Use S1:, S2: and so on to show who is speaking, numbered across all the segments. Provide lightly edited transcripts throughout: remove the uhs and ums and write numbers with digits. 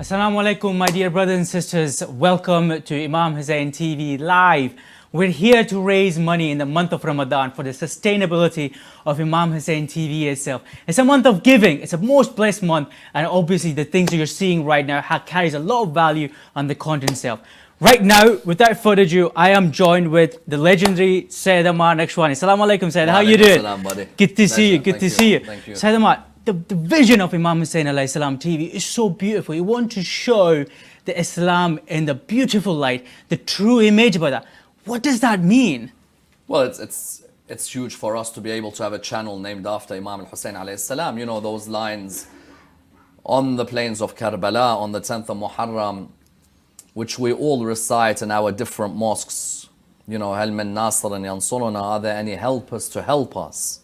S1: Assalamu alaikum, my dear brothers and sisters. Welcome to Imam Hussein TV Live. We're here to raise money in the month of Ramadan for the sustainability of Imam Hussein TV itself. It's a month of giving. It's a most blessed month. And obviously the things that you're seeing right now carries a lot of value on the content itself. Right now, without further ado, I am joined with the legendary Sayed Ammar Nakshawani. Assalamu alaikum, Sayed. How you doing?
S2: Salam, buddy.
S1: Good to see you. Good to see you.
S2: Thank you.
S1: Sayed Ammar, the vision of Imam Hussein alayhi salam TV is so beautiful. You want to show the Islam in the beautiful light, the true image about that. What does that mean?
S2: Well, it's huge for us to be able to have a channel named after Imam Al-Hussein alayhi salam. You know, those lines on the plains of Karbala on the 10th of Muharram, which we all recite in our different mosques. You know, Hal min nasirin yansuruna, are there any helpers to help us,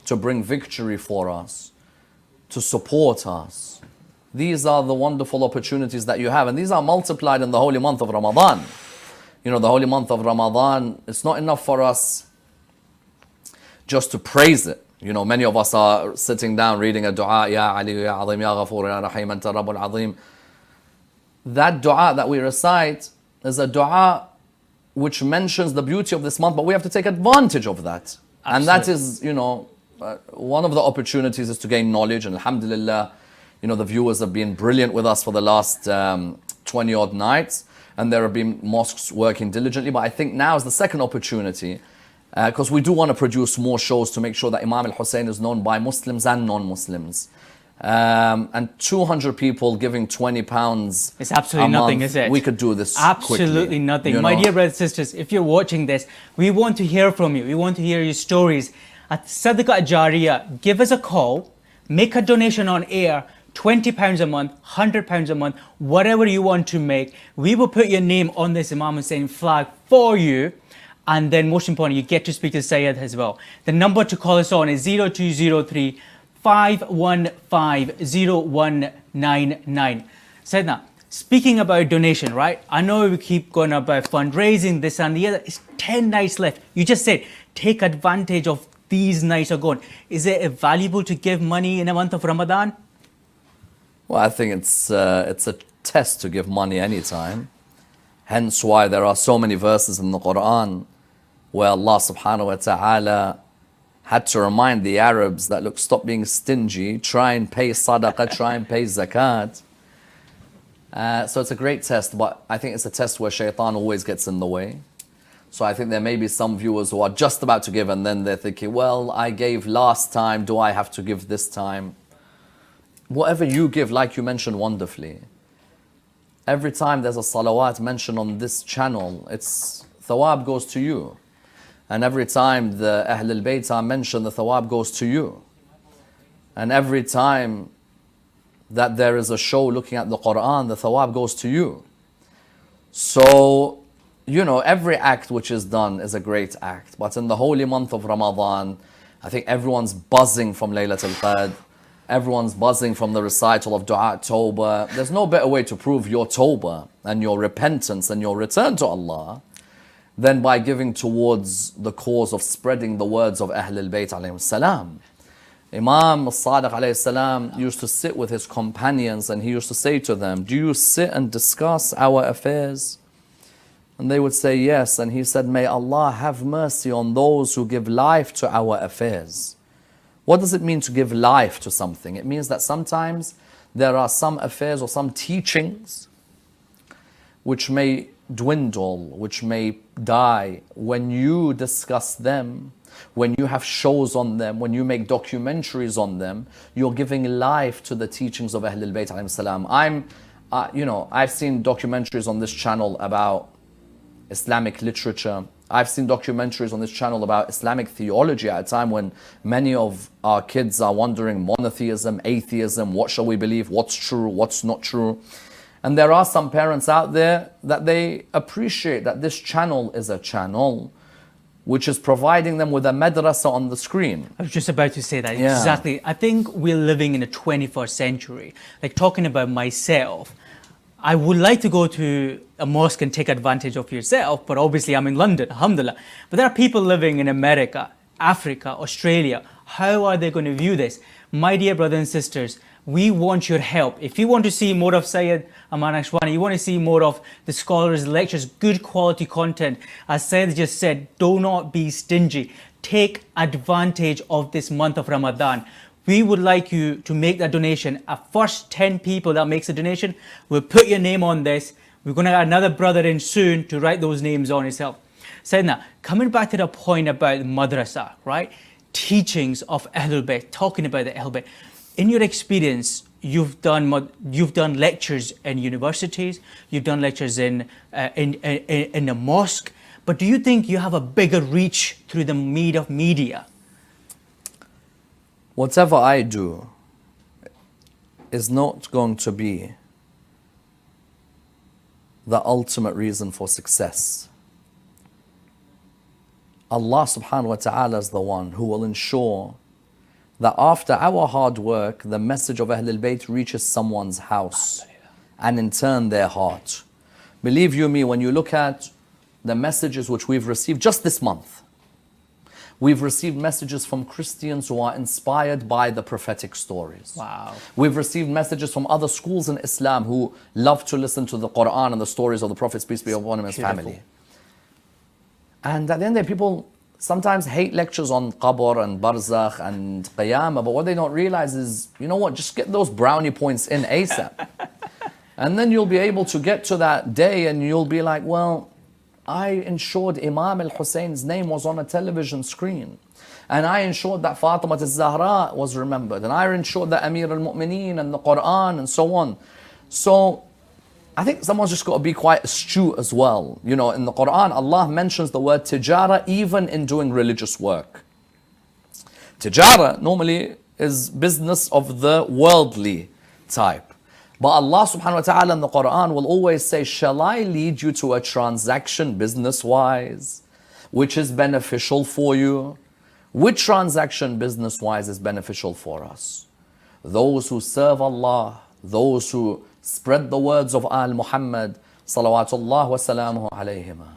S2: to bring victory for us, to support us? These are the wonderful opportunities that you have, and these are multiplied in the holy month of Ramadan. You know, the holy month of Ramadan, it's not enough for us just to praise it. You know, many of us are sitting down reading a dua, Ya Ali, Ya Azim, Ya Ghafoor, Ya Rahim, Anta Rabbul Azim. That dua that we recite is a dua which mentions the beauty of this month, but we have to take advantage of that. Absolutely. And that is, you know, one of the opportunities is to gain knowledge, and alhamdulillah, you know, the viewers have been brilliant with us for the last 20 odd nights, and there have been mosques working diligently. But I think now is the second opportunity, because we do want to produce more shows to make sure that Imam Al-Hussein is known by Muslims and non-Muslims. And 200 people giving £20
S1: it's absolutely nothing, is it?
S2: We could do this
S1: absolutely
S2: quickly,
S1: nothing.
S2: You know?
S1: My dear brothers and sisters, if you're watching this, we want to hear from you. We want to hear your stories. At Sadaqah Jariyah, give us a call, make a donation on air, £20 a month, £100 a month, whatever you want to make. We will put your name on this Imam Hussein flag for you. And then most importantly, you get to speak to Syed as well. The number to call us on is 0203 515 0199. Sayyidina, speaking about donation, right? I know we keep going about fundraising, this and the other. It's 10 nights left. You just said, take advantage of these nights are gone. Is it valuable to give money in a month of Ramadan?
S2: Well, I think it's a test to give money anytime. Hence why there are so many verses in the Quran where Allah subhanahu wa ta'ala had to remind the Arabs that, look, stop being stingy, try and pay sadaqah, try and pay zakat. So it's a great test, but I think it's a test where shaitan always gets in the way. So I think there may be some viewers who are just about to give, and then they're thinking, well, I gave last time, do I have to give this time? Whatever you give, like you mentioned wonderfully, every time there's a salawat mentioned on this channel, it's thawab goes to you. And every time the Ahl al-Bayt are mentioned, the thawab goes to you. And every time that there is a show looking at the Quran, the thawab goes to you. So, you know, every act which is done is a great act. But in the holy month of Ramadan, I think everyone's buzzing from Laylatul Qadr. Everyone's buzzing from the recital of Dua Tawbah. There's no better way to prove your Tawbah and your repentance and your return to Allah than by giving towards the cause of spreading the words of Ahl al-Bayt alayhim salam. Imam al-Sadiq alayhi salam used to sit with his companions, and he used to say to them, do you sit and discuss our affairs? And they would say yes. And he said, may Allah have mercy on those who give life to our affairs. What does it mean to give life to something? It means that sometimes there are some affairs or some teachings which may dwindle, which may die. When you discuss them, when you have shows on them, when you make documentaries on them, you're giving life to the teachings of Ahl al-Bayt alayhim salam. I've seen documentaries on this channel about Islamic literature. I've seen documentaries on this channel about Islamic theology at a time when many of our kids are wondering monotheism, atheism, what shall we believe, what's true, what's not true. And there are some parents out there that they appreciate that this channel is a channel which is providing them with a madrasa on the screen.
S1: I was just about to say that,
S2: yeah.
S1: Exactly. I think we're living in the 21st century. Like, talking about myself, I would like to go to a mosque and take advantage of yourself, but obviously I'm in London, alhamdulillah. But there are people living in America, Africa, Australia. How are they going to view this? My dear brothers and sisters, We want your help. If you want to see more of Sayed Ammar Nakshawani, you want to see more of the scholars' lectures, good quality content, as Sayed just said, do not be stingy. Take advantage of this month of Ramadan. We would like you to make that donation. At first 10 people that makes a donation, we'll put your name on this. We're going to get another brother in soon to write those names on himself. Sayyidina, coming back to the point about madrasa, right? Teachings of Ahlul Bayt, talking about the Ahlul Bayt. In your experience, you've done lectures in universities, you've done lectures in a mosque, but do you think you have a bigger reach through the media?
S2: Whatever I do is not going to be the ultimate reason for success. Allah subhanahu wa ta'ala is the one who will ensure that after our hard work, the message of Ahlul Bayt reaches someone's house and in turn their heart. Believe you me, when you look at the messages which we've received just this month, we've received messages from Christians who are inspired by the prophetic stories.
S1: Wow.
S2: We've received messages from other schools in Islam who love to listen to the Quran and the stories of the Prophet, peace be upon him, and his family. And at the end of the day, people sometimes hate lectures on qabr and barzakh and qiyamah, but what they don't realize is, you know what, just get those brownie points in ASAP. And then you'll be able to get to that day and you'll be like, well, I ensured Imam Al-Hussein's name was on a television screen. And I ensured that Fatima al-Zahra was remembered. And I ensured that Amir al-Mu'mineen and the Quran and so on. So I think someone's just got to be quite astute as well. You know, in the Quran, Allah mentions the word tijara even in doing religious work. Tijara normally is business of the worldly type. But Allah subhanahu wa ta'ala in the Quran will always say, shall I lead you to a transaction business-wise, which is beneficial for you? Which transaction business-wise is beneficial for us? Those who serve Allah, those who spread the words of Al-Muhammad salawatullah wa salamuhu alayhima.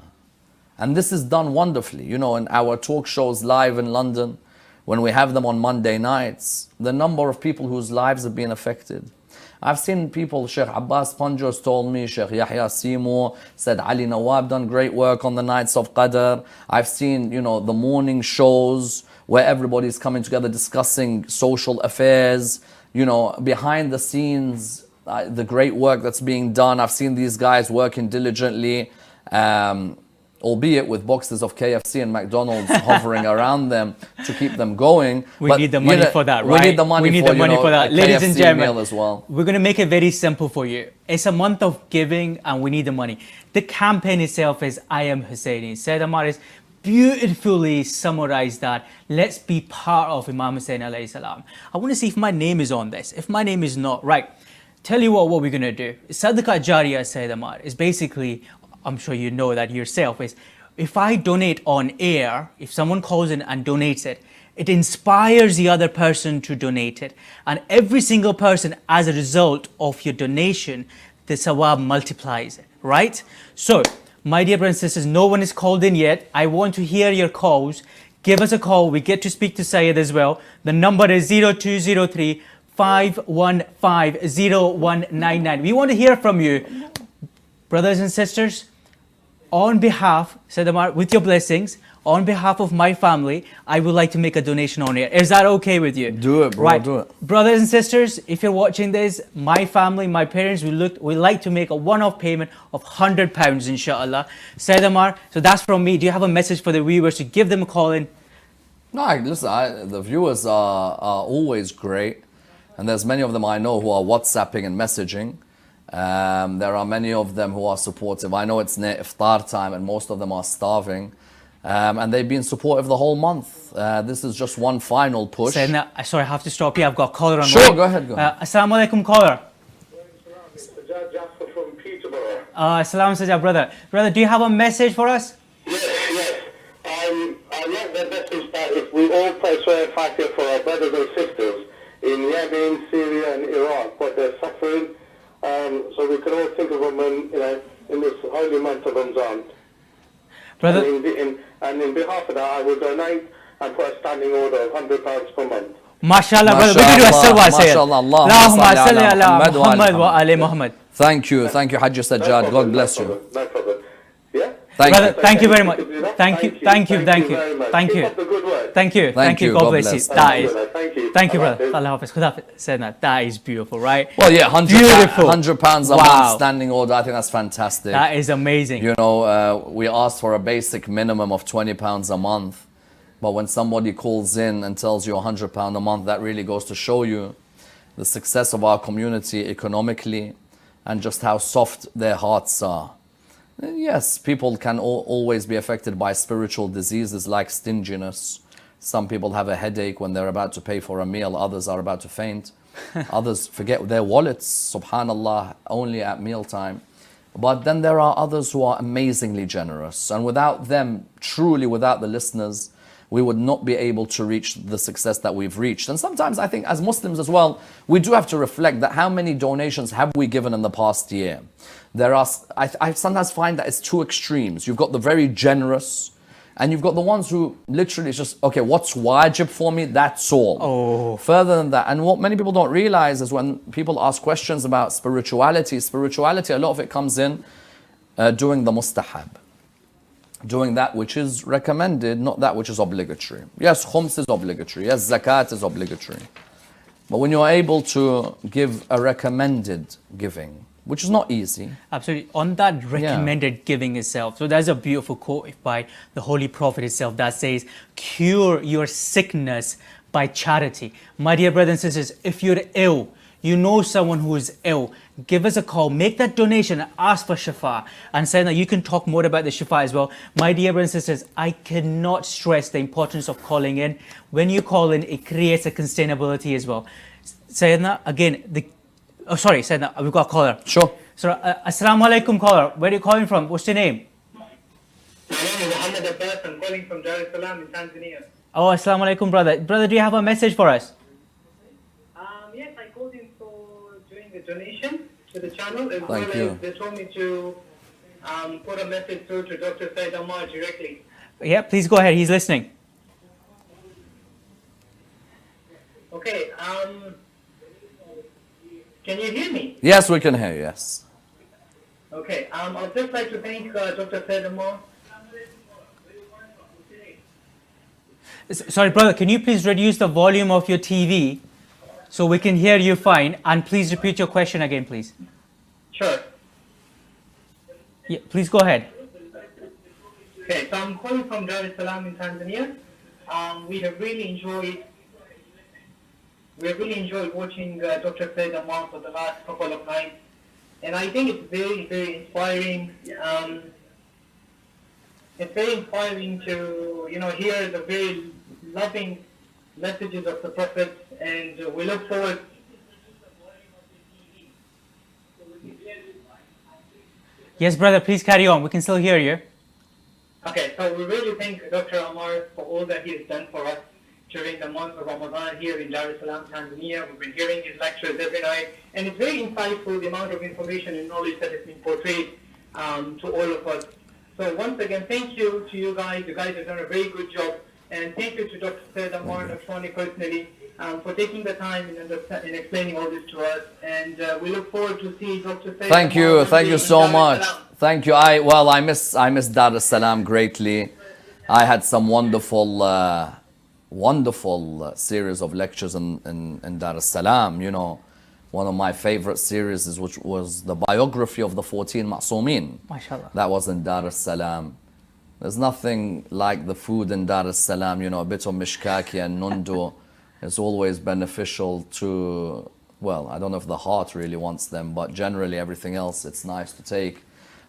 S2: And this is done wonderfully. You know, in our talk shows live in London, when we have them on Monday nights, the number of people whose lives have been affected. I've seen people, Sheikh Abbas Panjos told me, Sheikh Yahya Seymour said Ali Nawab done great work on the nights of Qadr. I've seen, you know, the morning shows where everybody's coming together discussing social affairs, you know, behind the scenes, the great work that's being done. I've seen these guys working diligently, albeit with boxes of KFC and McDonald's hovering around them to keep them going.
S1: We need the money for that, right?
S2: We need the money for that.
S1: Ladies and gentlemen,
S2: as well.
S1: We're going to make it very simple for you. It's a month of giving and we need the money. The campaign itself is I Am Husseini. Sayed Ammar has beautifully summarized that. Let's be part of Imam Hussein alayhi salam. I want to see if my name is on this. If my name is not, right. Tell you what we're going to do. Sadaqah Jariyah, Sayed Ammar, is basically, I'm sure you know that yourself, is if I donate on air, if someone calls in and donates it, it inspires the other person to donate it. And every single person, as a result of your donation, the sawab multiplies, right? So, my dear brothers and sisters, no one is called in yet. I want to hear your calls. Give us a call. We get to speak to Syed as well. The number is 0203 515 0199. We want to hear from you. Brothers and sisters, on behalf, Sayed Ammar, with your blessings, on behalf of my family, I would like to make a donation on air. Is that okay with you?
S2: Do it, bro.
S1: Right.
S2: Do it.
S1: Brothers and sisters, if you're watching this, my family, my parents, we like to make a one-off payment of £100, inshallah. Sayed Ammar, so that's from me. Do you have a message for the viewers to give them a call in?
S2: No, listen, the viewers are always great. And there's many of them I know who are WhatsApping and messaging. There are many of them who are supportive. I know it's near iftar time and most of them are starving. And they've been supportive the whole month. This is just one final push.
S1: Sorry, I have to stop you. I've got a caller on.
S2: Sure, go ahead.
S1: Assalamu alaikum, caller.
S3: Jasper from Peterborough.
S1: Assalamu alaikum, brother. Brother, do you have a message for us?
S3: Yes. I like the message that if we all pray Surah Fatiha for our brothers and sisters in Yemen, Syria and Iraq, but they're suffering. So we can all think of them in this holy month of Ramadan.
S1: Brother,
S3: and in behalf of that, I will donate and put a standing order of £100 per month.
S1: MashaAllah, brother. We can do a salwa sayyid. Allahumma salli ala Muhammad wa ali Muhammad.
S2: Thank you, Hajj Sajjad. God bless you.
S3: No problem. Yeah?
S1: Brother, thank you very much.
S3: Thank you.
S1: Thank you.
S3: Thank you very much.
S1: Thank
S3: Keep
S1: you.
S3: up the good work.
S1: Thank you.
S2: Thank you.
S1: God
S2: God
S1: bless you.
S2: bless.
S1: That is.
S3: Thank you.
S1: Thank you,
S3: Allah
S1: brother.
S3: Hafiz.
S1: Allah Hafiz. Khuda Hafiz. Said that is beautiful, right?
S2: Well, yeah,
S1: Beautiful.
S2: £100 a
S1: Wow.
S2: month standing order. I think that's fantastic.
S1: That is amazing.
S2: You know, we asked for a basic minimum of £20 a month. But when somebody calls in and tells you £100 a month, that really goes to show you the success of our community economically and just how soft their hearts are. Yes, people can always be affected by spiritual diseases like stinginess. Some people have a headache when they're about to pay for a meal. Others are about to faint. Others forget their wallets, subhanallah, only at mealtime. But then there are others who are amazingly generous. And without them, truly without the listeners, we would not be able to reach the success that we've reached. And sometimes I think as Muslims as well, we do have to reflect that how many donations have we given in the past year? There are, I sometimes find that it's two extremes. You've got the very generous, and you've got the ones who literally is just, okay, what's wajib for me? That's all.
S1: Oh.
S2: Further than that, and what many people don't realize is when people ask questions about spirituality, a lot of it comes in doing the mustahab. Doing that which is recommended, not that which is obligatory. Yes, khums is obligatory. Yes, zakat is obligatory. But when you're able to give a recommended giving, which is not easy.
S1: Absolutely. On that recommended giving itself. So there's a beautiful quote by the Holy Prophet itself that says, cure your sickness by charity. My dear brothers and sisters, if you're ill, you know someone who is ill, give us a call, make that donation, ask for shifa. And saying that you can talk more about the shifa as well. My dear brothers and sisters, I cannot stress the importance of calling in. When you call in, it creates a sustainability as well. Sayyidina, again, Sayyidina, we've got a caller.
S2: Sure.
S1: So, Assalamu alaikum caller. Where are you calling from? What's your name?
S3: My name is Muhammad Abbas. I'm calling from Dar es Salaam in Tanzania.
S1: Oh, Assalamu alaikum, brother. Brother, do you have a message for us?
S3: Yes, I called in for doing the donation to the channel. As
S2: Thank
S3: well
S2: you.
S3: as they told me to put a message through to Dr.Sayed Ammar directly.
S1: Yeah, please go ahead. He's listening.
S3: Okay, can you hear me?
S2: Yes, we can hear you, yes.
S3: Okay, I'd just like to thank Dr.Sayed Ammar.
S1: Sorry, brother, can you please reduce the volume of your TV so we can hear you fine? And please repeat your question again, please.
S3: Sure.
S1: Yeah, please go ahead.
S3: Okay, so I'm calling from Dar es Salaam in Tanzania. We have really enjoyed watching Dr. Sayed Ammar for the last couple of nights. And I think it's very, very inspiring. It's very inspiring to, hear the very loving messages of the Prophet, and we look forward.
S1: Yes, brother, please carry on. We can still hear you.
S3: Okay, so we really thank Dr. Ammar for all that he has done for us during the month of Ramadan here in Dar es Salaam, Tanzania. We've been hearing his lectures every night, and it's very insightful, the amount of information and knowledge that has been portrayed to all of us. So once again, thank you to you guys. You guys have done a very good job. And thank you to Dr. Sayed Ammar Nakshawani personally for taking the time in explaining all this to us. And we look forward to see Dr. Sayed
S2: Thank
S3: Ammar
S2: you
S3: in
S2: so
S3: Dar es
S2: much.
S3: Salaam.
S2: Thank you. I miss Dar es Salaam greatly. I had some wonderful series of lectures in Dar es Salaam. One of my favorite series which was the biography of the 14 Ma'sumin.
S1: MashaAllah.
S2: That was in Dar es Salaam. There's nothing like the food in Dar es Salaam, a bit of mishkaki and nundu. It's always beneficial to, well, I don't know if the heart really wants them, but generally everything else, it's nice to take.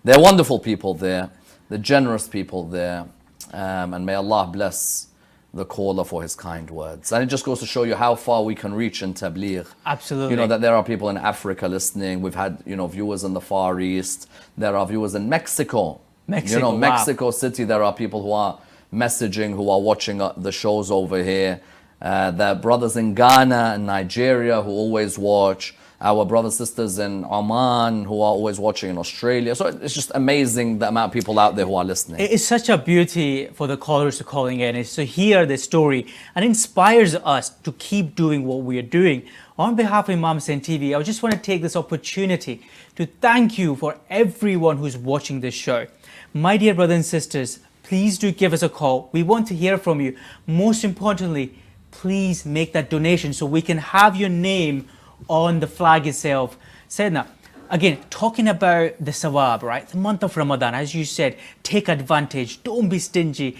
S2: They're wonderful people there. They're generous people there. And may Allah bless the caller for his kind words. And it just goes to show you how far we can reach in tabligh.
S1: Absolutely.
S2: That there are people in Africa listening. We've had, viewers in the Far East. There are viewers in Mexico.
S1: Mexico, wow.
S2: Mexico City, there are people who are messaging, who are watching the shows over here. There are brothers in Ghana and Nigeria who always watch. our brothers and sisters in Oman who are always watching in Australia. So it's just amazing the amount of people out there who are listening.
S1: It's such a beauty for the callers to calling in, is to hear the story, and inspires us to keep doing what we are doing. On behalf of Imam Hussein TV, I just want to take this opportunity to thank you for everyone who's watching this show. My dear brothers and sisters, please do give us a call. We want to hear from you. Most importantly, please make that donation so we can have your name on the flag itself. Sayyidina, again, talking about the sawab, right? The month of Ramadan, as you said, take advantage, don't be stingy.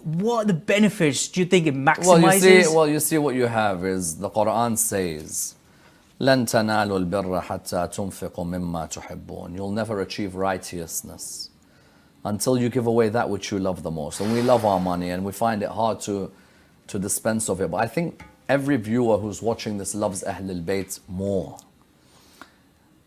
S1: What are the benefits do you think it maximizes?
S2: Well, you see what you have is the Quran says, لَن تَنَالُوا الْبِرَّ حَتَّى تُنْفِقُوا مِمَّا تُحِبُّونَ. You'll never achieve righteousness until you give away that which you love the most. And we love our money and we find it hard to dispense of it. But I think every viewer who's watching this loves Ahlul Bayt more.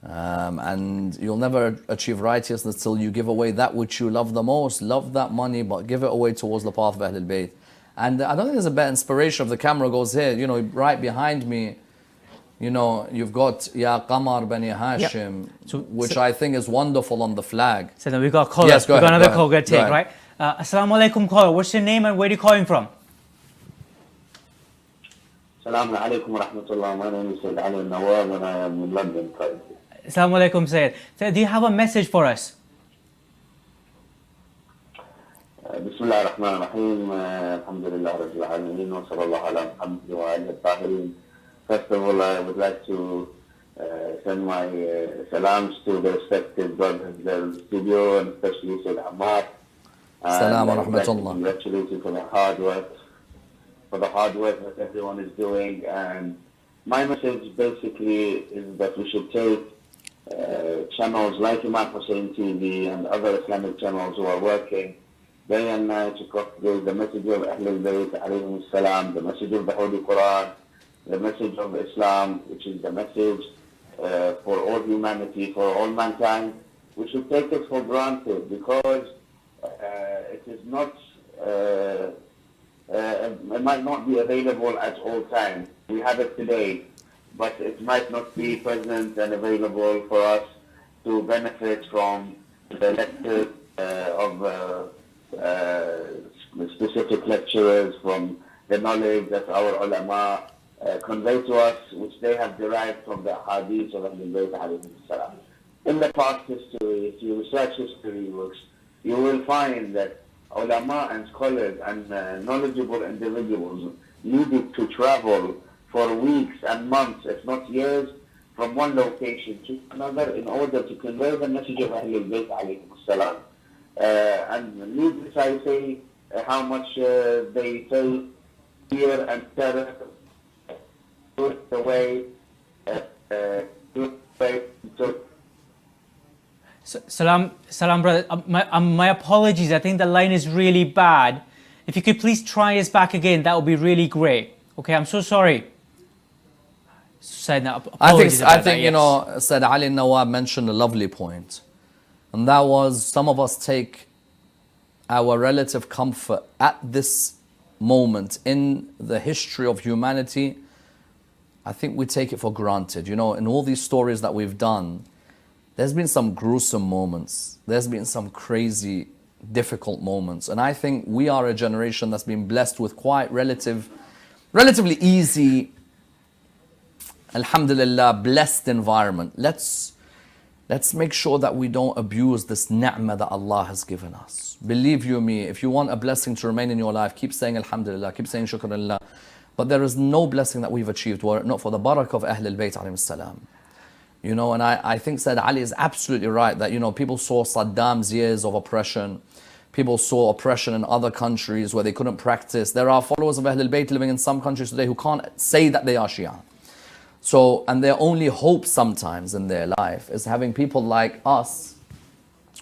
S2: And you'll never achieve righteousness till you give away that which you love the most. Love that money, but give it away towards the path of Ahlul Bayt. And I don't think there's a better inspiration if the camera goes here. You know, right behind me, you know, you've got Ya Qamar Bani Hashim,
S1: Yep. So,
S2: which I think is wonderful on the flag.
S1: So then we've got a caller.
S2: Yes, go
S1: We've got
S2: ahead,
S1: another
S2: go
S1: call we're
S2: ahead,
S1: going to take,
S2: go
S1: right? Assalamu alaikum, caller. What's your name and where are you calling from?
S4: Assalamu alaikum wa rahmatullah. My name is Sayyid Ali Nawab and I am in London currently.
S1: Assalamu alaikum, Sayyid. Sayyid, do you have a message for us?
S4: Bismillah ar-Rahman ar-Rahim. Alhamdulillah Rabbil Alameen. Wa sallallahu ala Muhammad wa alihi al-Tahirin. First of all, I would like to send my salams to the respected brothers in the studio, and especially Sayyid Ammar.
S2: Salam wa
S4: I would like to
S2: rahmatullah.
S4: congratulate you for the hard work that everyone is doing. And my message basically is that we should take channels like Imam Hussein TV and other Islamic channels who are working day and night to propagate the message of Ahlul Bayt alayhim salam, the message of the Holy Quran, the message of Islam, which is the message for all humanity, for all mankind. We should take it for granted because it is not, it might not be available at all times. We have it today, but it might not be present and available for us to benefit from the lectures of specific lecturers, from the knowledge that our ulama convey to us, which they have derived from the hadith of Ahlul Bayt alayhim salam. In the past history, if you research history books, you will find that ulama and scholars and knowledgeable individuals needed to travel for weeks and months, if not years, from one location to another in order to convey the message of Ahlul Bayt alayhim salam. And needless I say, how much they face fear and terror the way
S1: Salam, brother. My apologies. I think the line is really bad. If you could please try us back again, that would be really great. Okay, I'm so sorry.
S2: I think you know, Said Ali Nawab mentioned a lovely point. And that was, some of us take our relative comfort at this moment in the history of humanity. I think we take it for granted. You know, in all these stories that we've done, there's been some gruesome moments. There's been some crazy, difficult moments. And I think we are a generation that's been blessed with quite relatively easy, alhamdulillah, blessed environment. Let's make sure that we don't abuse this ni'mah that Allah has given us. Believe you me, if you want a blessing to remain in your life, keep saying alhamdulillah, keep saying shukrulillah. But there is no blessing that we've achieved were it not for the barakah of Ahlul Bayt alayhim salam. You know, and I think Sayyid Ali is absolutely right that, you know, people saw Saddam's years of oppression. People saw oppression in other countries where they couldn't practice. There are followers of Ahlul Bayt living in some countries today who can't say that they are Shia. So, and their only hope sometimes in their life is having people like us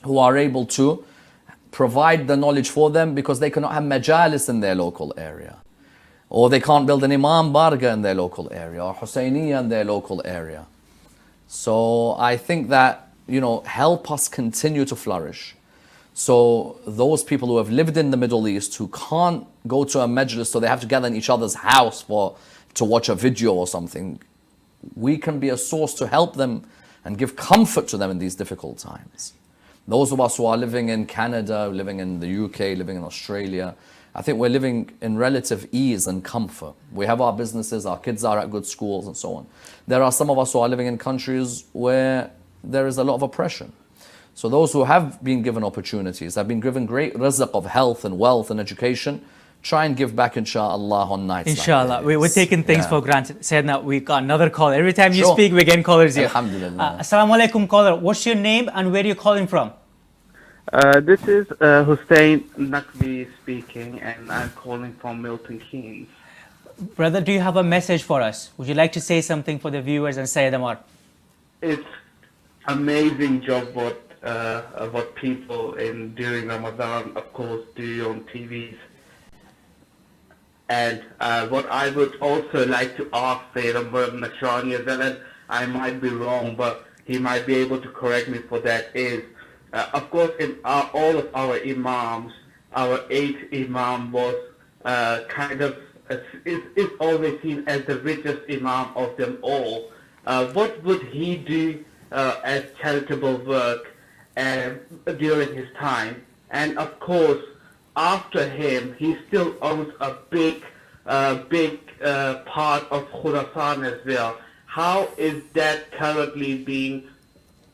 S2: who are able to provide the knowledge for them because they cannot have majalis in their local area. Or they can't build an Imam Barga in their local area or Husseiniya in their local area. So I think that, you know, help us continue to flourish. So those people who have lived in the Middle East who can't go to a majlis, so they have to gather in each other's house to watch a video or something, we can be a source to help them and give comfort to them in these difficult times. Those of us who are living in Canada, living in the UK, living in Australia, I think we're living in relative ease and comfort. We have our businesses, our kids are at good schools and so on. There are some of us who are living in countries where there is a lot of oppression. So those who have been given opportunities, have been given great rizq of health and wealth and education, try and give back inshallah on nights
S1: Inshallah.
S2: like this.
S1: We're taking things for granted. Sayyidina, we got another call. Every time you speak, we're getting callers here.
S2: Alhamdulillah.
S1: Assalamu alaikum, caller. What's your name and where are you calling from?
S5: This is Hussein Nakvi speaking, and I'm calling from Milton Keynes.
S1: Brother, do you have a message for us? Would you like to say something for the viewers and Sayed Ammar?
S5: It's amazing job what people during Ramadan, of course, do on TVs. And what I would also like to ask Sayed Ammar Nakshawani as well, and I might be wrong, but he might be able to correct me for that, is of course, in all of our Imams, our 8th Imam was is always seen as the richest Imam of them all. What would he do as charitable work during his time? And of course, after him, he still owns a big part of Khurasan as well. How is that currently being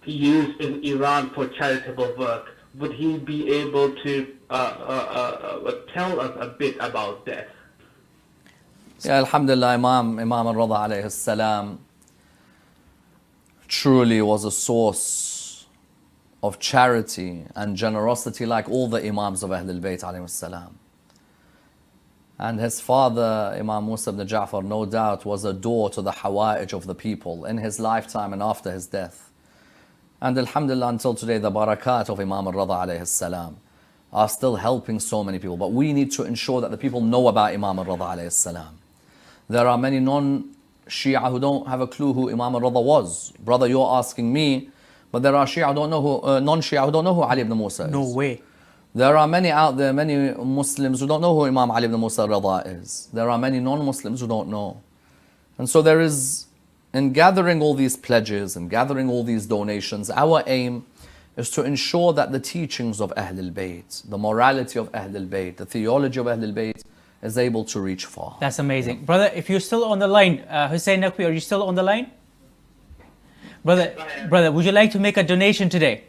S5: used in Iran for charitable work? Would he be able to tell us a bit about that?
S2: Yeah, Alhamdulillah, Imam al-Rada alayhi salam truly was a source of charity and generosity like all the Imams of Ahlul Bayt alayhi salam. And his father, Imam Musa ibn Ja'far, no doubt was a door to the hawa'ij of the people in his lifetime and after his death. And alhamdulillah, until today, the barakat of Imam al-Rada alayhi salam are still helping so many people. But we need to ensure that the people know about Imam al-Rada alayhi salam. There are many non-Shia who don't have a clue who Imam al-Rada was. Brother, you're asking me, but there are Shia who don't know who, non-Shia who don't know who Ali ibn Musa is.
S1: No way.
S2: There are many out there, many Muslims who don't know who Imam Ali ibn Musa al-Rada is. There are many non-Muslims who don't know. And so there is, in gathering all these pledges and gathering all these donations, our aim is to ensure that the teachings of Ahlul Bayt, the morality of Ahlul Bayt, the theology of Ahlul Bayt is able to reach far.
S1: That's amazing. Brother, if you're still on the line, Hussein Nakwi, are you still on the line? Brother, would you like to make a donation today?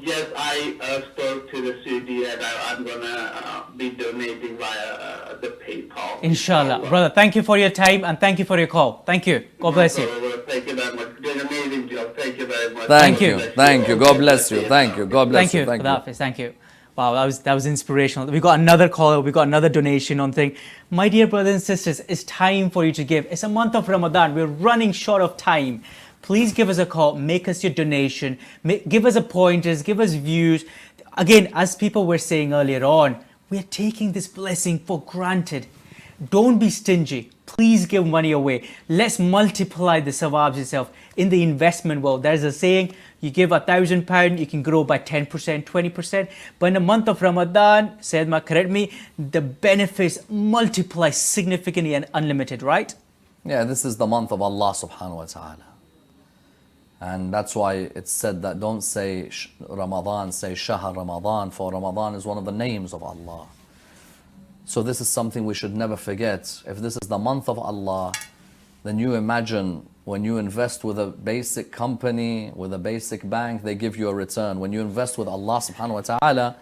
S5: Yes, I spoke to the Saudi and I'm going to be donating via the PayPal.
S1: Inshallah. Brother, thank you for your time and thank you for your call. Thank you. God bless you.
S5: Thank you very much. Doing an amazing job. Thank you very much.
S2: Thank you. Thank you. God bless you. Thank you. God bless you.
S1: Thank you. Thank you. Wow, that was inspirational. We got another caller. We got another donation on thing. My dear brothers and sisters, it's time for you to give. It's a month of Ramadan. We're running short of time. Please give us a call, make us your donation, give us a pointers, give us views. Again, as people were saying earlier on, we are taking this blessing for granted. Don't be stingy. Please give money away. Let's multiply the sawabs itself. In the investment world, there's a saying, you give £1,000, you can grow by 10%, 20%. But in the month of Ramadan, Sayyid Ma, correct me, the benefits multiply significantly and unlimited, right?
S2: Yeah, this is the month of Allah subhanahu wa ta'ala. And that's why it's said that don't say Ramadan, say Shahr Ramadan, for Ramadan is one of the names of Allah. So this is something we should never forget. If this is the month of Allah, then you imagine when you invest with a basic company, with a basic bank, they give you a return. When you invest with Allah subhanahu wa ta'ala,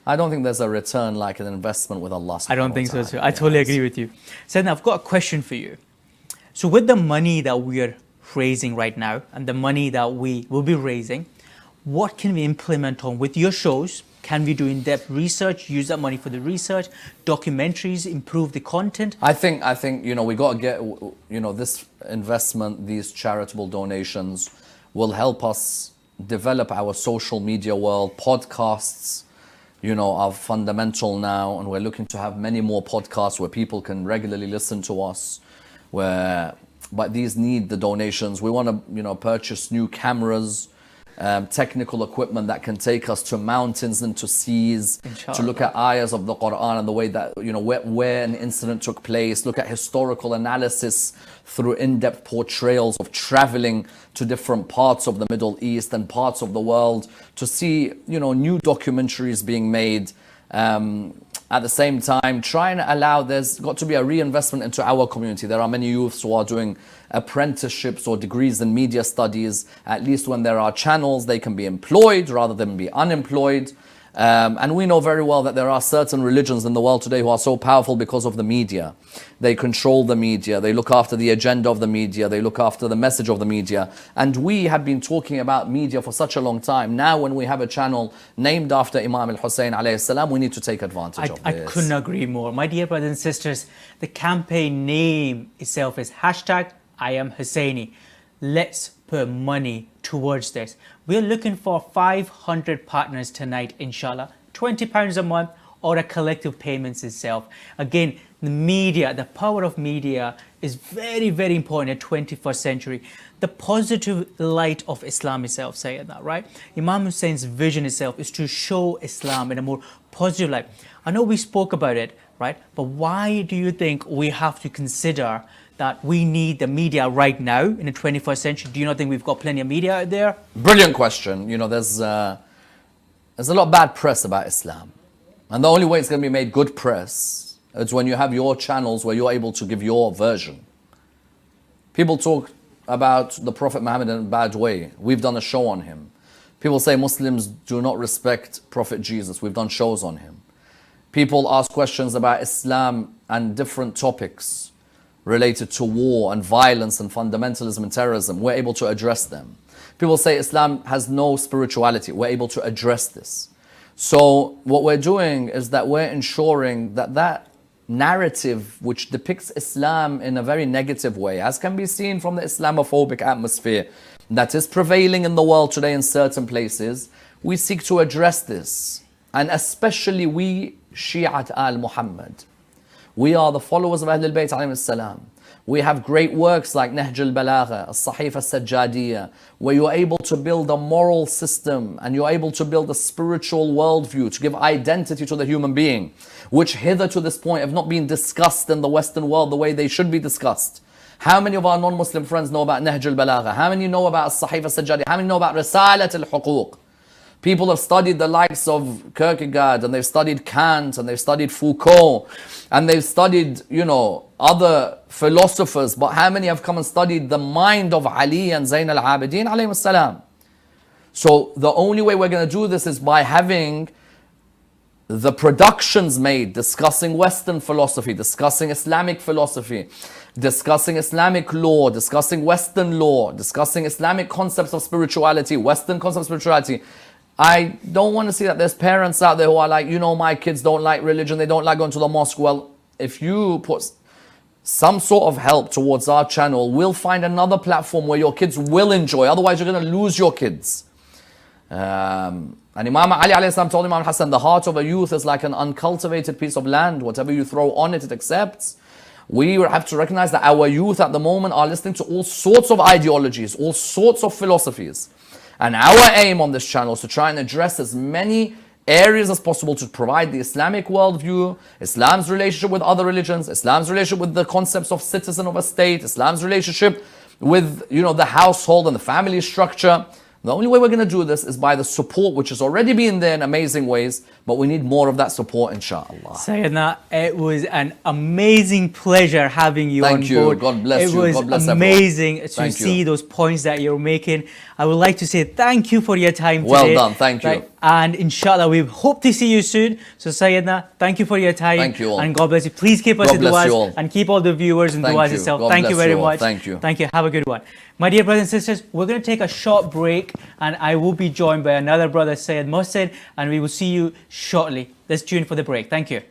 S2: I don't think there's a return like an investment with Allah subhanahu wa ta'ala.
S1: I don't think so too. I totally agree with you. Sayyidina, I've got a question for you. So with the money that we are raising right now and the money that we will be raising, what can we implement on with your shows? Can we do in-depth research, use that money for the research, documentaries, improve the content?
S2: I think we got to get this investment, these charitable donations will help us develop our social media world. Podcasts are fundamental now, and we're looking to have many more podcasts where people can regularly listen to us, but these need the donations. We want to purchase new cameras technical equipment that can take us to mountains and to seas,
S1: Inshallah.
S2: to look at ayahs of the Quran and the way that, where an incident took place, look at historical analysis through in-depth portrayals of traveling to different parts of the Middle East and parts of the world, to see, new documentaries being made. At the same time, trying to allow, there's got to be a reinvestment into our community. There are many youths who are doing apprenticeships or degrees in media studies. At least when there are channels, they can be employed rather than be unemployed. And we know very well that there are certain religions in the world today who are so powerful because of the media. They control the media, they look after the agenda of the media, they look after the message of the media. And we have been talking about media for such a long time. Now when we have a channel named after Imam Al-Hussein alayhi salam, we need to take advantage of
S1: I
S2: this.
S1: couldn't agree more. My dear brothers and sisters, the campaign name itself is hashtag I am Husseini. Let's put money towards this. We're looking for 500 partners tonight, inshallah. £20 a month or a collective payments itself. Again, the media, the power of media is very, very important in the 21st century. The positive light of Islam itself, saying that, right? Imam Hussein's vision itself is to show Islam in a more positive light. I know we spoke about it, right? But why do you think we have to consider that we need the media right now in the 21st century? Do you not think we've got plenty of media out there?
S2: Brilliant question. There's a lot of bad press about Islam. And the only way it's going to be made good press is when you have your channels where you're able to give your version. People talk about the Prophet Muhammad in a bad way. We've done a show on him. People say Muslims do not respect Prophet Jesus. We've done shows on him. People ask questions about Islam and different topics related to war and violence and fundamentalism and terrorism. We're able to address them. People say Islam has no spirituality. We're able to address this. So what we're doing is that we're ensuring that that narrative which depicts Islam in a very negative way, as can be seen from the Islamophobic atmosphere that is prevailing in the world today in certain places, we seek to address this. And especially we, Shi'at al-Muhammad. We are the followers of Ahlul Bayt alayhim salam. We have great works like Nahj al-Balagha, As-Sahifa al-Sajjadiyya, where you're able to build a moral system and you're able to build a spiritual worldview to give identity to the human being, which hither to this point have not been discussed in the Western world the way they should be discussed. How many of our non-Muslim friends know about Nahj al-Balagha? How many know about As-Sahifa al-Sajjadiyya? How many know about Risalat al-Huquq? People have studied the likes of Kierkegaard, and they've studied Kant, and they've studied Foucault, and they've studied, other philosophers. But how many have come and studied the mind of Ali and Zayn al-Abidin alayhim salam? So the only way we're going to do this is by having the productions made discussing Western philosophy, discussing Islamic philosophy, discussing Islamic law, discussing Western law, discussing Islamic concepts of spirituality, Western concepts of spirituality. I don't want to see that there's parents out there who are like, my kids don't like religion, they don't like going to the mosque. Well, if you put some sort of help towards our channel, we'll find another platform where your kids will enjoy. Otherwise, you're going to lose your kids. And Imam Ali alayhi salam told Imam Hassan, the heart of a youth is like an uncultivated piece of land. Whatever you throw on it, it accepts. We have to recognize that our youth at the moment are listening to all sorts of ideologies, all sorts of philosophies. And our aim on this channel is to try and address as many areas as possible to provide the Islamic worldview, Islam's relationship with other religions, Islam's relationship with the concepts of citizen of a state, Islam's relationship with, the household and the family structure. The only way we're going to do this is by the support which has already been there in amazing ways, but we need more of that support, inshallah.
S1: Sayyidina, it was an amazing pleasure having you on board.
S2: Thank you. God bless you. God bless
S1: it was amazing to see
S2: you.
S1: those points that you're making. I would like to say thank you for your time today.
S2: Well done. Thank you.
S1: And inshallah, we hope to see you soon. So Sayyidina, thank you for your time.
S2: Thank you all.
S1: And God bless you. Please keep us in du'as and keep all the viewers in du'as itself. Thank you very much.
S2: Thank you.
S1: Thank you. Have a good one. My dear brothers and sisters, we're going to take a short break and I will be joined by another brother, Sayyid Mohsin, and we will see you shortly. Let's tune for the break. Thank you.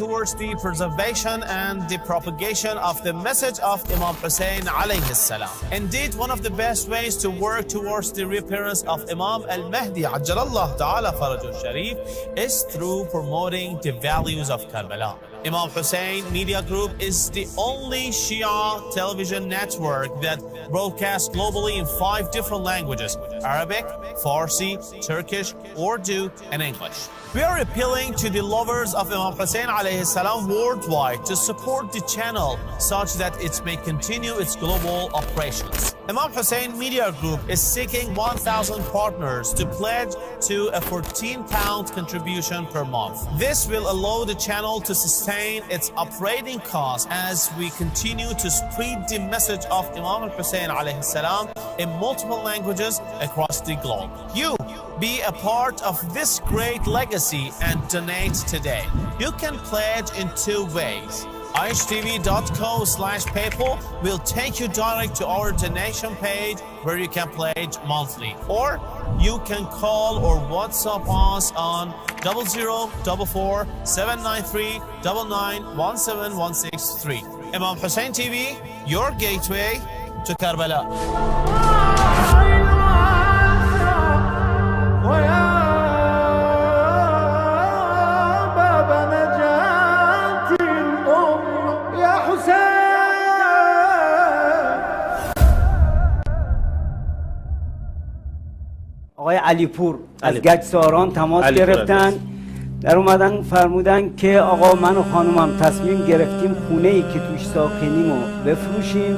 S6: towards the preservation and the propagation of the message of Imam Hussein alayhi salam. Indeed, one of the best ways to work towards the reappearance of Imam al-Mahdi ajjalallahu ta'ala farajul sharif is through promoting the values of Karbala. Imam Hussein Media Group is the only Shia television network that broadcasts globally in 5 different languages: Arabic, Farsi, Turkish, Urdu, and English. We are appealing to the lovers of Imam Hussein alayhi salam worldwide to support the channel such that it may continue its global operations. Imam Hussein Media Group is seeking 1,000 partners to pledge to a £14 contribution per month. This will allow the channel to sustain its operating costs as we continue to spread the message of Imam Hussein alayhi salam in multiple languages across the globe. You be a part of this great legacy and donate today. You can pledge in 2 ways. IHTV3.co/PayPal will take you direct to our donation page where you can pledge monthly. Or you can call or WhatsApp us on 0044 793 9917163. Imam Hussein TV, your gateway to Karbala.
S7: آقای علیپور از گچساران تماس گرفتن، در اومدن فرمودن که آقا من و خانومم تصمیم گرفتیم خونه ای که توش ساکنیم رو بفروشیم،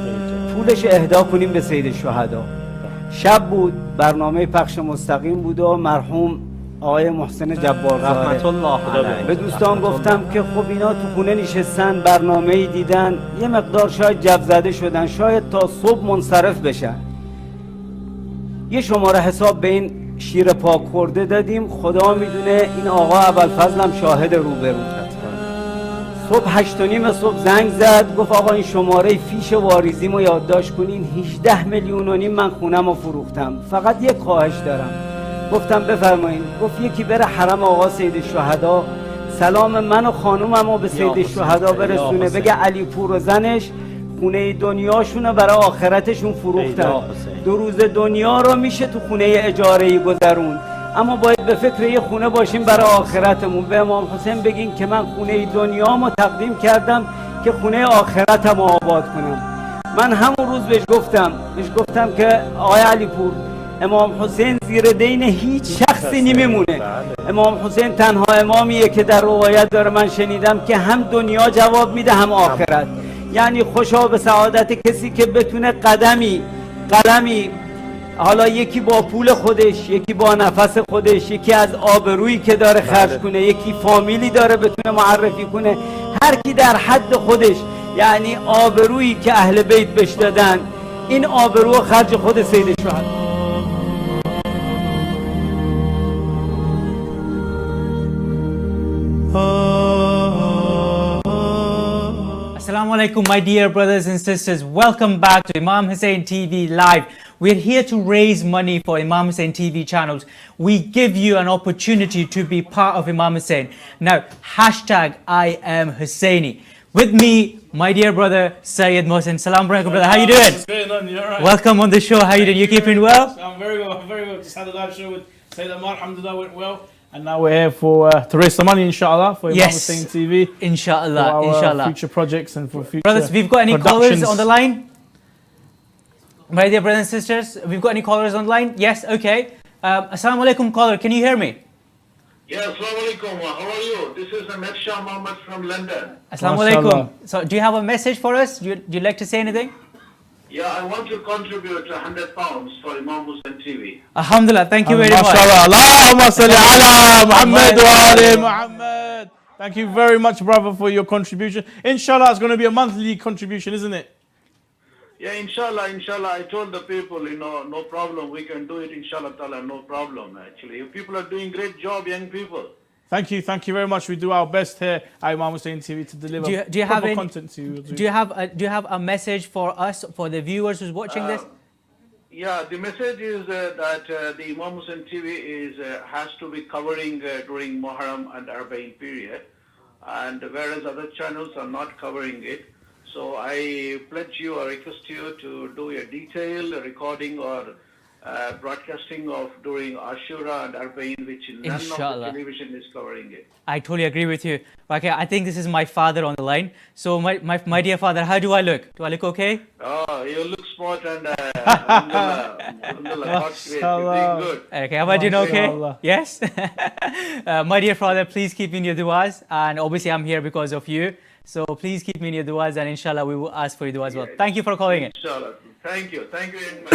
S7: پولش اهدا کنیم به سید الشهدا. شب بود، برنامه پخش مستقیم بود و مرحوم آقای محسن جبارزاده رحمت الله علیه به دوستان گفتم که خب اینا تو خونه نشستن، برنامه‌ای دیدن، یه مقدار شاید جب زده شدن، شاید تا صبح منصرف بشن. یه شماره حساب به این شیر پاک خورده دادیم. خدا میدونه این آقا ابوالفضلم شاهد روبرو. صبح 8:30 صبح زنگ زد، گفت آقا این شماره فیش واریزیمو یادداشت کنین، 18 میلیون و نیم من خونم رو فروختم، فقط یک خواهش دارم. گفتم بفرمایید. گفت یکی بره حرم آقا سید الشهدا سلام من و خانومم رو به سید الشهدا برسونه، بگه علیپور و زنش خونه دنیاشونو برای آخرتشون فروختن. 2 روز دنیا رو میشه تو خونه اجاره‌ای گذرون، اما باید به فکر یه خونه باشیم برای آخرتمون. به امام حسین بگین که من خونه دنیامو تقدیم کردم که خونه آخرتمو آباد کنم. من همون روز بهش گفتم که آقای علیپور، امام حسین زیر دین هیچ شخصی نمیمونه. امام حسین تنها امامیه که در روایت داره من شنیدم که هم دنیا جواب میده هم آخرت. یعنی خوشا به سعادت کسی که بتونه قلمی، حالا یکی با پول خودش، یکی با نفس خودش، یکی از آبرویی که داره خرج کنه، یکی فامیلی داره بتونه معرفی کنه، هر کی در حد خودش، یعنی آبرویی که اهل بیت بهش دادن، این آبرو خرج خود سید شهدا.
S1: Assalamu alaikum, my dear brothers and sisters. Welcome back to Imam Hussein TV Live. We're here to raise money for Imam Hussein TV channels. We give you an opportunity to be part of Imam Hussein. Now, hashtag I am Husseini. With me, my dear brother Sayyid Mohsin. Salam alaikum, brother. How you doing?
S8: What's going on? You alright?
S1: Welcome on the show. How you doing? You keeping well?
S8: I'm very well, very well. Just had a live show with Sayyid Ammar, alhamdulillah, went well. And now we're here for to raise some money, inshallah, for Imam Hussein TV.
S1: Inshallah,
S8: for our
S1: inshallah.
S8: future projects and for future
S1: Brothers, we've got any callers on the line? My dear brothers and sisters, we've got any callers on the line? Yes, okay. Assalamu alaikum, caller. Can you hear me?
S3: Yes, assalamu alaikum. How are you? This is Ahmed Shah Mohammed from London.
S1: Assalamu alaikum. So, do you have a message for us? Do you like to say anything?
S3: Yeah, I want to contribute £100 for Imam Hussein TV.
S1: Alhamdulillah, thank you very much.
S8: Allahumma salli ala Muhammad wa ali Muhammad. Thank you very much, brother, for your contribution. Inshallah, it's going to be a monthly contribution, isn't it?
S3: Yeah, inshallah. I told the people, no problem. We can do it, inshallah ta'ala, no problem, actually. You people are doing great job, young people.
S8: Thank you very much. We do our best here at Imam Hussein TV to deliver
S1: do you have any
S8: content to you.
S1: Do you have a message for us, for the viewers who's watching this?
S3: Yeah, the message is that the Imam Hussein TV has to be covering during Muharram and Arba'in period. and whereas other channels are not covering it. So I pledge you or request you to do a detailed recording or broadcasting of during Ashura and Arba'in, which none of the television is covering it.
S1: I totally agree with you. Okay, I think this is my father on the line. So my dear father, how do I look? Do I look okay?
S3: Oh, you look smart and alhamdulillah, you're doing good.
S1: Okay, am I doing okay? Yes? My dear father, please keep me in your du'as. And obviously I'm here because of you. So please keep me in your du'as and inshallah we will ask for your du'as as well. Thank you for calling in.
S3: Inshallah. Thank you. Thank you very much.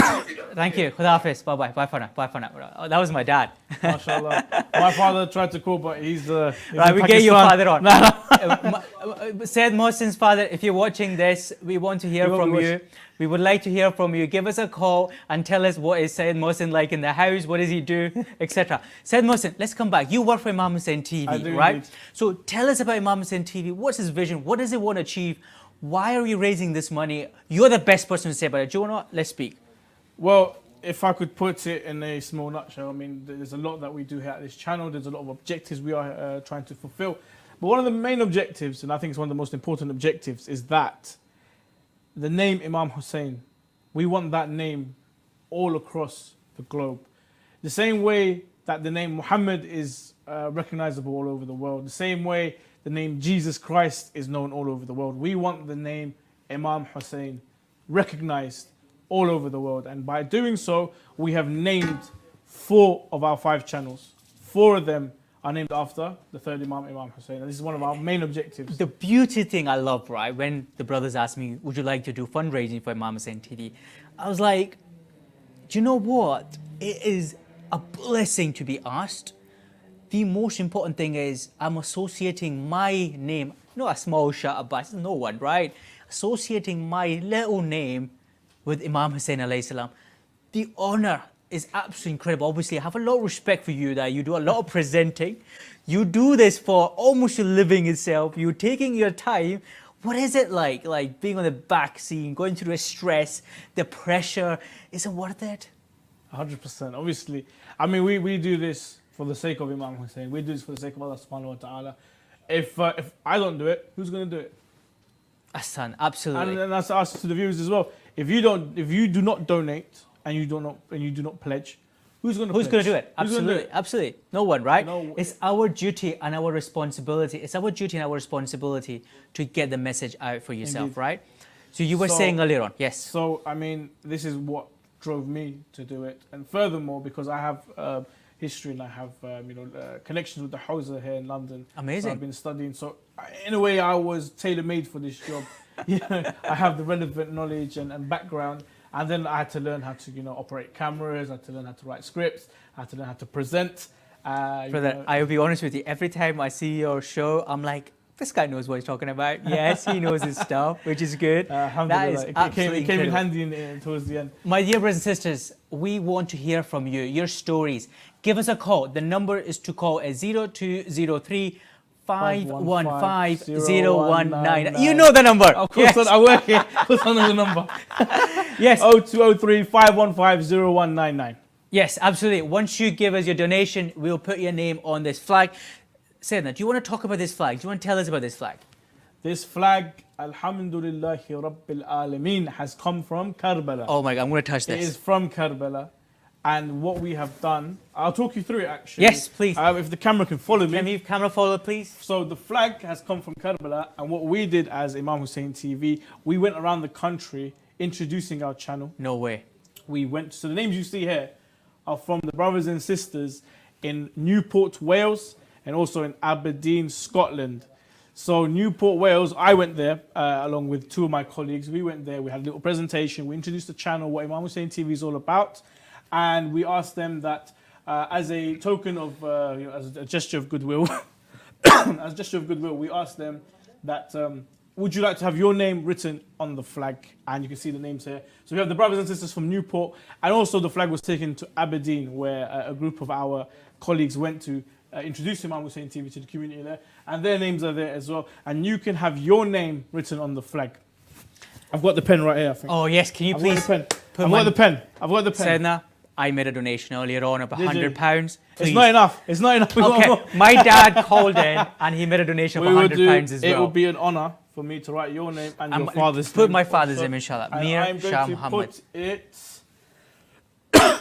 S1: Thank you. Khuda Hafiz. Bye-bye. Bye for now. Bye for now. Oh, that was my dad.
S8: MashaAllah. My father tried to call, but he's
S1: right, we get your father on. Sayed Mohsin's father, if you're watching this, we want to hear from you. We would like to hear from you. Give us a call and tell us what is Sayed Mohsin like in the house, what does he do, etc. Sayed Mohsin, let's come back. You work for Imam Hussein TV, right? Indeed. So tell us about Imam Hussein TV. What's his vision? What does he want to achieve? Why are you raising this money? You're the best person to say about it. Do you want to? Let's speak.
S8: Well, if I could put it in a small nutshell, I mean, there's a lot that we do here at this channel. There's a lot of objectives we are trying to fulfill. But one of the main objectives, and I think it's one of the most important objectives, is that the name Imam Hussein, we want that name all across the globe. The same way that the name Muhammad is recognizable all over the world, the same way the name Jesus Christ is known all over the world. We want the name Imam Hussein recognized all over the world. And by doing so, we have named 4 of our 5 channels. 4 of them are named after the third Imam, Imam Hussein. And this is one of our main objectives.
S1: The beauty thing I love, right, when the brothers asked me, would you like to do fundraising for Imam Hussein TV? I was like, do you know what? It is a blessing to be asked. The most important thing is I'm associating my name, not a small shot, but no one, right? Associating my little name with Imam Hussein alayhi salam. The honor is absolutely incredible. Obviously, I have a lot of respect for you that you do a lot of presenting. You do this for almost a living itself. You're taking your time. What is it like being on the back scene, going through the stress, the pressure? Is it worth it?
S8: 100%. Obviously, I mean, we do this for the sake of Imam Hussein. We do this for the sake of Allah subhanahu wa ta'ala. If I don't do it, who's going to do it?
S1: Hassan, absolutely.
S8: And that's us to the viewers as well. If you do not donate and you do not pledge, who's going to
S1: do it? Absolutely, absolutely. No one, right? No. It's our duty and our responsibility. It's our duty and our responsibility to get the message out for yourself, Indeed. Right? So you were saying earlier on, yes.
S8: So I mean, this is what drove me to do it, and furthermore, because I have history and I have connections with the Hawza here in London.
S1: Amazing.
S8: So I've been studying. So in a way, I was tailor-made for this job. I have the relevant knowledge and background, and then I had to learn how to operate cameras. I had to learn how to write scripts. I had to learn how to present.
S1: Brother, I'll be honest with you. Every time I see your show, I'm like, this guy knows what he's talking about. Yes, he knows his stuff, which is good. That is
S8: it came in handy towards the end.
S1: My dear brothers and sisters, we want to hear from you, your stories. Give us a call. The number is to call at 0203 515 019. You know the number.
S8: Of course, yes. I work here. Of course, I know the number.
S1: Yes.
S8: 0203 515 0199.
S1: Yes, absolutely. Once you give us your donation, we'll put your name on this flag. Sayyidina, do you want to talk about this flag? Do you want to tell us about this flag?
S8: This flag, Alhamdulillahi Rabbil Alameen, has come from Karbala.
S1: Oh my God, I'm going to touch this.
S8: It is from Karbala. And what we have done, I'll talk you through it actually.
S1: Yes, please.
S8: If the camera can follow me.
S1: Can you camera follow, please?
S8: So the flag has come from Karbala, and what we did as Imam Hussein TV, we went around the country introducing our channel.
S1: No way.
S8: So the names you see here are from the brothers and sisters in Newport, Wales, and also in Aberdeen, Scotland. So Newport, Wales, I went there along with 2 of my colleagues. We went there, we had a little presentation, we introduced the channel, what Imam Hussein TV is all about. And we asked them that as a token of, as a gesture of goodwill, we asked them that, would you like to have your name written on the flag? And you can see the names here. So we have the brothers and sisters from Newport, and also the flag was taken to Aberdeen, where a group of our colleagues went to introduce Imam Hussein TV to the community there, and their names are there as well. And you can have your name written on the flag. I've got the pen right here, I think.
S1: Oh yes, can you please?
S8: I've got the pen.
S1: Sayyidina, I made a donation earlier on of
S8: Did you?
S1: £100.
S8: It's not enough. It's not enough. We want more.
S1: Okay, my dad called in and he made a donation of £100 as well.
S8: It will be an honor for me to write your name and your father's name.
S1: Put my father's
S8: also.
S1: name, inshallah.
S8: And
S1: Mir
S8: I'm going
S1: Shah
S8: to
S1: Muhammad.
S8: put it.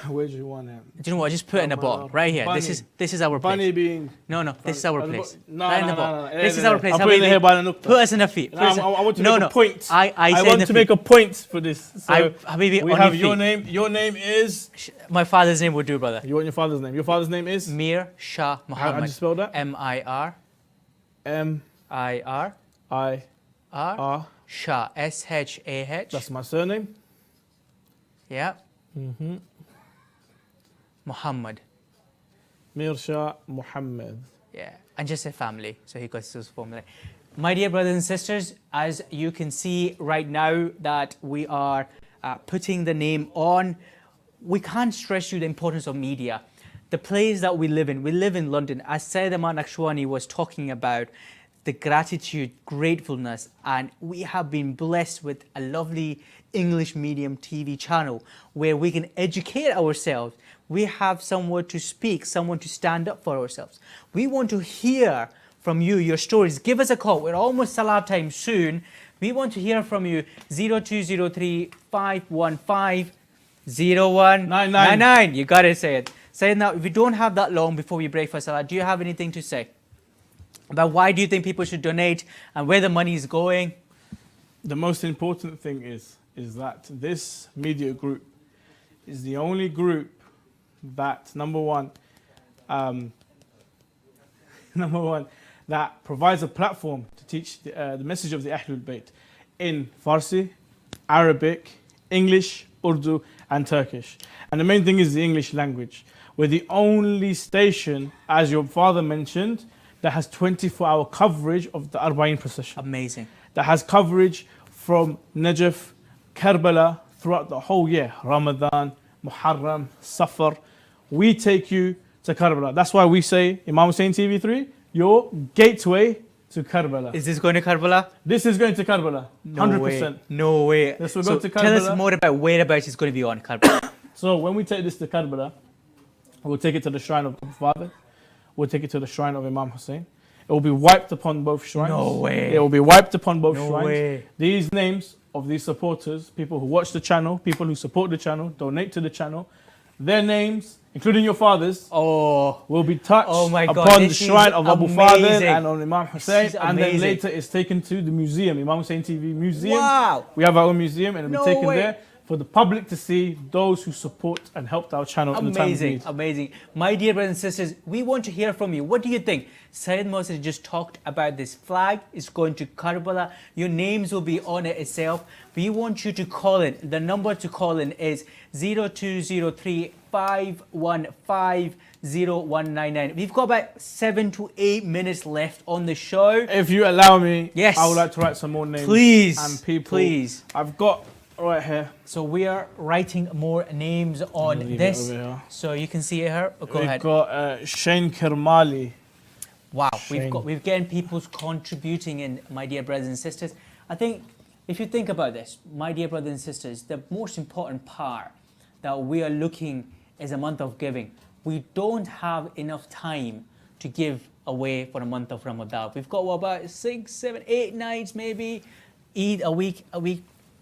S8: Where do you want it?
S1: Do you know what? Just put it in a bottle right here.
S8: Bunny.
S1: This is our place.
S8: Bunny being.
S1: No, this is our place.
S8: No,
S1: Right in the
S8: no,
S1: bottle.
S8: no, no.
S1: This is our place.
S8: I'll put it in here by the nukta.
S1: Put us in the feet.
S8: No, I want to make a point.
S1: I
S8: want to make a point for this. So
S1: Habibi,
S8: we
S1: on
S8: have
S1: your
S8: your
S1: feet.
S8: name. Your name is.
S1: My father's name would do, brother.
S8: You want your father's name? Your father's name is.
S1: Mir Shah Muhammad.
S8: How do you spell that?
S1: M-I-R.
S8: M-I-R.
S1: R. Shah. S-H-A-H.
S8: That's my surname.
S1: Yeah. Muhammad.
S8: Mir Shah Muhammad.
S1: Yeah, and just a family, so he got his family. My dear brothers and sisters, as you can see right now that we are putting the name on, we can't stress you the importance of media. The place that we live in London, as Sayed Ammar Nakshawani was talking about, the gratitude, gratefulness, and we have been blessed with a lovely English medium TV channel where we can educate ourselves. We have somewhere to speak, someone to stand up for ourselves. We want to hear from you, your stories. Give us a call. We're almost salat time soon. We want to hear from you. 0203 515 0199. You got to say it. Say now, if we don't have that long before we break for salat, do you have anything to say about why do you think people should donate and where the money is going?
S8: The most important thing is that this media group is the only group that number one, that provides a platform to teach the message of the Ahlul Bayt in Farsi, Arabic, English, Urdu, and Turkish. And the main thing is the English language. We're the only station, as your father mentioned, that has 24-hour coverage of the Arba'in procession.
S1: Amazing.
S8: That has coverage from Najaf, Karbala, throughout the whole year. Ramadan, Muharram, Safar. We take you to Karbala. That's why we say, Imam Hussein TV3, your gateway to Karbala.
S1: Is this going to Karbala?
S8: This is going to Karbala, 100%.
S1: No way.
S8: This will go to
S1: Tell us
S8: Karbala.
S1: more about whereabouts it's going to be on Karbala.
S8: So when we take this to Karbala, we'll take it to the shrine of Abu Father. We'll take it to the shrine of Imam Hussein. It will be wiped upon both shrines.
S1: No way.
S8: It will be wiped upon both
S1: No
S8: shrines.
S1: way.
S8: These names of these supporters, people who watch the channel, people who support the channel, donate to the channel, their names, including your father's, will be touched upon the shrine of Abu Father and on Imam Hussein. And then later it's taken to the museum, Imam Hussein TV Museum.
S1: Wow.
S8: We have our own museum and it'll be taken
S1: way.
S8: there for the public to see those who support and helped our channel in the time of need.
S1: Amazing. My dear brothers and sisters, we want to hear from you. What do you think? Syed Moses just talked about this flag. It's going to Karbala. Your names will be on it itself. We want you to call in. The number to call in is 0203 515 0199. We've got about 7 to 8 minutes left on the show.
S8: If you allow me,
S1: yes,
S8: I would like to write some more names.
S1: Please.
S8: And people.
S1: Please.
S8: I've got right here.
S1: So we are writing more names on this. So you can see it here. Go ahead.
S8: We've got Shane Kermali.
S1: Wow, we've getting people's contributing in, my dear brothers and sisters. I think if you think about this, my dear brothers and sisters, the most important part that we are looking is a month of giving. We don't have enough time to give away for the month of Ramadan. We've got about 6, 7, 8 nights maybe. Eid a week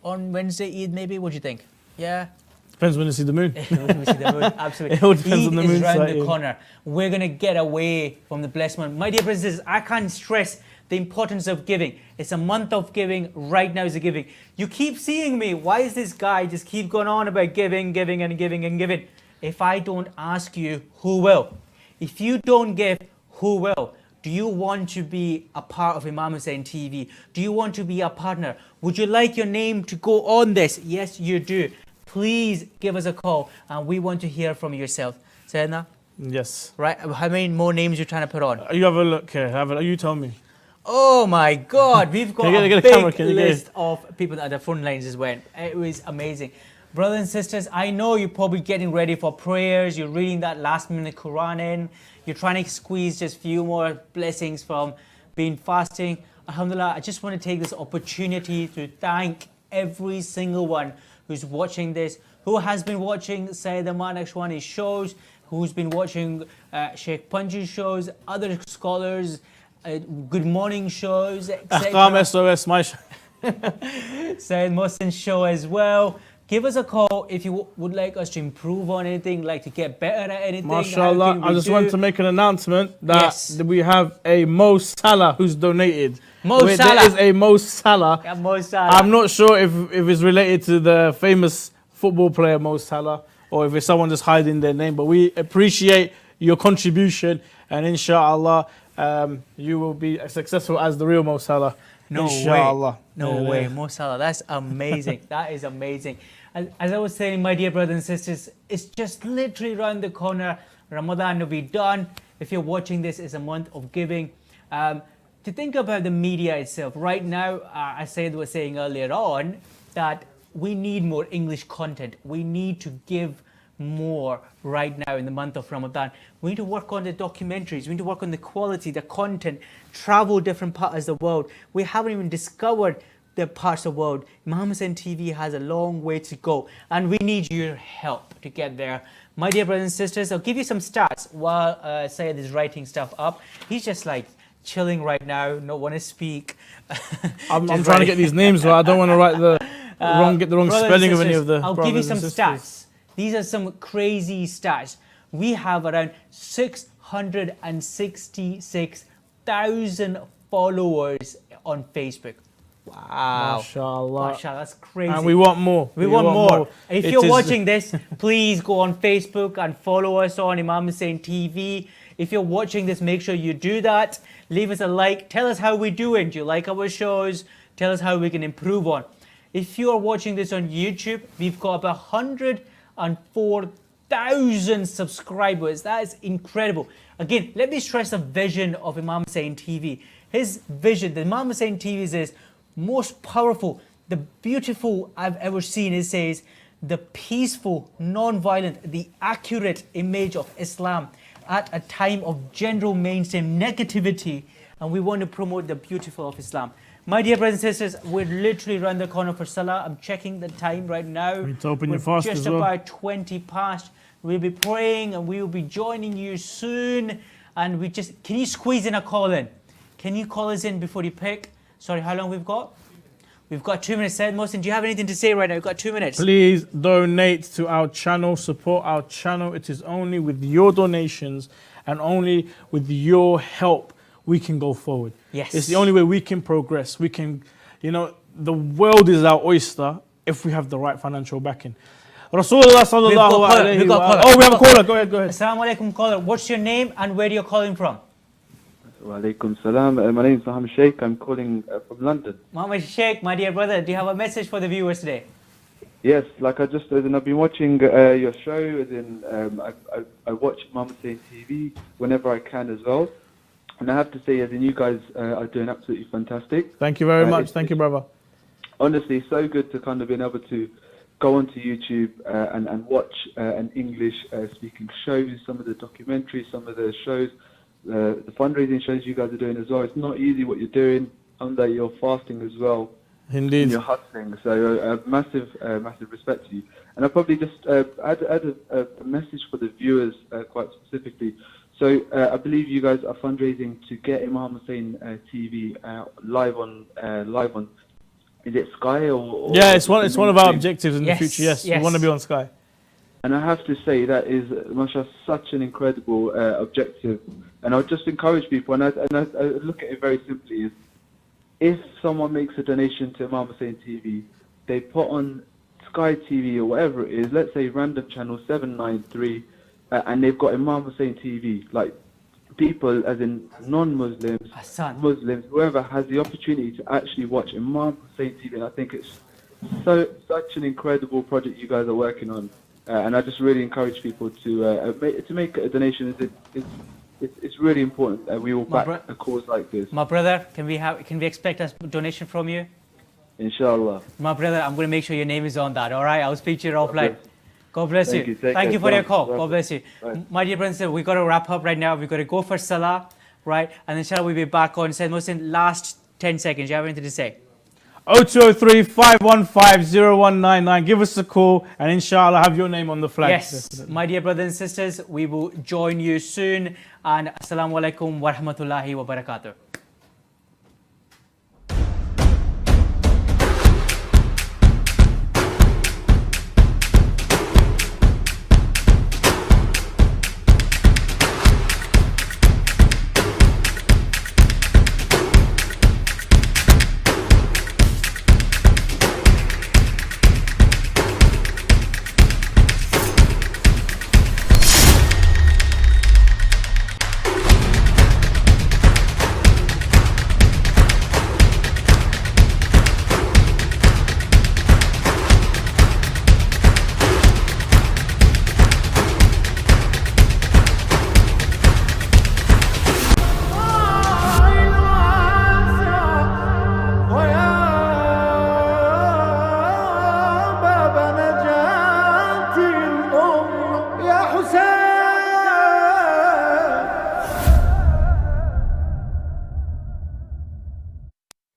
S1: on Wednesday, Eid maybe. What do you think? Yeah.
S8: Depends when you see the moon.
S1: Absolutely.
S8: It all depends on the moon.
S1: Eid is round the corner. We're going to get away from the blessed month. My dear brothers and sisters, I can't stress the importance of giving. It's a month of giving. Right now is a giving. You keep seeing me. Why is this guy just keep going on about giving, giving and giving and giving? If I don't ask you, who will? If you don't give, who will? Do you want to be a part of Imam Hussein TV? Do you want to be a partner? Would you like your name to go on this? Yes, you do. Please give us a call and we want to hear from yourself. Sayyidina?
S8: Yes.
S1: Right, how many more names you're trying to put on?
S8: You have a look here. You tell me.
S1: Oh my God, we've got a big list of people at the front lines as well. It was amazing. Brothers and sisters, I know you're probably getting ready for prayers. You're reading that last minute Quran in. You're trying to squeeze just a few more blessings from being fasting. Alhamdulillah, I just want to take this opportunity to thank every single one who's watching this, who has been watching Sayed Ammar Nakshawani's shows, who's been watching Sheikh Panji's shows, other scholars, Good Morning shows, etc.
S8: Ahkam SOS, my show.
S1: Sayed Mohsin's show as well. Give us a call if you would like us to improve on anything, like to get better at anything.
S8: MashaAllah, I just want to make an announcement that we have a Mo Salah who's donated.
S1: Salah.
S8: There is a Mo Salah.
S1: Yeah, Mo Salah.
S8: I'm not sure if it's related to the famous football player Mo Salah or if it's someone just hiding their name, but we appreciate your contribution, and inshallah you will be as successful as the real Mo Salah.
S1: No
S8: inshallah.
S1: way. No way. Mo Salah, that's amazing. That is amazing. As I was saying, my dear brothers and sisters, it's just literally around the corner. Ramadan will be done. If you're watching this, it's a month of giving. To think about the media itself, right now, as Sayed was saying earlier on, that we need more English content. We need to give more right now in the month of Ramadan. We need to work on the documentaries. We need to work on the quality, the content, travel different parts of the world. We haven't even discovered the parts of the world. Imam Hussein TV has a long way to go, and we need your help to get there. My dear brothers and sisters, I'll give you some stats while Sayed is writing stuff up. He's just like chilling right now, not want to speak.
S8: I'm trying to get these names right. I don't want to write the get the wrong spelling of any of the.
S1: I'll give you some stats. These are some crazy stats. We have around 666,000 followers on Facebook. Wow.
S8: MashaAllah.
S1: MashaAllah, that's crazy.
S8: And we want more.
S1: We want more. If you're watching this, please go on Facebook and follow us on Imam Hussein TV. If you're watching this, make sure you do that. Leave us a like. Tell us how we're doing. Do you like our shows? Tell us how we can improve on. If you are watching this on YouTube, we've got about 104,000 subscribers. That is incredible. Again, let me stress the vision of Imam Hussein TV. His vision, the Imam Hussein TV is most powerful, the beautiful I've ever seen. It says the peaceful, non-violent, the accurate image of Islam at a time of general mainstream negativity, and we want to promote the beautiful of Islam. My dear brothers and sisters, we're literally around the corner for Salah. I'm checking the time right now.
S8: To open your fast
S1: just
S8: as well.
S1: about 20 past. We'll be praying and we will be joining you soon. And can you squeeze in a call in? Can you call us in before you pick? Sorry, how long we've got? We've got 2 minutes. Said Mohsin, do you have anything to say right now? We've got 2 minutes.
S8: Please donate to our channel, support our channel. It is only with your donations and only with your help we can go forward.
S1: Yes.
S8: It's the only way we can progress. We can, the world is our oyster if we have the right financial backing. Rasulullah sallallahu alayhi wa sallam. Oh, we have a caller. Go ahead.
S1: Assalamu alaikum, caller. What's your name and where are you calling from?
S9: Wa alaikum salam. My name is Muhammad Sheikh. I'm calling from London.
S1: Muhammad Sheikh, my dear brother, do you have a message for the viewers today?
S9: Yes, like I've been watching your show. I watch Imam Hussein TV whenever I can as well. And I have to say, you guys are doing absolutely fantastic.
S8: Thank you very much. Thank you, brother.
S9: Honestly, it's so good to kind of being able to go onto YouTube and watch an English speaking shows, some of the documentaries, some of the shows, the fundraising shows you guys are doing as well. It's not easy what you're doing, and that you're fasting as well.
S8: Indeed.
S9: And you're hustling. So massive respect to you. And I'll probably just add a message for the viewers quite specifically. So I believe you guys are fundraising to get Imam Hussein TV live on. Is it Sky or?
S8: Yeah, it's one of our objectives in the future. Yes, we want to be on Sky.
S9: And I have to say that is, mashallah, such an incredible objective. And I would just encourage people, and I look at it very simply: is if someone makes a donation to Imam Hussein TV, they put on Sky TV or whatever it is, let's say random channel 793. And they've got Imam Hussein TV, like people as in non-Muslims, Muslims, whoever has the opportunity to actually watch Imam Hussein TV. And I think it's such an incredible project you guys are working on. And I just really encourage people to make a donation. It's really important that we all back a cause like this.
S1: My brother, can we expect a donation from you?
S9: Inshallah.
S1: My brother, I'm going to make sure your name is on that. All right, I'll speak to you offline. God bless you. Thank you for your call. God bless you. My dear friends, we've got to wrap up right now. We've got to go for Salah, right? And inshallah, we'll be back on. Said Mohsin, last 10 seconds. Do you have anything to say?
S8: 0203 515 0199. Give us a call and inshallah have your name on the flag.
S1: Yes, my dear brothers and sisters, we will join you soon. And assalamu alaikum wa rahmatullahi wa barakatuh.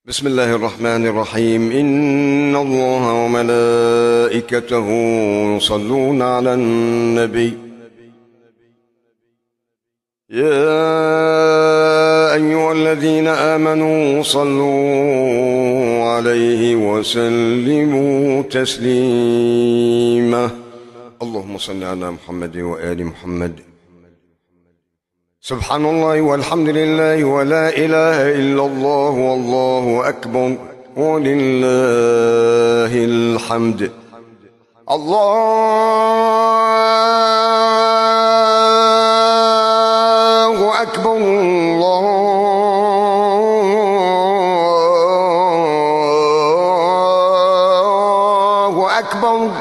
S10: بسم الله الرحمن الرحيم إن الله وملائكته يصلون على النبي يا أيها الذين آمنوا صلوا عليه وسلموا تسليما اللهم صل على محمد وآل محمد سبحان الله والحمد لله ولا إله إلا الله والله أكبر ولله الحمد الله أكبر الله أكبر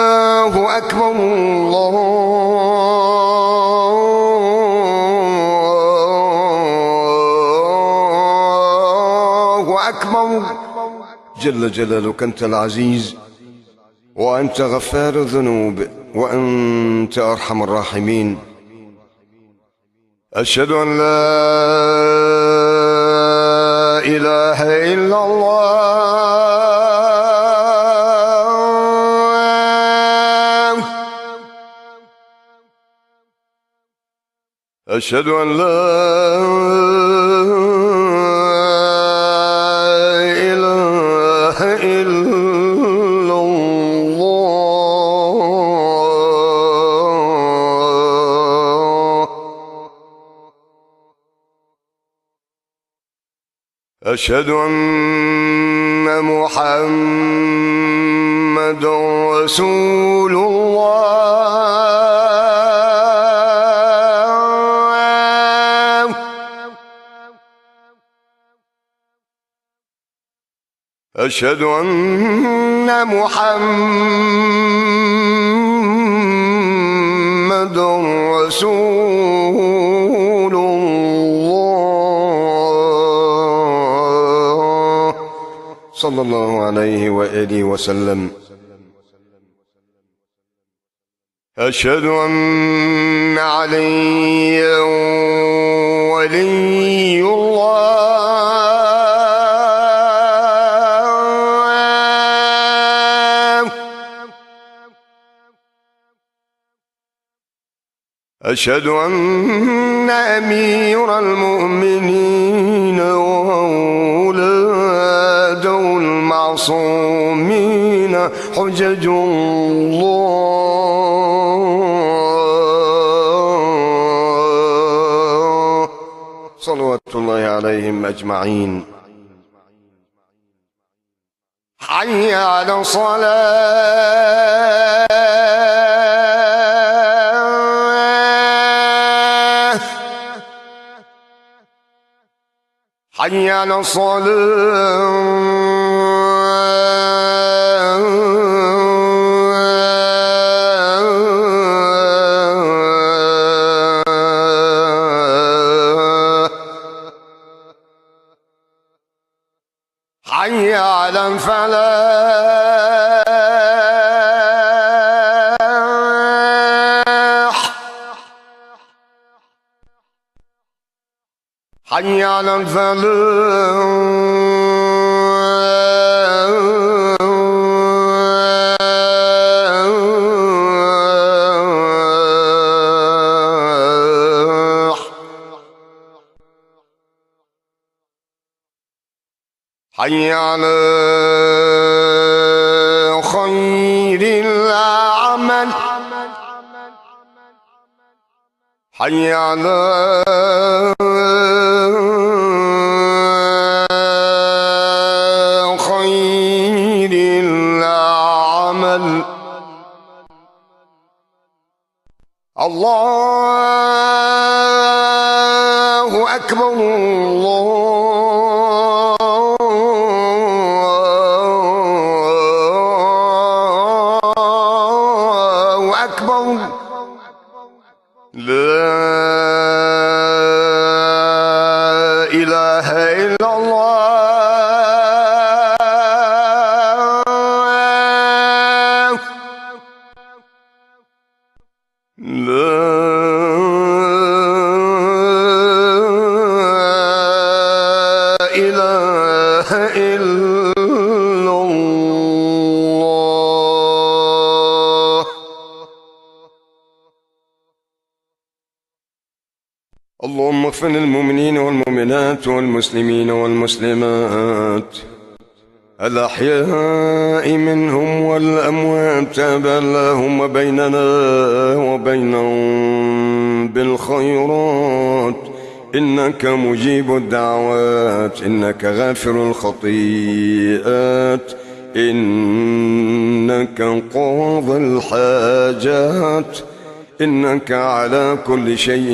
S10: الله أكبر الله أكبر جل جلالك أنت العزيز وأنت غفار الذنوب وأنت أرحم الراحمين أشهد أن لا إله إلا الله أشهد أن لا إله إلا الله أشهد أن محمد رسول الله أشهد أن محمد رسول الله صلى الله عليه وآله وسلم أشهد أن عليا ولي الله أشهد أن أمير المؤمنين وأولاده المعصومين حجج الله صلوات الله عليهم أجمعين حي على الصلاة حي على الصلاة حي على الفلاح حي على الفلاح حي على خير العمل حي على خير العمل الله أكبر الله أكبر لا إله إلا الله لا إله إلا الله اللهم اغفر للمؤمنين والمؤمنات والمسلمين والمسلمات الأحياء منهم والأموات تابع اللهم بيننا وبينهم بالخيرات إنك مجيب الدعوات إنك غافر الخطيئات إنك قاضي الحاجات إنك على كل شيء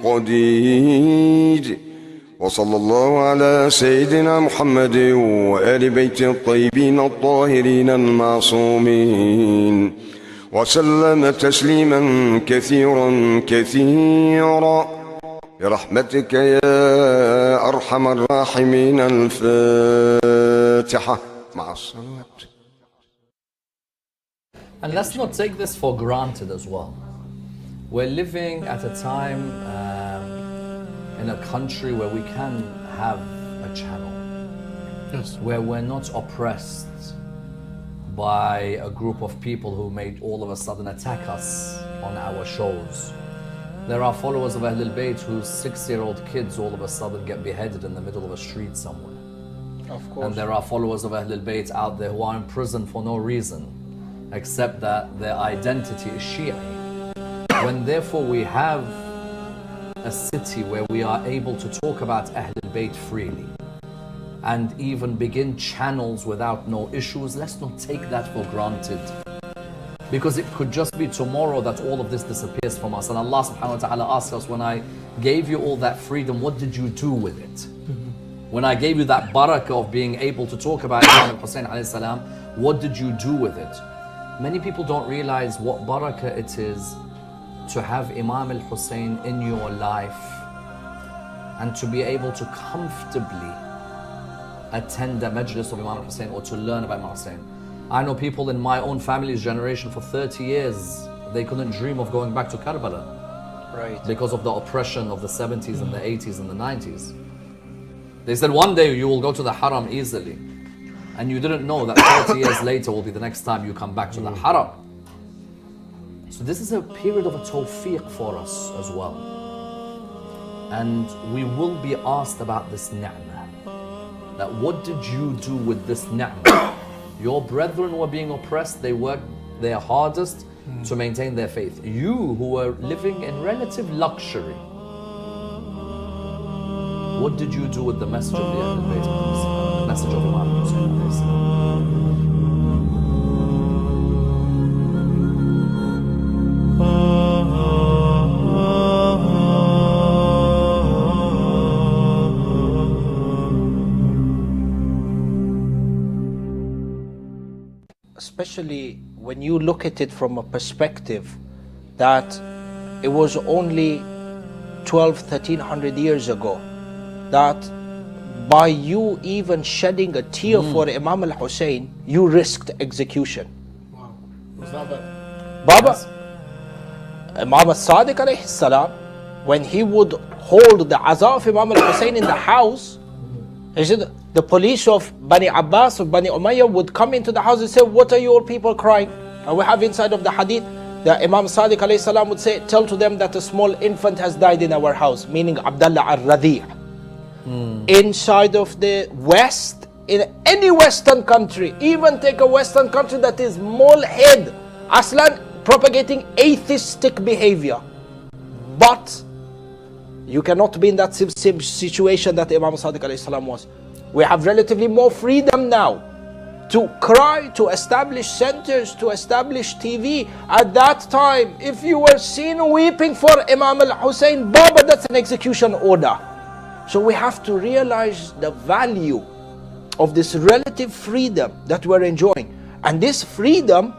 S10: قدير وصلى الله على سيدنا محمد وآل بيته الطيبين الطاهرين المعصومين وسلم تسليما كثيرا كثيرا برحمتك يا أرحم الراحمين. الفاتحة مع الصلاة.
S2: And let's not take this for granted as well. We're living at a time in a country where we can have a channel, yes, where we're not oppressed by a group of people who may all of a sudden attack us on our shows. There are followers of Ahlul Bayt whose 6-year-old kids all of a sudden get beheaded in the middle of a street somewhere.
S8: Of course.
S2: And there are followers of Ahlul Bayt out there who are in prison for no reason except that their identity is Shia. When therefore we have a city where we are able to talk about Ahlul Bayt freely and even begin channels without no issues, let's not take that for granted. Because it could just be tomorrow that all of this disappears from us. And Allah subhanahu wa ta'ala asks us, when I gave you all that freedom, what did you do with it? When I gave you that barakah of being able to talk about Imam Al-Hussein alayhi salam, what did you do with it? Many people don't realize what barakah it is to have Imam Al-Hussein in your life and to be able to comfortably attend a majlis of Imam Al-Hussein or to learn about Imam Al-Hussein. I know people in my own family's generation for 30 years, they couldn't dream of going back to Karbala.
S1: Right.
S2: Because of the oppression of the 70s and the 80s and the 90s. They said one day you will go to the Haram easily. And you didn't know that 30 years later will be the next time you come back to the Haram. So this is a period of a tawfiq for us as well. And we will be asked about this ni'mah. That what did you do with this ni'mah? Your brethren were being oppressed, they worked their hardest to maintain their faith. You who were living in relative luxury, what did you do with the message of the Ahlul Bayt, the message of Imam Hussein alayhi salam?
S11: Especially when you look at it from a perspective that it was only 1300 years ago that by you even shedding a tear for Imam Al-Hussein, you risked execution.
S8: Wow. Was that bad?
S11: Baba, Imam Al-Sadiq alayhi salam, when he would hold the Aza of Imam Al-Hussein in the house, he said the police of Bani Abbas, of Bani Umayyah would come into the house and say, what are you all people crying? And we have inside of the hadith, the Imam Sadiq alayhi salam would say, tell to them that a small infant has died in our house, meaning Abdullah al-Radhi'. Inside of the West, in any Western country, even take a Western country that is mulhid, aslan, propagating atheistic behavior. But you cannot be in that same situation that Imam Sadiq alayhi salam was. We have relatively more freedom now to cry, to establish centers, to establish TV. At that time, if you were seen weeping for Imam Al-Hussein, Baba, that's an execution order. So we have to realize the value of this relative freedom that we're enjoying. And this freedom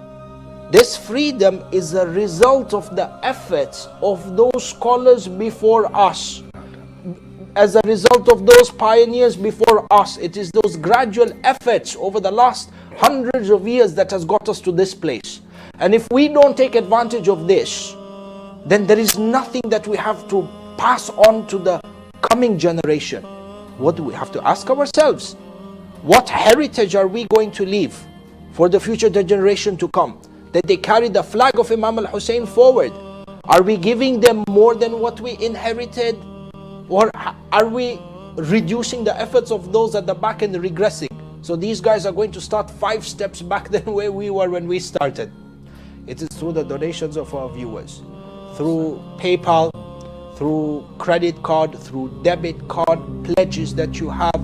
S11: is a result of the efforts of those scholars before us. As a result of those pioneers before us, it is those gradual efforts over the last hundreds of years that has got us to this place. And if we don't take advantage of this, then there is nothing that we have to pass on to the coming generation. What do we have to ask ourselves? What heritage are we going to leave for the future generation to come? That they carry the flag of Imam Al-Hussein forward. Are we giving them more than what we inherited? Or are we reducing the efforts of those at the back and regressing? So these guys are going to start 5 steps back than where we were when we started. It is through the donations of our viewers, through PayPal, through credit card, through debit card, pledges that you have.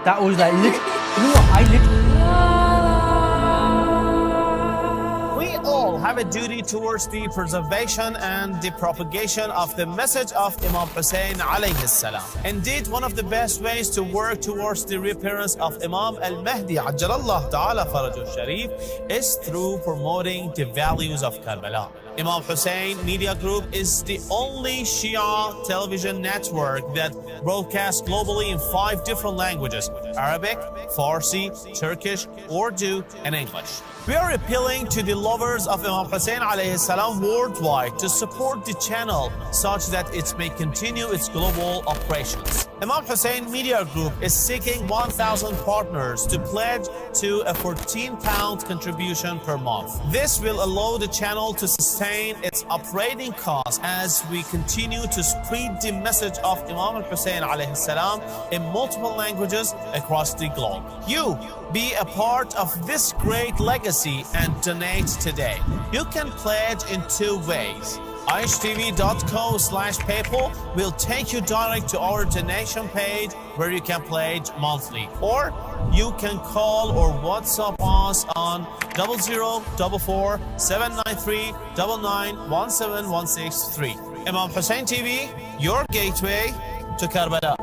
S1: That was like, you know what, I literally...
S6: We all have a duty towards the preservation and the propagation of the message of Imam Hussein alayhi salam. Indeed, one of the best ways to work towards the reappearance of Imam al-Mahdi ajjalallahu ta'ala farajul sharif is through promoting the values of Karbala. Imam Hussein Media Group is the only Shia television network that broadcasts globally in 5 different languages: Arabic, Farsi, Turkish, Urdu, and English. We are appealing to the lovers of Imam Hussein alayhi salam worldwide to support the channel such that it may continue its global operations. Imam Hussein Media Group is seeking 1,000 partners to pledge to a £14 contribution per month. This will allow the channel to sustain its operating costs as we continue to spread the message of Imam Hussein alayhi salam in multiple languages across the globe. You be a part of this great legacy and donate today. You can pledge in 2 ways. IHTV3.co/PayPal will take you direct to our donation page where you can pledge monthly. Or you can call or WhatsApp us on 0044 793 9917163. Imam Hussein TV, your gateway to Karbala.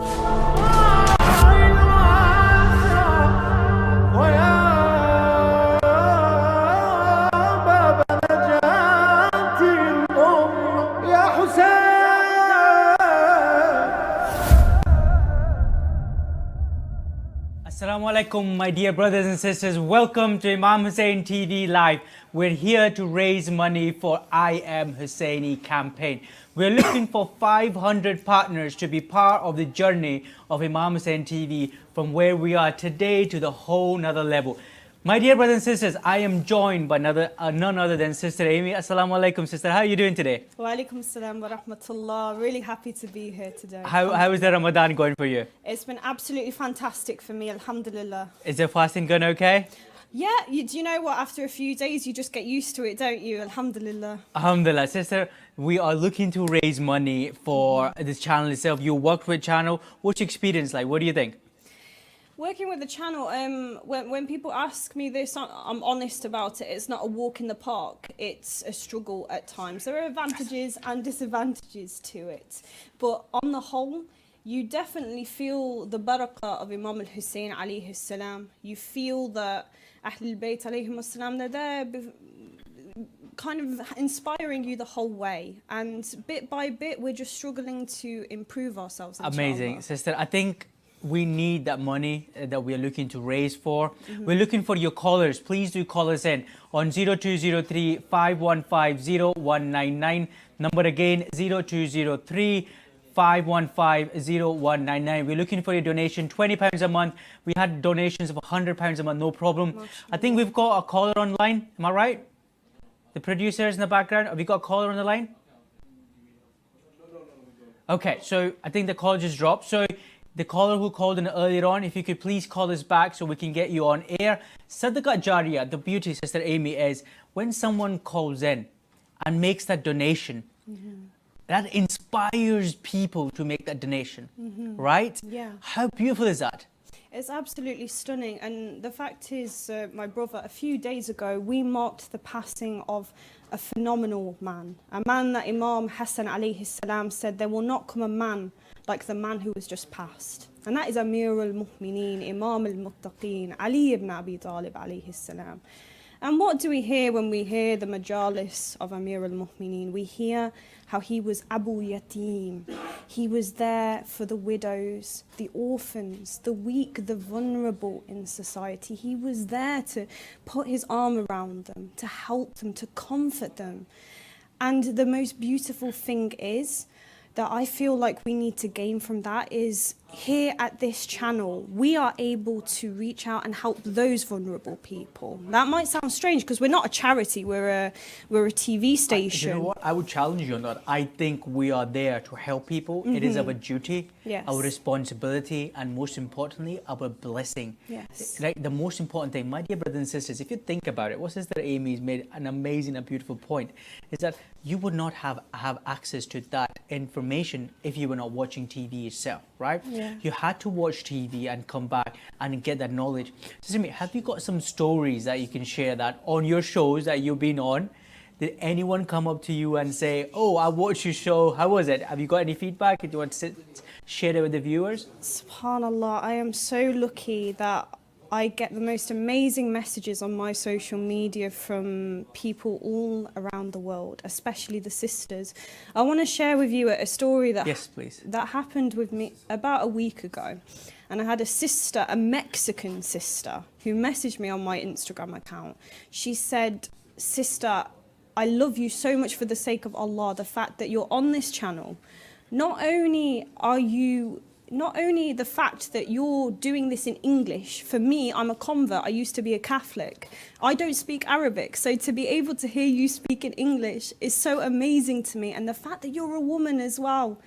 S1: Assalamu alaikum, my dear brothers and sisters. Welcome to Imam Hussein TV Live. We're here to raise money for I Am Husseini campaign. We're looking for 500 partners to be part of the journey of Imam Hussein TV from where we are today to the whole nother level. My dear brothers and sisters, I am joined by none other than Sister Amy. Assalamu alaikum, sister. How are you doing today?
S12: Wa alaikum assalam wa rahmatullah. Really happy to be here today.
S1: How is the Ramadan going for you?
S12: It's been absolutely fantastic for me, alhamdulillah.
S1: Is the fasting going okay?
S12: Yeah, do you know what? After a few days, you just get used to it, don't you? Alhamdulillah.
S1: Alhamdulillah, sister. We are looking to raise money for this channel itself. You worked with channel. What's your experience like? What do you think?
S12: Working with the channel, when people ask me this, I'm honest about it. It's not a walk in the park. It's a struggle at times. There are advantages and disadvantages to it. But on the whole, you definitely feel the barakah of Imam Al-Hussein alayhi salam. You feel that Ahlul Bayt alayhim salam, they're there kind of inspiring you the whole way. And bit by bit, we're just struggling to improve ourselves.
S1: Amazing. Sister, I think we need that money that we are looking to raise for. We're looking for your callers. Please do call us in on 0203 515 0199. Number again, 0203 515 0199. We're looking for your donation, £20 a month. We had donations of £100 a month, no problem. I think we've got a caller online. Am I right? The producers in the background, have we got a caller on the line? Okay, so I think the call just dropped. So the caller who called in earlier on, if you could please call us back so we can get you on air. Sadaqah Jariyah, the beauty, Sister Amy, is when someone calls in and makes that donation, that inspires people to make that donation, right?
S12: Yeah.
S1: How beautiful is that?
S12: It's absolutely stunning. And the fact is, my brother, a few days ago, we marked the passing of a phenomenal man. A man that Imam Hassan alayhi salam said, there will not come a man like the man who was just passed. And that is Amir al-Mu'mineen, Imam al-Muttaqeen, Ali ibn Abi Talib alayhi salam. And what do we hear when we hear the majalis of Amir al-Mu'mineen? We hear how he was Abu Yatim. He was there for the widows, the orphans, the weak, the vulnerable in society. He was there to put his arm around them, to help them, to comfort them. And the most beautiful thing is that I feel like we need to gain from that is here at this channel, we are able to reach out and help those vulnerable people. That might sound strange because we're not a charity, we're a TV station.
S1: You know what? I would challenge you on that. I think we are there to help people. It is our duty, our responsibility, and most importantly, our blessing.
S12: Yes.
S1: Like the most important thing, my dear brothers and sisters, if you think about it, what Sister Amy's made an amazing and beautiful point, is that you would not have access to that information if you were not watching TV yourself, right?
S12: Yeah.
S1: You had to watch TV and come back and get that knowledge. Sister Amy, have you got some stories that you can share that on your shows that you've been on? Did anyone come up to you and say, oh, I watched your show, how was it? Have you got any feedback? Do you want to share it with the viewers?
S12: SubhanAllah, I am so lucky that I get the most amazing messages on my social media from people all around the world, especially the sisters. I want to share with you a story that, that happened with me about a week ago. And I had a sister, a Mexican sister, who messaged me on my Instagram account. She said, sister, I love you so much for the sake of Allah, the fact that you're on this channel. Not only the fact that you're doing this in English, for me, I'm a convert, I used to be a Catholic. I don't speak Arabic, so to be able to hear you speak in English is so amazing to me. And the fact that you're a woman as well,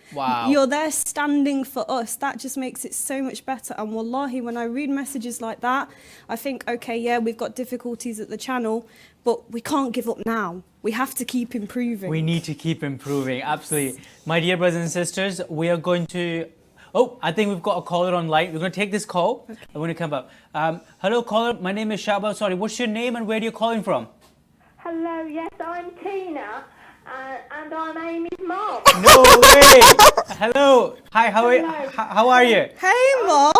S12: you're there standing for us, that just makes it so much better. And wallahi, when I read messages like that, I think, okay, yeah, we've got difficulties at the channel, but we can't give up now. We have to keep improving.
S1: We need to keep improving, absolutely. My dear brothers and sisters, we are going to... Oh, I think we've got a caller online. We're going to take this call. Okay. I'm going to come up. Hello, caller. My name is Shaba. Sorry, what's your name and where are you calling from?
S13: Hello, yes, I'm Tina, and I'm Amy's mom.
S1: No way! Hello. Hi, how are you?
S12: Hey, Mom.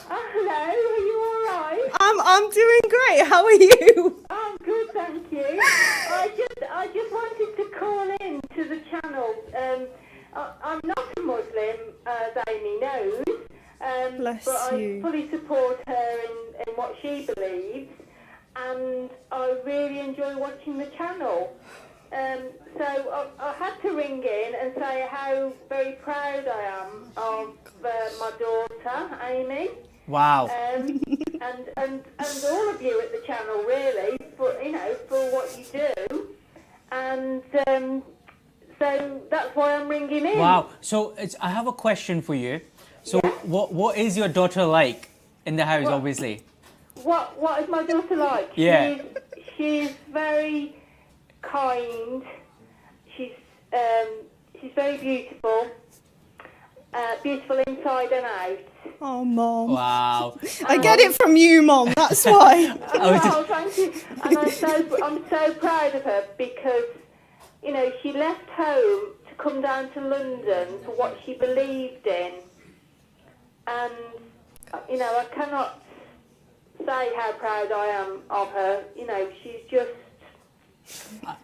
S13: Hello, are you all right?
S12: I'm doing great. How are you?
S13: I'm good, thank you. I just wanted to call in to the channel. I'm not a Muslim, as Amy knows,
S12: Bless
S13: but I
S12: you.
S13: fully support her in what she believes, and I really enjoy watching the channel. So I had to ring in and say how very proud I am of my daughter, Amy.
S1: Wow.
S13: And all of you at the channel, really, for what you do. And so that's why I'm ringing in.
S1: Wow. So I have a question for you. So what is your daughter like in the house, obviously?
S13: What is my daughter like?
S1: Yeah.
S13: She's very kind. She's very beautiful. Beautiful inside and out.
S12: Oh, Mom.
S1: Wow.
S12: I get it from you, Mom. That's why.
S13: Oh, thank you. And I'm so proud of her because, she left home to come down to London for what she believed in. And, I cannot say how proud I am of her. She's just...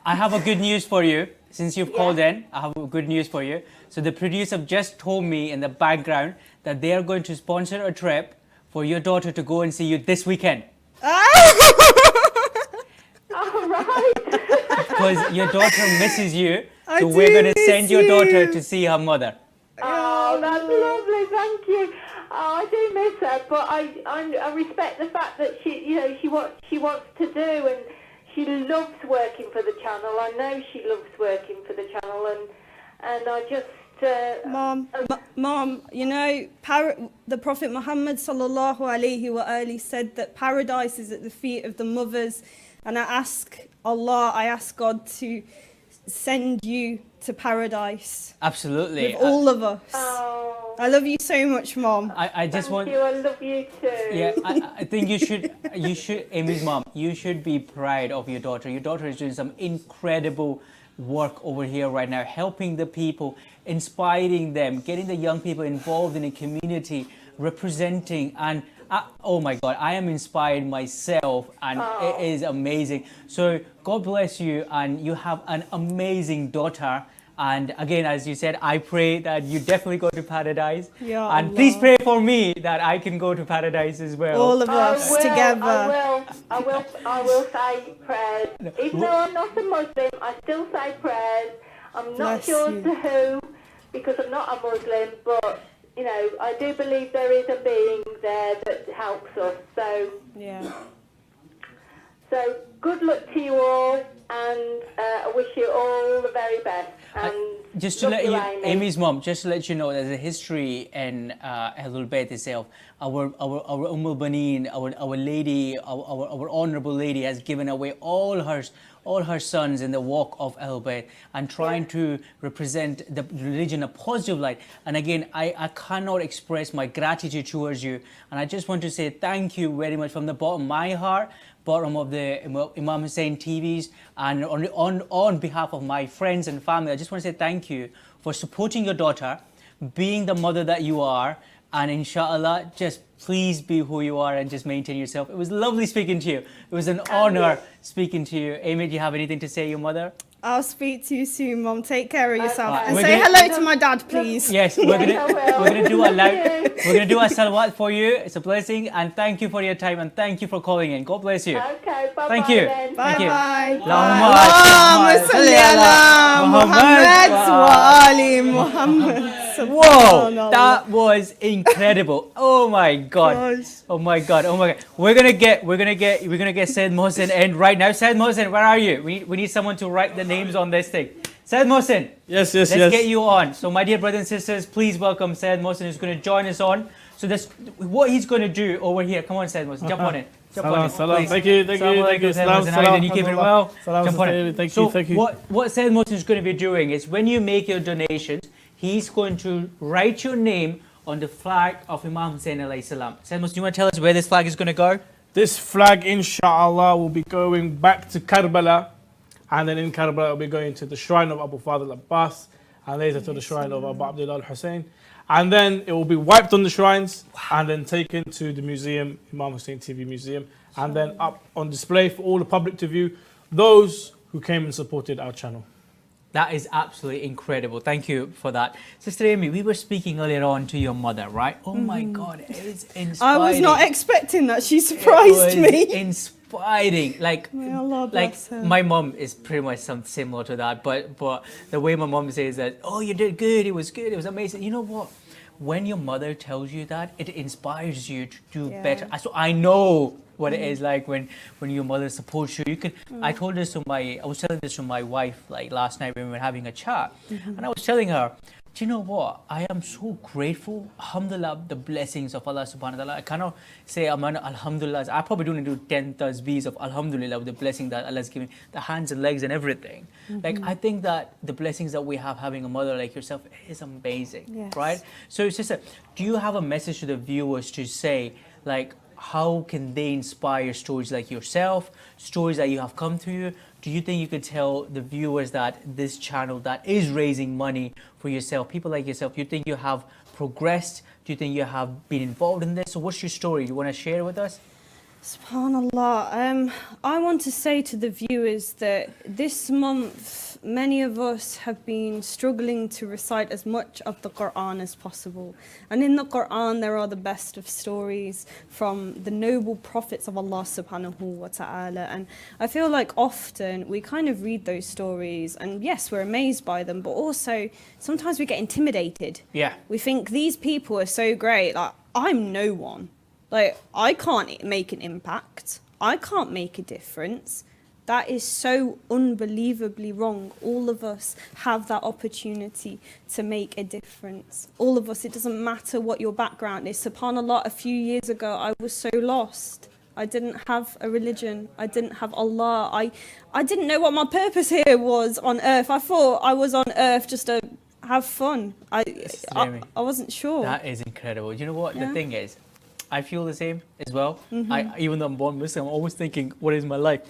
S1: I have a good news for you. Since you've called in, I have a good news for you. So the producer just told me in the background that they are going to sponsor a trip for your daughter to go and see you this weekend.
S13: All right.
S1: Because your daughter misses you, so we're going to send your daughter to see her mother.
S13: Oh, that's lovely. Thank you. Oh, I do miss her, but I respect the fact that she what she wants to do, and she loves working for the channel. I know she loves working for the channel, and I just...
S12: Mom, the Prophet Muhammad sallallahu alaihi wa alihi said that paradise is at the feet of the mothers, and I ask God to send you to paradise.
S1: Absolutely.
S12: With all of us.
S13: Oh.
S12: I love you so much, Mom.
S1: I just
S13: Thank you. I love you too.
S1: Yeah, I think you should, Amy's mom, you should be proud of your daughter. Your daughter is doing some incredible work over here right now, helping the people, inspiring them, getting the young people involved in the community, representing, and oh my God, I am inspired myself, and it is amazing. So God bless you, and you have an amazing daughter. And again, as you said, I pray that you definitely go to paradise.
S12: Ya
S1: and
S12: Allah.
S1: please pray for me that I can go to paradise as well.
S12: All of us together.
S13: I will say prayers. Even though I'm not a Muslim, I still say prayers. I'm not sure to who, because I'm not a Muslim, but I do believe there is a being there that helps us. So So good luck to you all, and I wish you all the very best. And
S1: just to let you,
S13: Amy.
S1: Amy's mom, just to let you know, there's a history in Ahlul Bayt itself. Our Baneen, our lady, our honorable lady has given away all her sons in the walk of Ahlul Bayt and trying to represent the religion in a positive light. And again, I cannot express my gratitude towards you. And I just want to say thank you very much from the bottom of my heart, bottom of the Imam Hussein TVs, and on behalf of my friends and family, I just want to say thank you for supporting your daughter, being the mother that you are, and inshallah, just please be who you are and just maintain yourself. It was lovely speaking to you. It was an honor speaking to you. Amy, do you have anything to say, your mother?
S12: I'll speak to you soon, Mom. Take care of yourself. And
S1: We're
S12: say
S1: gonna-
S12: hello to my dad, please.
S1: Yes, we're gonna do a salawat for you. It's a blessing, and thank you for your time, and thank you for calling in. God bless you.
S13: Okay, bye-bye
S1: Thank you.
S13: then.
S1: Thank you.
S12: Bye-bye.
S1: Allahumma salli ala
S12: Muhammad wa ali Muhammad.
S1: Whoa, that was incredible. Oh my God. Oh my God. Oh my God. We're gonna get Sayed Mohsen in right now. Sayed Mohsen, where are you? We need someone to write the names on this thing. Sayed Mohsen.
S8: Yes.
S1: Let's get you on. So my dear brothers and sisters, please welcome Sayed Mohsen, who's going to join us on. So this, what he's going to do over here. Come on, Sayed Mohsen, jump on it. Jump on it,
S8: Salam.
S1: please.
S8: Thank you.
S1: Sayed Mohsen, how are you doing? You keeping well? Jump on it.
S8: Thank you.
S1: What Sayed Mohsen is going to be doing is when you make your donations, he's going to write your name on the flag of Imam Hussein alayhi salam. Sayed Mohsen, do you want to tell us where this flag is going to go?
S8: This flag, inshallah, will be going back to Karbala, and then in Karbala, it will be going to the shrine of Abu Fadl Abbas, and later to the shrine of Abu Abdullah Al-Hussein. And then it will be wiped on the shrines, and then taken to the museum, Imam Hussein TV Museum, and then up on display for all the public to view, those who came and supported our channel.
S1: That is absolutely incredible. Thank you for that. Sister Amy, we were speaking earlier on to your mother, right? Oh my God, it is inspiring.
S12: I was not expecting that. She surprised me.
S1: Inspiring. Like,
S12: May Allah
S1: like
S12: bless her.
S1: my mom is pretty much something similar to that. But the way my mom says that, oh, you did good, it was amazing. You know what? When your mother tells you that, it inspires you to do better. So I know what it is like when your mother supports you. You can. I told this to I was telling this to my wife like last night when we were having a chat, and I was telling her, do you know what? I am so grateful, alhamdulillah, the blessings of Allah subhanahu wa ta'ala. I cannot say aman alhamdulillah. I probably don't do 10 tasbeehs of alhamdulillah with the blessing that Allah has given, the hands and legs and everything. Like, I think that the blessings that we have having a mother like yourself is amazing, right? So sister, do you have a message to the viewers to say, like, how can they inspire stories like yourself, stories that you have come through? Do you think you could tell the viewers that this channel that is raising money for yourself, people like yourself, you think you have progressed? Do you think you have been involved in this? So what's your story? You want to share with us?
S12: SubhanAllah. I want to say to the viewers that this month, many of us have been struggling to recite as much of the Quran as possible. And in the Quran, there are the best of stories from the noble prophets of Allah subhanahu wa ta'ala. And I feel like often we kind of read those stories and yes, we're amazed by them, but also sometimes we get intimidated.
S1: Yeah.
S12: We think these people are so great. Like, I'm no one. Like, I can't make an impact. I can't make a difference. That is so unbelievably wrong. All of us have that opportunity to make a difference. All of us, it doesn't matter what your background is. SubhanAllah, a few years ago, I was so lost. I didn't have a religion. I didn't have Allah. I didn't know what my purpose here was on earth. I thought I was on earth just to have fun. I wasn't sure.
S1: That is incredible. You know what? The thing is, I feel the same as well. Even though I'm born Muslim, I'm always thinking, what is my life?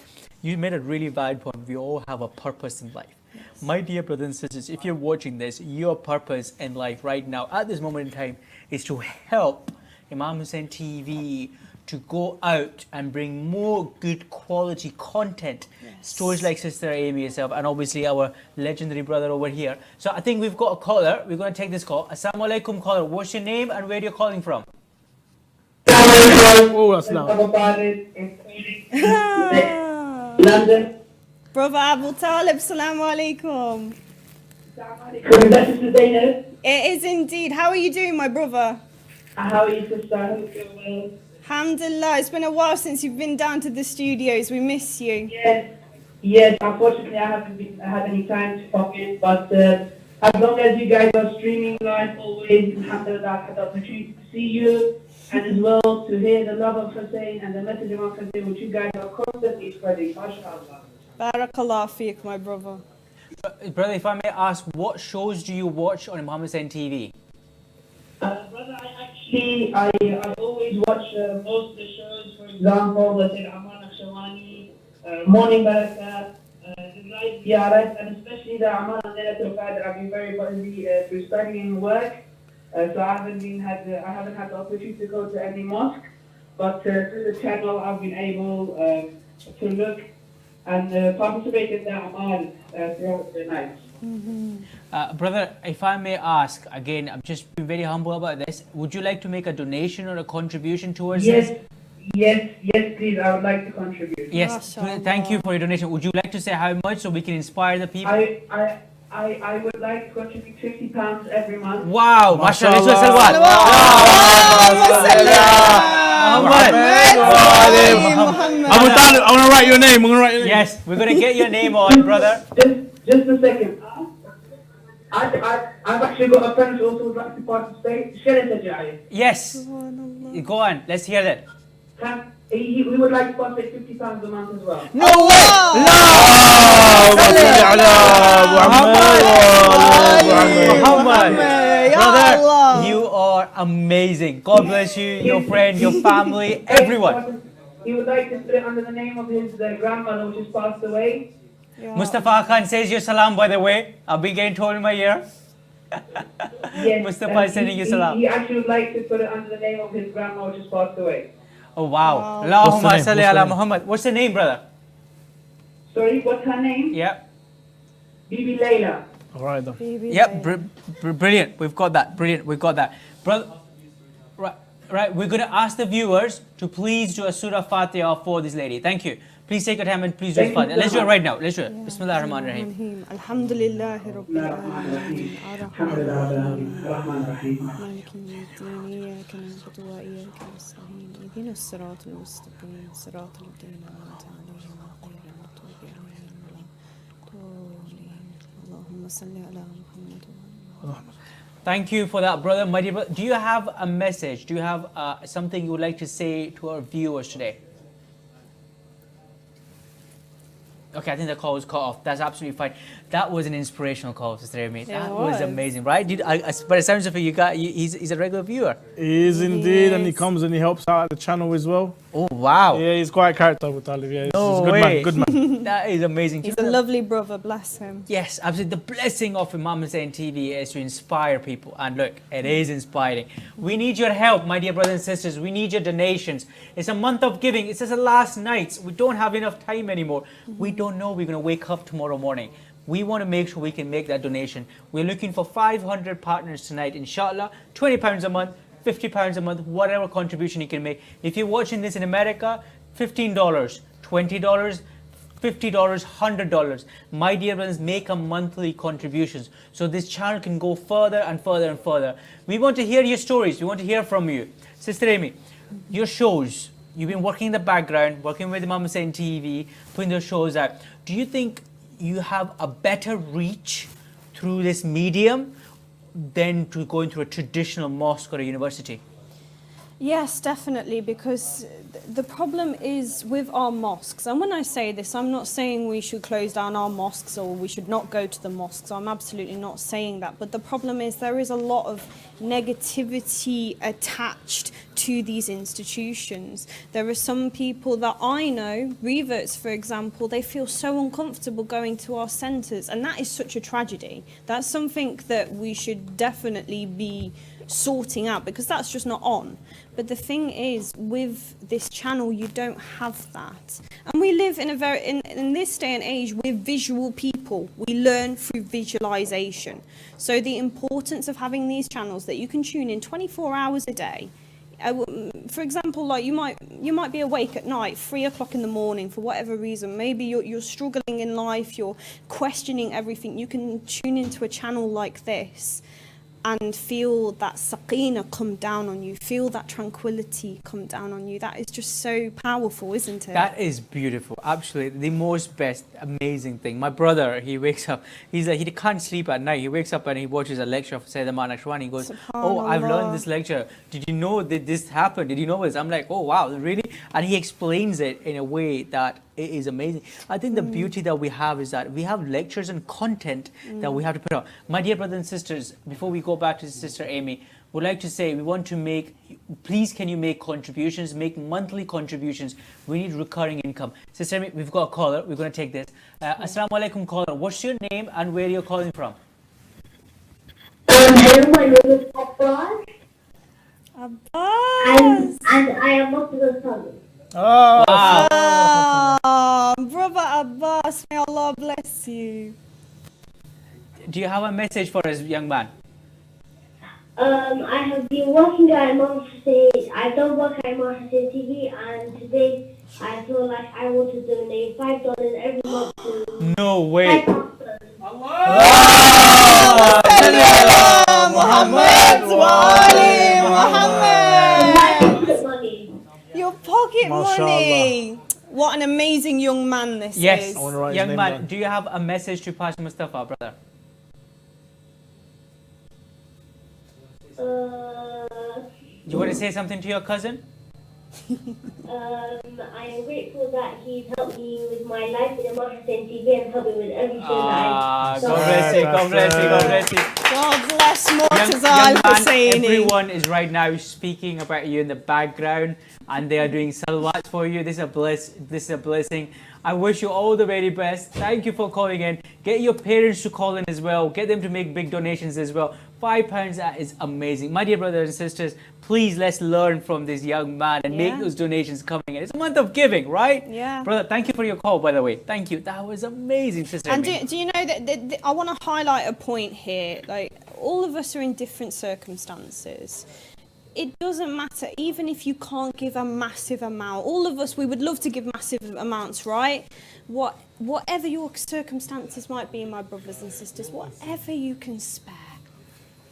S1: You made a really valid point. We all have a purpose in life. Yes. My dear brothers and sisters, if you're watching this, your purpose in life right now, at this moment in time, is to help Imam Hussein TV to go out and bring more good quality content. Yes. Stories like Sister Amy herself, and obviously our legendary brother over here. So I think we've got a caller. We're going to take this call. Assalamu alaikum, caller. What's your name and where you're calling from?
S8: Oh, that's loud.
S12: London. Brother Abu Talib, Assalamu alaikum. It is indeed. How are you doing, my brother?
S14: How are you, sister?
S12: Alhamdulillah. It's been a while since you've been down to the studios. We miss you.
S14: Yes. Unfortunately, I haven't had any time to pop in, but as long as you guys are streaming live, always, alhamdulillah, I had the opportunity to see you. And as well to hear the love of Hussein and the message of Hussein, which you guys are constantly spreading. MashaAllah.
S12: Barakallah fiqh, my brother.
S1: Brother, if I may ask, what shows do you watch on Imam Hussein TV?
S14: Brother, I always watch most of the shows. For example, the Sayed Ammar Nakshawani, Morning Barakah, the Live Ziyarat, and especially the Ammar and Laylatul Qadr. I've been very busy through studying and work. So I haven't had the opportunity to go to any mosque, but through the channel I've been able to look and participate in the Amal throughout the night.
S1: Brother, if I may ask, again, I'm just being very humble about this. Would you like to make a donation or a contribution towards this?
S14: Yes, please. I would like to contribute.
S1: Yes, thank you for your donation. Would you like to say how much so we can inspire the people?
S14: I would like to contribute £50 every month.
S1: Wow, mashallah.
S8: I want to write your name.
S1: Yes, we're going to get your name on, brother.
S14: Just a second. I've actually got a friend who also would like to participate.
S1: Yes. Go on, let's hear that.
S14: We would like to participate £50 a month as well.
S1: No way! Muhammad. Brother, you are amazing. God bless you, your friend, your family, everyone.
S14: He would like to put it under the name of his grandmother, which has passed away.
S1: Mustafa Khan says your salam, by the way. I've been getting told in my ear.
S14: Yes,
S1: Mustafa is sending you salam.
S14: He actually would like to put it under the name of his grandma, which has passed away.
S1: Oh, wow. Allahumma salli ala Muhammad. What's the name, brother?
S14: Sorry, what's her name?
S1: Yeah.
S14: Bibi Layla.
S8: All right then.
S1: Yep, brilliant. We've got that. Brilliant. We've got that. Brother, right. We're going to ask the viewers to please do a Surah Fatiha for this lady. Thank you. Please take your time and please do the Fatiha. Let's do it right now. Let's do it. Bismillah ar-Rahman ar-Rahim.
S12: Alhamdulillah Rabbil Alamin.
S14: Ar-Rahman ar-Rahim.
S12: مالك يوم الدين إياك نعبد وإياك نستعين اهدنا الصراط المستقيم صراط الذين أنعمت عليهم غير المغضوب عليهم ولا الضالين اللهم صل على محمد.
S1: Thank you for that, brother. My dear brother, do you have a message? Do you have something you would like to say to our viewers today? Okay, I think the call was cut off. That's absolutely fine. That was an inspirational call, Sister Amy. That was amazing, right? But it sounds like he's a regular viewer.
S8: He is indeed, and he comes and he helps out at the channel as well.
S1: Oh, wow.
S8: Yeah, he's quite a character, Abu Talib. Yeah, he's
S1: No
S8: a good
S1: way.
S8: man, good man.
S1: That is amazing.
S12: He's a lovely brother, bless him.
S1: Yes, absolutely. The blessing of Imam Hussein TV is to inspire people. And look, it is inspiring. We need your help, my dear brothers and sisters. We need your donations. It's a month of giving. It's just the last nights. We don't have enough time anymore. We don't know we're going to wake up tomorrow morning. We want to make sure we can make that donation. We're looking for 500 partners tonight, inshallah. £20 a month, £50 a month, whatever contribution you can make. If you're watching this in America, $15, $20, $50, $100. My dear brothers, make a monthly contributions so this channel can go further and further and further. We want to hear your stories. We want to hear from you. Sister Amy, your shows, you've been working in the background, working with Imam Hussein TV, putting those shows out. Do you think you have a better reach through this medium than to going through a traditional mosque or a university?
S12: Yes, definitely, because the problem is with our mosques, and when I say this, I'm not saying we should close down our mosques or we should not go to the mosques. I'm absolutely not saying that. But the problem is there is a lot of negativity attached to these institutions. There are some people that I know, reverts for example, they feel so uncomfortable going to our centres, and that is such a tragedy. That's something that we should definitely be sorting out, because that's just not on. But the thing is, with this channel, you don't have that. And we live in a very, in this day and age, we're visual people. We learn through visualization. So the importance of having these channels that you can tune in 24 hours a day. For example, like you might be awake at night, 3 o'clock in the morning, for whatever reason. Maybe you're struggling in life, you're questioning everything. You can tune into a channel like this and feel that sakina come down on you, feel that tranquility come down on you. That is just so powerful, isn't it?
S1: That is beautiful. Absolutely. The most best, amazing thing. My brother, he wakes up, he's like, he can't sleep at night. He wakes up and he watches a lecture of Sayed Ammar Nakshawani. He goes, oh, I've learned this lecture. Did you know that this happened? Did you know this? I'm like, oh, wow, really? And he explains it in a way that it is amazing. I think the beauty that we have is that we have lectures and content that we have to put out. My dear brothers and sisters, before we go back to Sister Amy, would like to say we want to make, please can you make contributions, make monthly contributions. We need recurring income. Sister Amy, we've got a caller. We're going to take this. Assalamu alaikum caller. What's your name and where you're calling from?
S15: Hello, my name is Abbas.
S12: Abbas!
S15: And I am Muslim son.
S8: Oh,
S12: wow. Brother Abbas, may Allah bless you.
S1: Do you have a message for us, young man?
S15: I have been working at Imam Hussein. I don't work at Imam Hussein TV, and today I feel like I want to donate $5 every month to.
S1: No way.
S12: Your pocket money. What an amazing young man this is.
S1: Yes, young man, do you have a message to Pastor Mustafa, brother? You want to say something to your cousin?
S15: I am grateful that he's helped me with my life in Imam Hussein TV and helped me with everything that I.
S1: God bless you, God bless you, God bless you.
S12: God bless Mortazal Husseini.
S1: Everyone is right now speaking about you in the background, and they are doing salawats for you. This is a blessing. I wish you all the very best. Thank you for calling in. Get your parents to call in as well. Get them to make big donations as well. £5, that is amazing. My dear brothers and sisters, please let's learn from this young man and make those donations coming in. It's a month of giving, right?
S12: Yeah.
S1: Brother, thank you for your call, by the way. Thank you. That was amazing, Sister
S12: And
S1: Amy.
S12: do you know that I want to highlight a point here? Like, all of us are in different circumstances. It doesn't matter, even if you can't give a massive amount. All of us, we would love to give massive amounts, right? Whatever your circumstances might be, my brothers and sisters, whatever you can spare,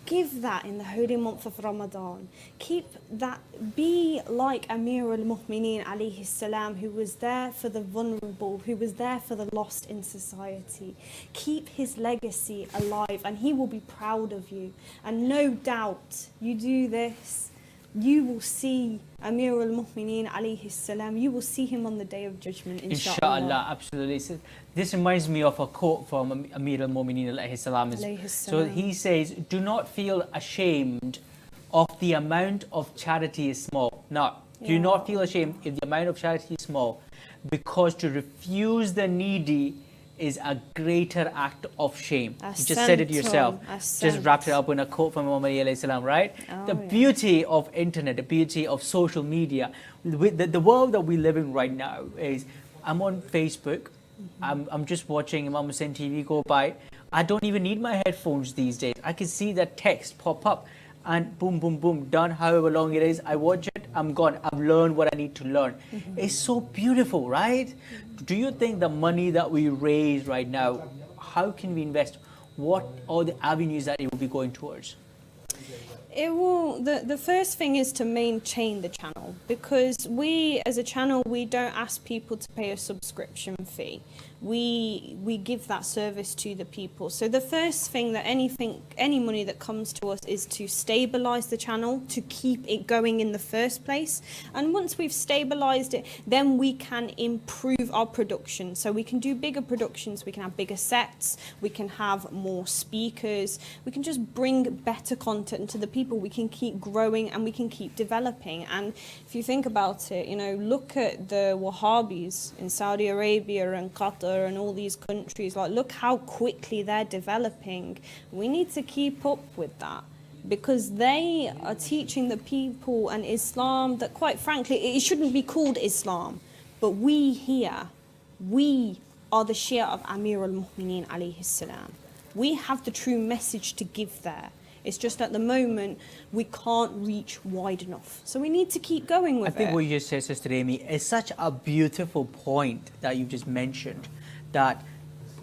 S12: give that in the holy month of Ramadan. Keep that, be like Amir al-Mu'mineen alayhi salam, who was there for the vulnerable, who was there for the lost in society. Keep his legacy alive and he will be proud of you. And no doubt, you do this, you will see Amir al-Mu'mineen alayhi salam, you will see him on the Day of Judgment, inshallah.
S1: Inshallah, absolutely. So this reminds me of a quote from Amir al-Mu'mineen alayhi salam. So he says, do not feel ashamed of the amount of charity is small. No, do not feel ashamed if the amount of charity is small, because to refuse the needy is a greater act of shame. You just said it yourself. Just wrapped it up in a quote from Imam alayhi salam, right? The beauty of internet, the beauty of social media, the world that we live in right now is, I'm on Facebook, I'm just watching Imam Hussein TV go by. I don't even need my headphones these days. I can see that text pop up and boom, boom, boom, done however long it is. I watch it, I'm gone. I've learned what I need to learn. It's so beautiful, right? Do you think the money that we raise right now, how can we invest? What are the avenues that it will be going towards?
S12: It will. The first thing is to maintain the channel, because we as a channel, we don't ask people to pay a subscription fee. We give that service to the people. So the first thing that any money that comes to us is to stabilize the channel, to keep it going in the first place. And once we've stabilized it, then we can improve our production. So we can do bigger productions, we can have bigger sets, we can have more speakers, we can just bring better content to the people. We can keep growing and we can keep developing. And if you think about it, you know, look at the Wahhabis in Saudi Arabia and Qatar and all these countries. Like, look how quickly they're developing. We need to keep up with that, because they are teaching the people an Islam that, quite frankly, it shouldn't be called Islam. But we here, we are the Shia of Amir al-Mu'mineen alayhi salam. We have the true message to give there. It's just at the moment we can't reach wide enough. So we need to keep going with it.
S1: I think what you just said, Sister Amy, is such a beautiful point that you just mentioned, that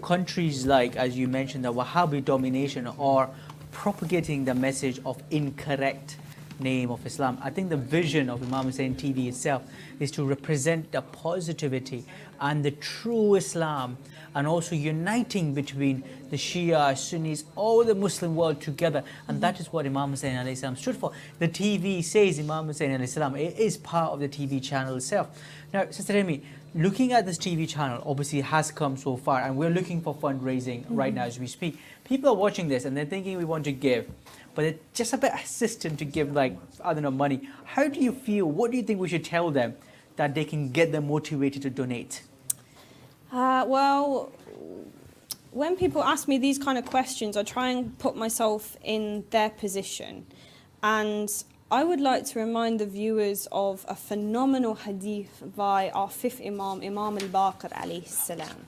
S1: countries like, as you mentioned, the Wahhabi domination are propagating the message of incorrect name of Islam. I think the vision of Imam Hussein TV itself is to represent the positivity and the true Islam, and also uniting between the Shia, Sunnis, all the Muslim world together. And that is what Imam Hussein alayhi salam stood for. The TV says Imam Hussein alayhi salam, it is part of the TV channel itself. Now, Sister Amy, looking at this TV channel, obviously has come so far, and we're looking for fundraising right now as we speak. People are watching this and they're thinking we want to give, but it's just a bit hesitant to give, like, I don't know, money. How do you feel? What do you think we should tell them that they can get them motivated to donate?
S12: Well, when people ask me these kind of questions, I try and put myself in their position. And I would like to remind the viewers of a phenomenal hadith by our fifth Imam, Imam al-Baqir alayhi salam.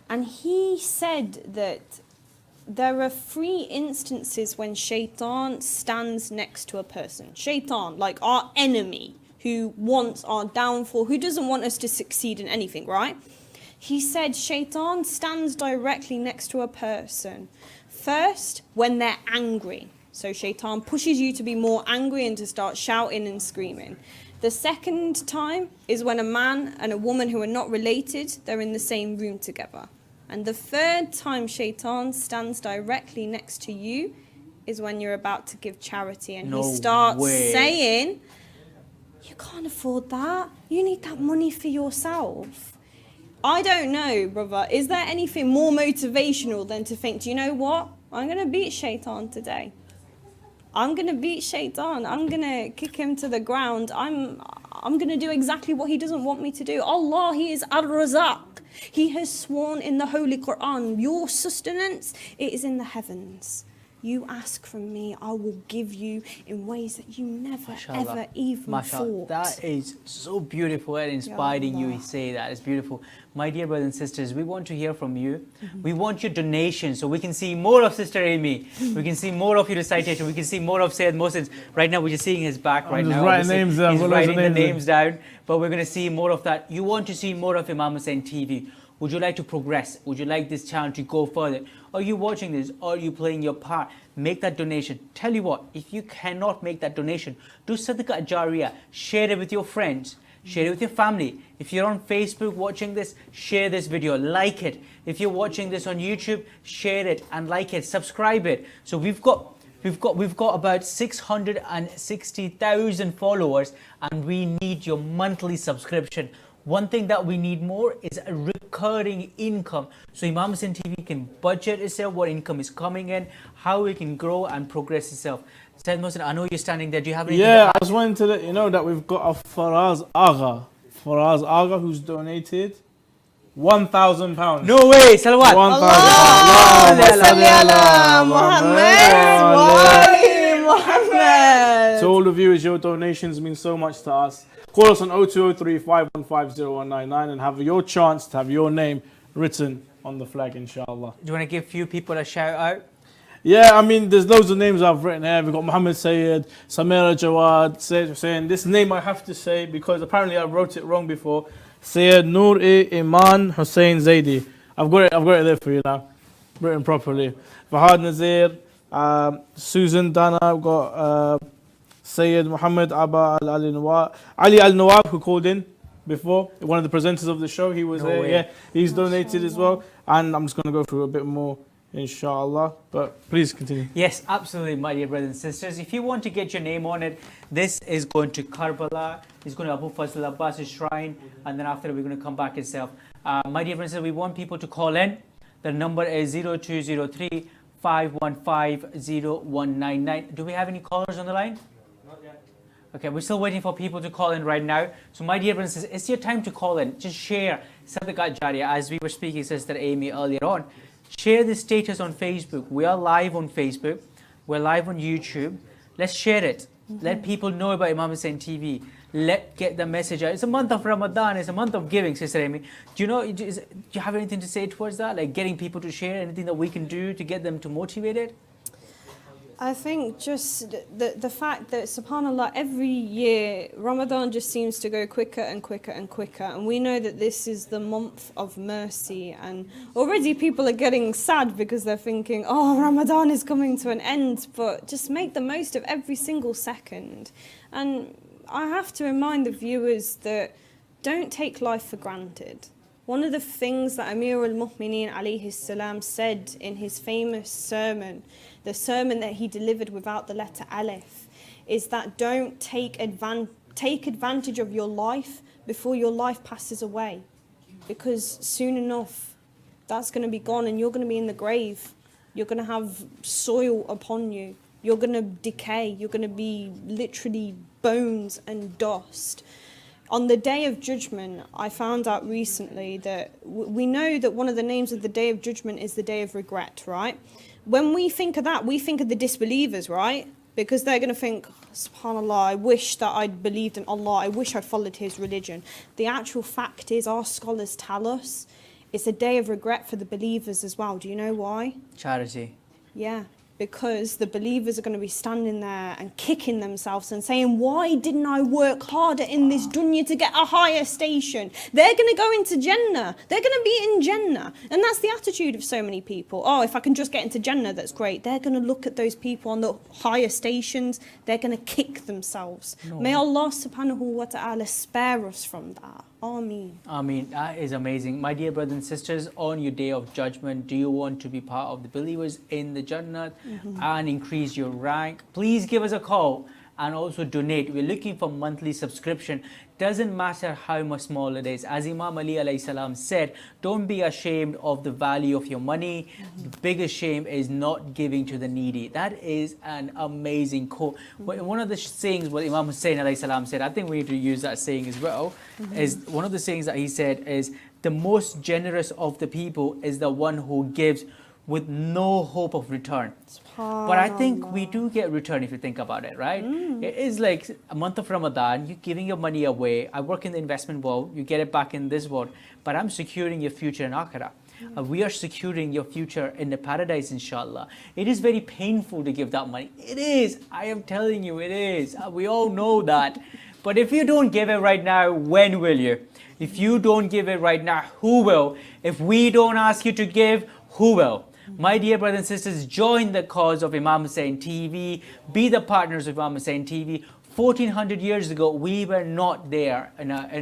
S12: And he said that there are 3 instances when shaitan stands next to a person. Shaitan, like our enemy, who wants our downfall, who doesn't want us to succeed in anything, right? He said shaitan stands directly next to a person. First, when they're angry. So shaitan pushes you to be more angry and to start shouting and screaming. The second time is when a man and a woman who are not related, they're in the same room together. And the third time shaitan stands directly next to you is when you're about to give charity, and he starts saying, you can't afford that. You need that money for yourself. I don't know, brother. Is there anything more motivational than to think, do you know what? I'm going to beat shaitan today. I'm going to beat shaitan. I'm going to kick him to the ground. I'm going to do exactly what he doesn't want me to do. Allah, he is Al-Razaq. He has sworn in the Holy Quran, your sustenance, it is in the heavens. You ask from me, I will give you in ways that you never ever even thought.
S1: That is so beautiful and inspiring. You say that. It's beautiful. My dear brothers and sisters, we want to hear from you. We want your donations so we can see more of Sister Amy. We can see more of your recitation. We can see more of Sayyid Mohsin. Right now, we're just seeing his back right now.
S8: Writing names down.
S1: He's writing the names down. But we're going to see more of that. You want to see more of Imam Hussein TV. Would you like to progress? Would you like this channel to go further? Are you watching this? Are you playing your part? Make that donation. Tell you what, if you cannot make that donation, do Sadaqah Jariyah. Share it with your friends. Share it with your family. If you're on Facebook watching this, share this video. Like it. If you're watching this on YouTube, share it and like it. Subscribe it. So we've got about 660,000 followers, and we need your monthly subscription. One thing that we need more is a recurring income. So Imam Hussein TV can budget itself, what income is coming in, how it can grow and progress itself. Sayyid Mohsin, I know you're standing there. Do you have anything?
S8: Yeah, I just wanted to let you know that we've got a Faraz Agha who's donated £1,000.
S1: No way, Salawat.
S8: To all the viewers, your donations mean so much to us. Call us on 0203 515 0199 and have your chance to have your name written on the flag, inshallah.
S1: Do you want to give a few people a shout out?
S8: Yeah, I mean, there's loads of names I've written here. We've got Muhammad Sayyid, Samira Jawad, Sayyid Hussein. This name I have to say because apparently I wrote it wrong before. Sayyid Nur-e-Iman Hussein Zaidi. I've got it there for you now, written properly. Fahad Nazir, Susan Dana, I've got Sayyid Muhammad Abba Ali Al-Nawab, who called in before, one of the presenters of the show. He was there, yeah. He's donated as well. And I'm just going to go through a bit more, inshallah. But please continue.
S1: Yes, absolutely, my dear brothers and sisters. If you want to get your name on it, this is going to Karbala. It's going to Abu Fazl Abbas's shrine. And then after we're going to come back itself. My dear brothers and sisters, we want people to call in. The number is 0203 515 0199. Do we have any callers on the line? Okay, we're still waiting for people to call in right now. So my dear brothers and sisters, it's your time to call in. Just share Sadaqah Jariyah. As we were speaking, Sister Amy, earlier on. Share the status on Facebook. We are live on Facebook. We're live on YouTube. Let's share it. Let people know about Imam Hussein TV. Get the message out. It's a month of Ramadan. It's a month of giving, Sister Amy. Do you have anything to say towards that? Like getting people to share, anything that we can do to get them to motivate it?
S12: I think just the fact that, subhanAllah, every year Ramadan just seems to go quicker and quicker and quicker, and we know that this is the month of mercy, and already people are getting sad because they're thinking, oh, Ramadan is coming to an end, but just make the most of every single second. And I have to remind the viewers that don't take life for granted. One of the things that Amir al-Mu'mineen alayhi salam said in his famous sermon, the sermon that he delivered without the letter Aleph, is that don't take advantage of your life before your life passes away. Because soon enough, that's going to be gone and you're going to be in the grave. You're going to have soil upon you. You're going to decay. You're going to be literally bones and dust. On the Day of Judgment, I found out recently that we know that one of the names of the Day of Judgment is the Day of Regret, right? When we think of that, we think of the disbelievers, right? Because they're going to think, subhanAllah, I wish that I'd believed in Allah. I wish I'd followed his religion. The actual fact is, our scholars tell us, it's a day of regret for the believers as well. Do you know why?
S1: Charity.
S12: Yeah. Because the believers are going to be standing there and kicking themselves and saying, why didn't I work harder in this dunya to get a higher station? They're going to go into Jannah. They're going to be in Jannah. And that's the attitude of so many people. Oh, if I can just get into Jannah, that's great. They're going to look at those people on the higher stations. They're going to kick themselves. No. May Allah subhanahu wa ta'ala spare us from that. Ameen.
S1: Ameen. That is amazing. My dear brothers and sisters, on your day of judgment, do you want to be part of the believers in the Jannah and increase your rank? Please give us a call and also donate. We're looking for monthly subscription. Doesn't matter how much small it is. As Imam Ali alayhi salam said, don't be ashamed of the value of your money. The biggest shame is not giving to the needy. That is an amazing quote. One of the sayings what Imam Hussein alayhi salam said, I think we need to use that saying as well, is one of the sayings that he said is, the most generous of the people is the one who gives with no hope of return. But I think we do get return if you think about it, right? It is like a month of Ramadan, you're giving your money away. I work in the investment world, you get it back in this world, but I'm securing your future in Akhirah. We are securing your future in the paradise, inshallah. It is very painful to give that money. It is. I am telling you, it is. We all know that. But if you don't give it right now, when will you? If you don't give it right now, who will? If we don't ask you to give, who will? My dear brothers and sisters, join the cause of Imam Hussein TV. Be the partners of Imam Hussein TV. 1400 years ago, we were not there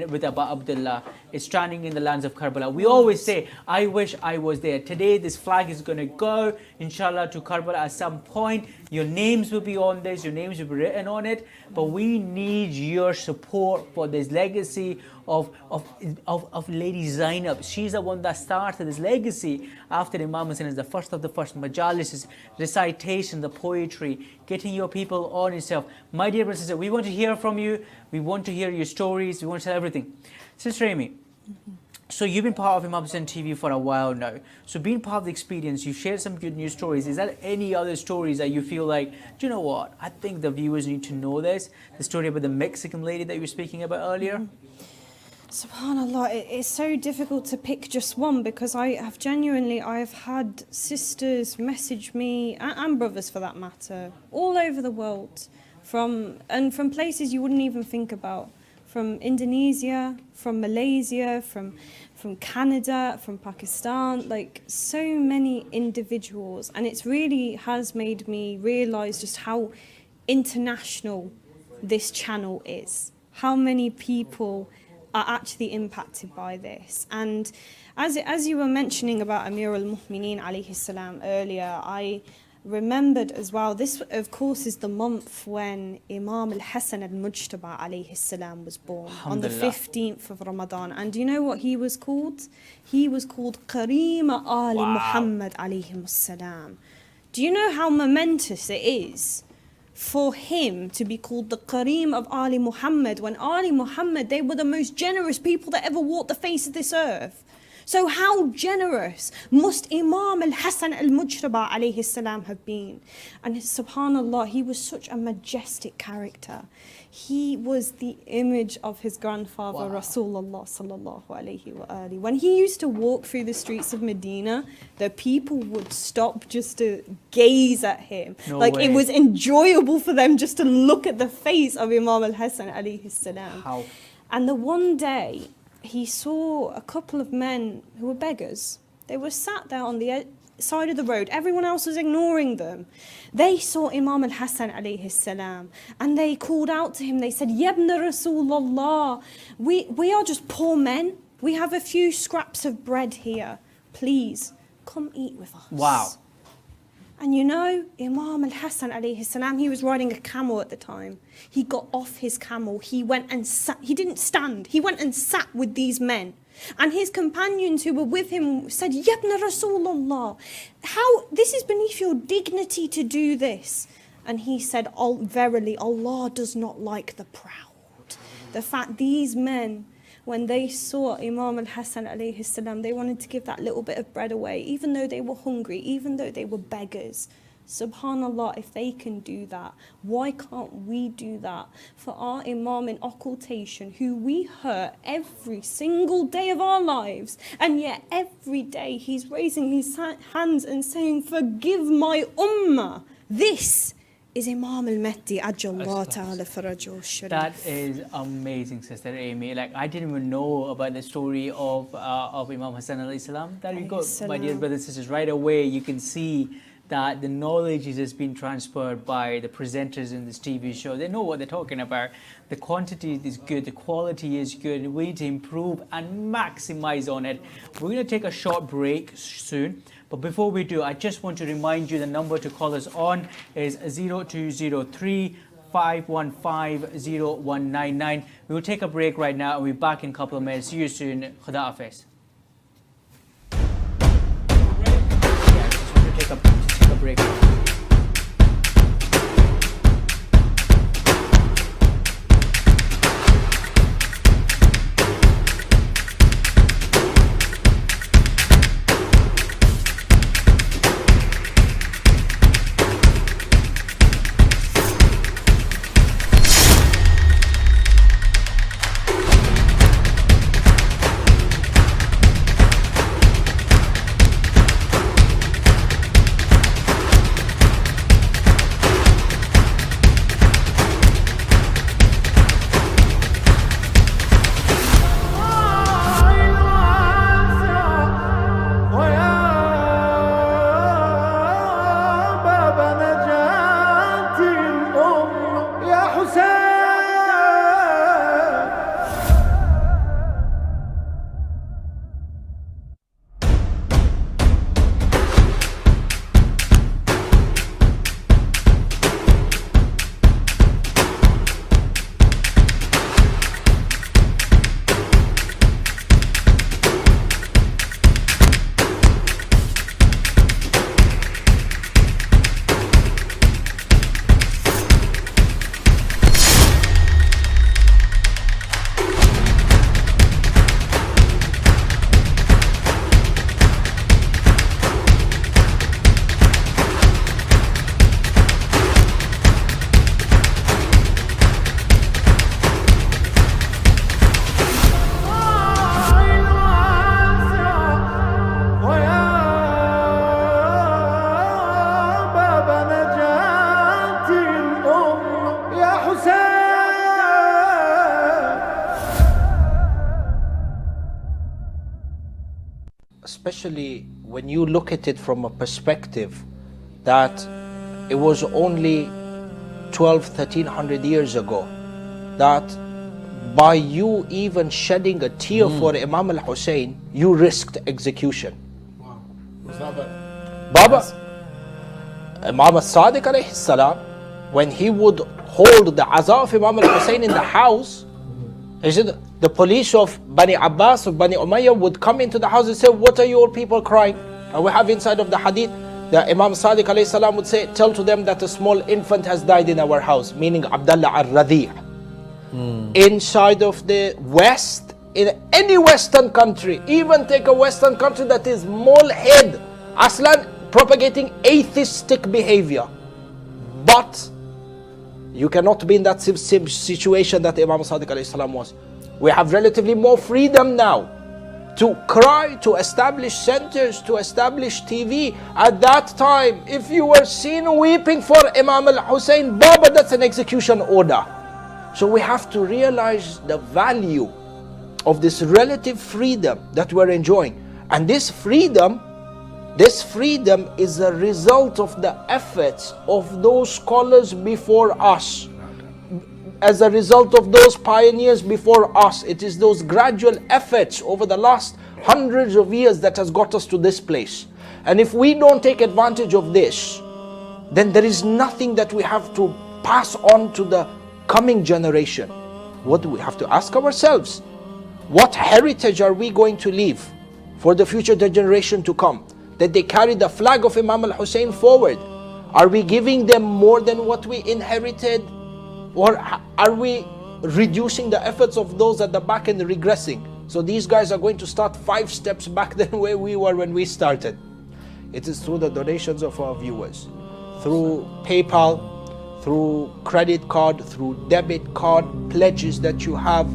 S1: with Abu Abdullah, standing in the lands of Karbala. We always say, I wish I was there. Today, this flag is going to go, inshallah, to Karbala at some point. Your names will be on this, your names will be written on it. But we need your support for this legacy of Lady Zainab. She's the one that started this legacy after Imam Hussein is the first of the first. Majalis, recitation, the poetry, getting your people on yourself. My dear brothers and sisters, we want to hear from you. We want to hear your stories. We want to tell everything. Sister Amy, so you've been part of Imam Hussein TV for a while now. So being part of the experience, you've shared some good news stories. Is there any other stories that you feel like, do you know what? I think the viewers need to know this. The story about the Mexican lady that you were speaking about earlier.
S12: SubhanAllah, it's so difficult to pick just one because I've had sisters message me, and brothers for that matter, all over the world, from places you wouldn't even think about, from Indonesia, from Malaysia, from Canada, from Pakistan, like so many individuals, and it really has made me realise just how international this channel is, how many people are actually impacted by this. And as you were mentioning about Amir al-Mu'mineen alayhi salam earlier, I remembered as well, this of course is the month when Imam al-Hussein al-Mujtaba alayhi salam was born, on the 15th of Ramadan. And do you know what he was called? He was called Kareem Ali Muhammad alayhi salam. Do you know how momentous it is for him to be called the Kareem of Ali Muhammad, when Ali Muhammad, they were the most generous people that ever walked the face of this earth? So how generous must Imam al-Hasan al-Mujtaba alayhi salam have been? And subhanallah, he was such a majestic character. He was the image of his grandfather, Rasulullah sallallahu alayhi wa alihi. When he used to walk through the streets of Medina, the people would stop just to gaze at him. It was enjoyable for them just to look at the face of Imam al-Hasan alayhi salam.
S1: How?
S12: And the one day, he saw a couple of men who were beggars. They were sat there on the side of the road. Everyone else was ignoring them. They saw Imam al-Hasan alayhi salam and they called out to him. They said, Yabna Rasulullah, we are just poor men. We have a few scraps of bread here. Please, come eat with us.
S1: Wow.
S12: And you know, Imam al-Hasan alayhi salam, he was riding a camel at the time. He got off his camel, he went and sat, he didn't stand, he went and sat with these men. And his companions who were with him said, Yabna Rasulullah, this is beneath your dignity to do this. And he said, oh, verily, Allah does not like the proud. The fact these men, when they saw Imam al-Hasan alayhi salam, they wanted to give that little bit of bread away, even though they were hungry, even though they were beggars. Subhanallah, if they can do that, why can't we do that for our Imam in occultation, who we hurt every single day of our lives, and yet every day he's raising his hands and saying, forgive my ummah. This is Imam al-Mahdi Ajjallah Ta'ala Farajul Sharif.
S1: That is amazing, Sister Amy. Like, I didn't even know about the story of Imam Hussein alayhi salam. There you go, my dear brothers and sisters. Right away, you can see that the knowledge is just being transferred by the presenters in this TV show. They know what they're talking about. The quantity is good, the quality is good. We need to improve and maximize on it. We're going to take a short break soon. But before we do, I just want to remind you the number to call us on is 0203 515 0199. We will take a break right now and we'll be back in a couple of minutes. See you soon. Khuda Hafiz. Take a break.
S11: especially when you look at it from a perspective that it was only 1300 years ago that by you even shedding a tear for Imam Al-Hussein, you risked execution.
S8: Wow. Was that bad?
S11: Baba, Imam Al-Sadiq alayhi salam, when he would hold the Aza of Imam Al-Hussein in the house, he said, the police of Bani Abbas, of Bani Umayyah would come into the house and say, what are you all people crying? And we have inside of the hadith, that Imam Sadiq alayhi salam would say, tell to them that a small infant has died in our house, meaning Abdullah al-Radhi'. Inside of the West, in any Western country, even take a Western country that is mole-head, Aslan, propagating atheistic behavior. But you cannot be in that same situation that Imam Sadiq alayhi salam was. We have relatively more freedom now to cry, to establish centers, to establish TV. At that time, if you were seen weeping for Imam Al-Hussein, Baba, that's an execution order. So we have to realize the value of this relative freedom that we're enjoying. And this freedom is a result of the efforts of those scholars before us. As a result of those pioneers before us, it is those gradual efforts over the last hundreds of years that has got us to this place. And if we don't take advantage of this, then there is nothing that we have to pass on to the coming generation. What do we have to ask ourselves? What heritage are we going to leave for the future generation to come? That they carry the flag of Imam Al-Hussein forward. Are we giving them more than what we inherited? Or are we reducing the efforts of those at the back and regressing? So these guys are going to start 5 steps back than where we were when we started. It is through the donations of our viewers, through PayPal, through credit card, through debit card, pledges that you have.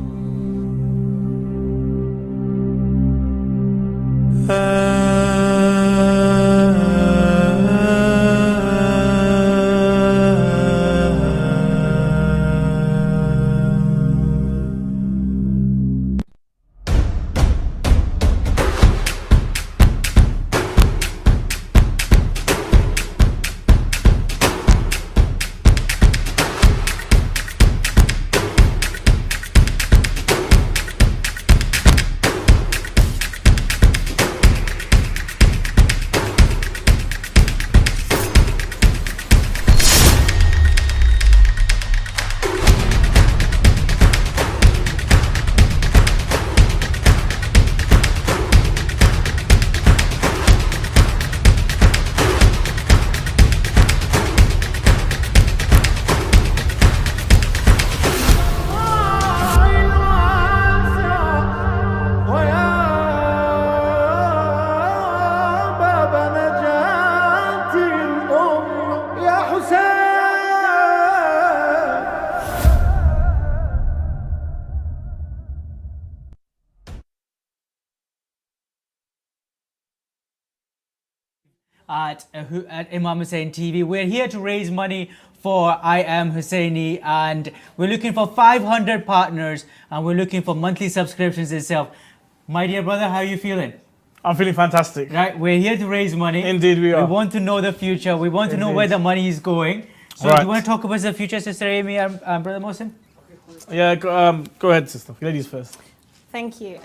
S1: At Imam Hussein TV. We're here to raise money for I Am Husseini, and we're looking for 500 partners, and we're looking for monthly subscriptions itself. My dear brother, how are you feeling?
S8: I'm feeling fantastic.
S1: Right, we're here to raise money.
S8: Indeed we are.
S1: We want to know the future. We want to know where the money is going. So do you want to talk about the future, Sister Amy and Brother Mohsin?
S8: Yeah, go ahead, sister. Ladies first.
S12: Thank you.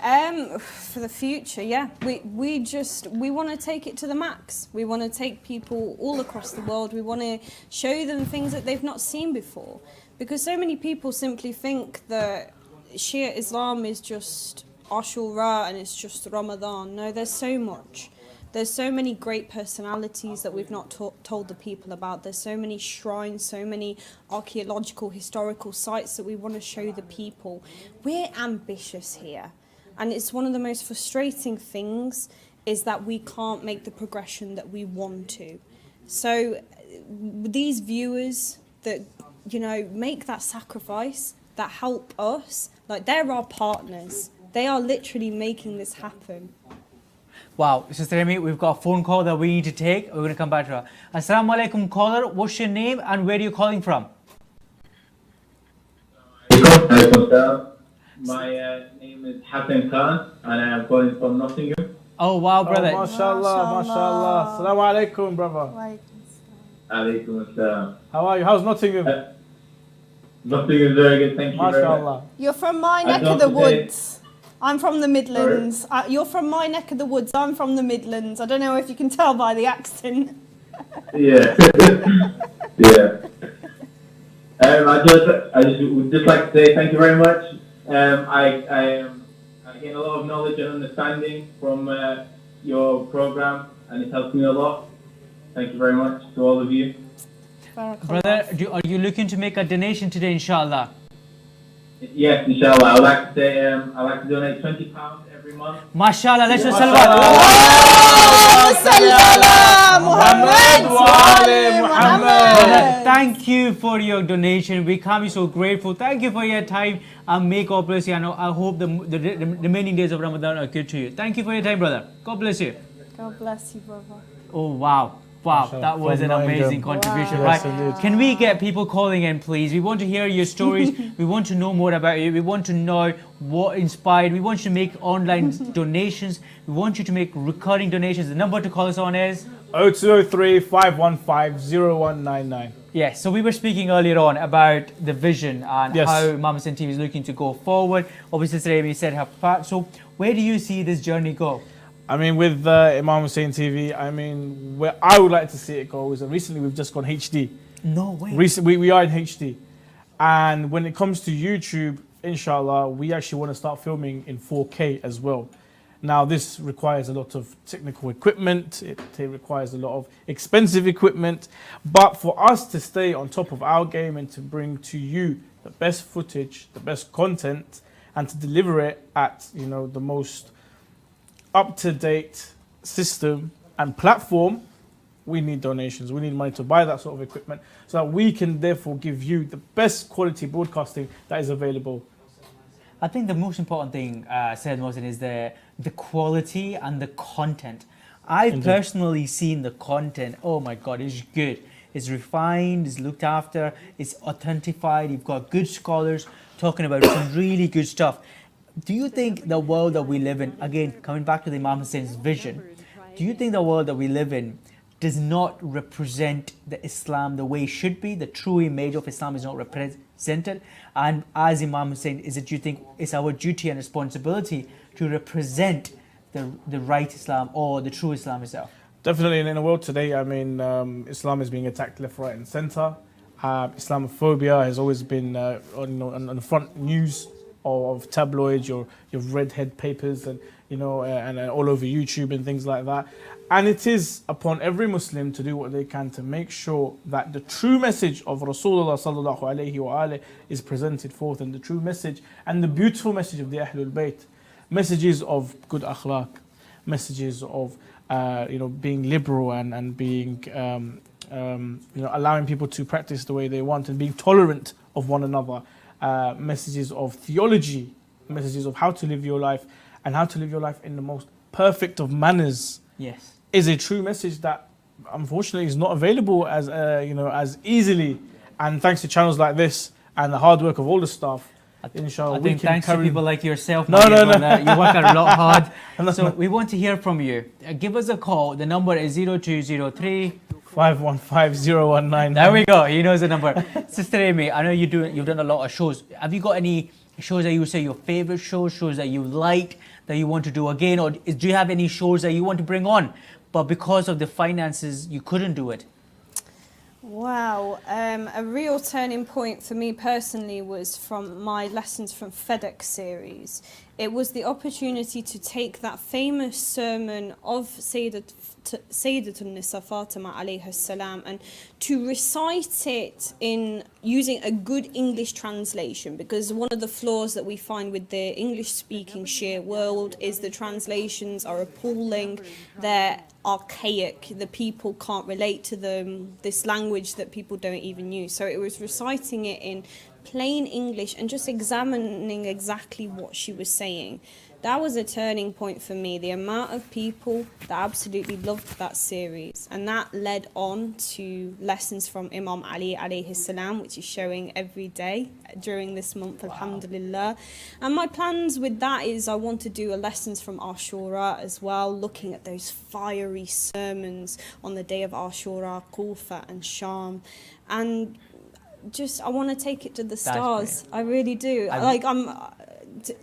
S12: For the future, yeah, we want to take it to the max. We want to take people all across the world. We want to show them things that they've not seen before, because so many people simply think that Shia Islam is just Ashura and it's just Ramadan. No, there's so much. There's so many great personalities that we've not told the people about. There's so many shrines, so many archaeological, historical sites that we want to show the people. We're ambitious here. And it's one of the most frustrating things is that we can't make the progression that we want to. So these viewers that, you know, make that sacrifice, that help us, like they're our partners. They are literally making this happen.
S1: Wow, Sister Amy, we've got a phone call that we need to take. We're going to come back to her. Assalamu alaikum, caller. What's your name and where are you calling from?
S16: My name is Hassan Khan and I am calling from Nottingham.
S1: Oh wow, brother.
S8: Oh, mashallah, mashallah. Assalamu alaikum, brother.
S16: Alaikum assalam.
S8: How are you? How's Nottingham?
S16: Nothing is very good, thank you very much.
S8: Mashallah.
S12: You're from my neck of the woods. I'm from the Midlands. You're from my neck of the woods. I'm from the Midlands. I don't know if you can tell by the accent.
S16: Yeah. Yeah. I just would just like to say thank you very much. I gain a lot of knowledge and understanding from your program, and it helps me a lot. Thank you very much to all of you.
S1: Brother, are you looking to make a donation today, inshallah?
S16: Yes, inshallah. I would like to say I like to donate £20 every month.
S1: MashaAllah, let's just Brother, thank you for your donation. We can be so grateful. Thank you for your time, and may God bless you. I hope the remaining days of Ramadan are good to you. Thank you for your time, brother. God bless you.
S12: God bless you, brother.
S1: Oh wow. Wow, that was an amazing contribution, right? Can we get people calling in, please? We want to hear your stories. We want to know more about you. We want to know what inspired. We want you to make online donations. We want you to make recurring donations. The number to call us on is
S8: 0203 515 0199.
S1: Yes, so we were speaking earlier on about the vision and how Imam Hussein TV is looking to go forward. Obviously, today we said her part. So where do you see this journey go?
S8: I mean, with Imam Hussein TV, I mean, where I would like to see it go is that recently we've just gone HD.
S1: No way.
S8: We are in HD. And when it comes to YouTube, inshallah, we actually want to start filming in 4K as well. Now, this requires a lot of technical equipment. It requires a lot of expensive equipment. But for us to stay on top of our game and to bring to you the best footage, the best content, and to deliver it at, you know, the most up-to-date system and platform, we need donations. We need money to buy that sort of equipment so that we can therefore give you the best quality broadcasting that is available.
S1: I think the most important thing, Sayed Mohsin, is the quality and the content. I've personally seen the content. Oh my God, it's good. It's refined, it's looked after, it's authenticated. You've got good scholars talking about some really good stuff. Do you think the world that we live in, again, coming back to the Imam Hussein's vision, do you think the world that we live in does not represent the Islam the way it should be? The true image of Islam is not represented. And as Imam Hussein, do you think it's our duty and responsibility to represent the right Islam or the true Islam itself?
S8: Definitely, in the world today, I mean, Islam is being attacked left, right, and center. Islamophobia has always been on the front news of tabloids, your redhead papers, and and all over YouTube and things like that. And it is upon every Muslim to do what they can to make sure that the true message of Rasulullah sallallahu alaihi wa is presented forth, and the true message and the beautiful message of the Ahlul Bayt, messages of good akhlaq, messages of being liberal and being allowing people to practice the way they want and being tolerant of one another. Messages of theology, messages of how to live your life and how to live your life in the most perfect of manners.
S1: Yes,
S8: is a true message that unfortunately is not available as easily. And thanks to channels like this and the hard work of all the staff, inshallah,
S1: I think thanks to people like yourself.
S8: No.
S1: You work a lot hard. So we want to hear from you. Give us a call. The number is 0203
S8: 515-0199.
S1: There we go. He knows the number. Sister Amy, I know you've done a lot of shows. Have you got any shows that you say your favorite shows that you liked, that you want to do again? Or do you have any shows that you want to bring on, but because of the finances, you couldn't do it?
S12: Wow, a real turning point for me personally was from my Lessons from FedEx series. It was the opportunity to take that famous sermon of Sayyidatun Nisa Fatima alayha salam and to recite it in using a good English translation, because one of the flaws that we find with the English-speaking Shia world is the translations are appalling, they're archaic, the people can't relate to them, this language that people don't even use. So it was reciting it in plain English and just examining exactly what she was saying. That was a turning point for me. The amount of people that absolutely loved that series, and that led on to lessons from Imam Ali alayhi salam, which is showing every day during this month, alhamdulillah. And my plans with that is I want to do a lessons from Ashura as well, looking at those fiery sermons on the day of Ashura, Kufa and Sham, and just I want to take it to the stars. I really do.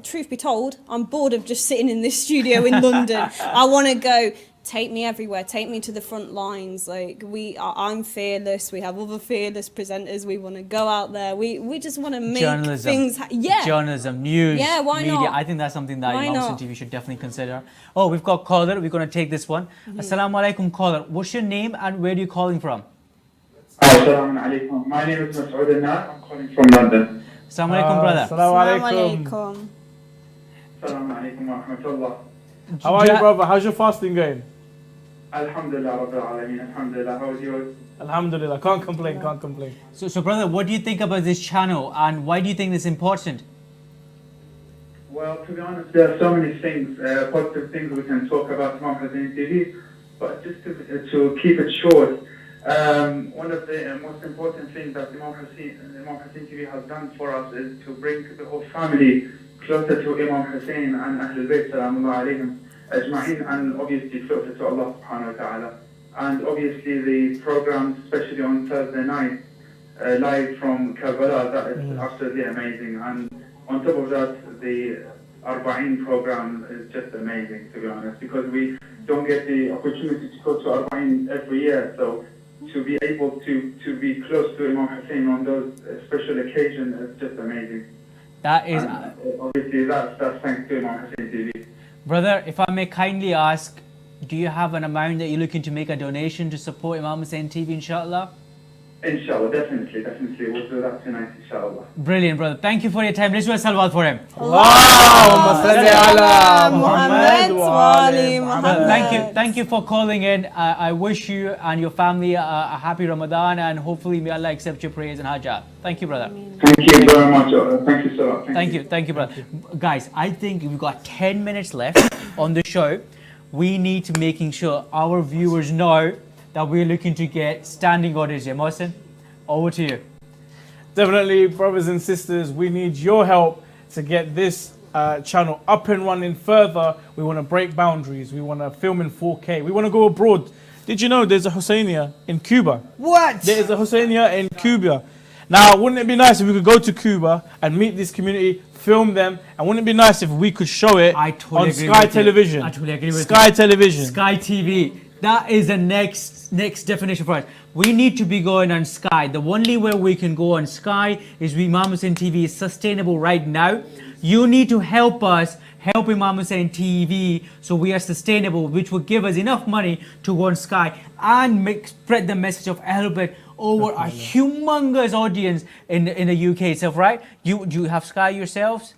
S12: Truth be told, I'm bored of just sitting in this studio in London. I want to go. Take me everywhere. Take me to the front lines. I'm fearless. We have other fearless presenters. We want to go out there. We just want to make things.
S1: Journalism, news,
S12: why
S1: media.
S12: not?
S1: I think that's something that Imam Hussein TV should definitely consider. Oh, we've got caller. We're going to take this one. Assalamu alaikum, caller. What's your name and where are you calling from?
S17: Assalamu alaikum. My name is Mas'ud Annar. I'm calling from London.
S1: Assalamu alaikum, brother.
S8: Assalamu alaikum.
S17: Assalamu alaikum wa rahmatullah.
S8: How are you, brother? How's your fasting going?
S17: Alhamdulillah, Rabbil Alameen. Alhamdulillah. How is yours?
S8: Alhamdulillah. Can't complain, can't complain.
S1: So brother, what do you think about this channel and why do you think this is important?
S17: Well, to be honest, there are so many things, positive things we can talk about Imam Hussein TV, but just to keep it short, one of the most important things that Imam Hussein TV has done for us is to bring the whole family closer to Imam Hussein and Ahlul Bayt Salamullah alayhim ajma'in, and obviously closer to Allah subhanahu wa ta'ala. And obviously the programs, especially on Thursday night, live from Karbala, that is absolutely amazing. And on top of that, the Arba'in program is just amazing, to be honest, because we don't get the opportunity to go to Arba'in every year. So to be able to be close to Imam Hussein on those special occasions is just amazing.
S1: That is
S17: obviously that's thanks to Imam Hussein TV.
S1: Brother, if I may kindly ask, do you have an amount that you're looking to make a donation to support Imam Hussein TV, inshallah?
S17: Inshallah, definitely. We'll do that tonight, inshallah.
S1: Brilliant, brother. Thank you for your time. Let's do a salawat for him. Thank you for calling in. I wish you and your family a happy Ramadan, and hopefully may Allah accept your prayers and hajjah. Thank you, brother.
S17: Thank you very much. Thank you so much.
S1: Thank you, brother. Guys, I think we've got 10 minutes left on the show. We need to making sure our viewers know that we're looking to get standing orders here. Mohsen, over to you.
S8: Definitely, brothers and sisters, we need your help to get this channel up and running further. We want to break boundaries. We want to film in 4K. We want to go abroad. Did you know there's a Husseinia in Cuba?
S1: What?
S8: There is a Husseinia in Cuba. Now, wouldn't it be nice if we could go to Cuba and meet this community, film them, and wouldn't it be nice if we could show it on Sky Television?
S1: I totally agree with you.
S8: Sky Television.
S1: Sky TV. That is the next definition for us. We need to be going on Sky. The only way we can go on Sky is Imam Hussein TV is sustainable right now. You need to help us help Imam Hussein TV so we are sustainable, which will give us enough money to go on Sky and spread the message of Ahlul Bayt over a humongous audience in the UK itself, right? Do you have Sky yourselves?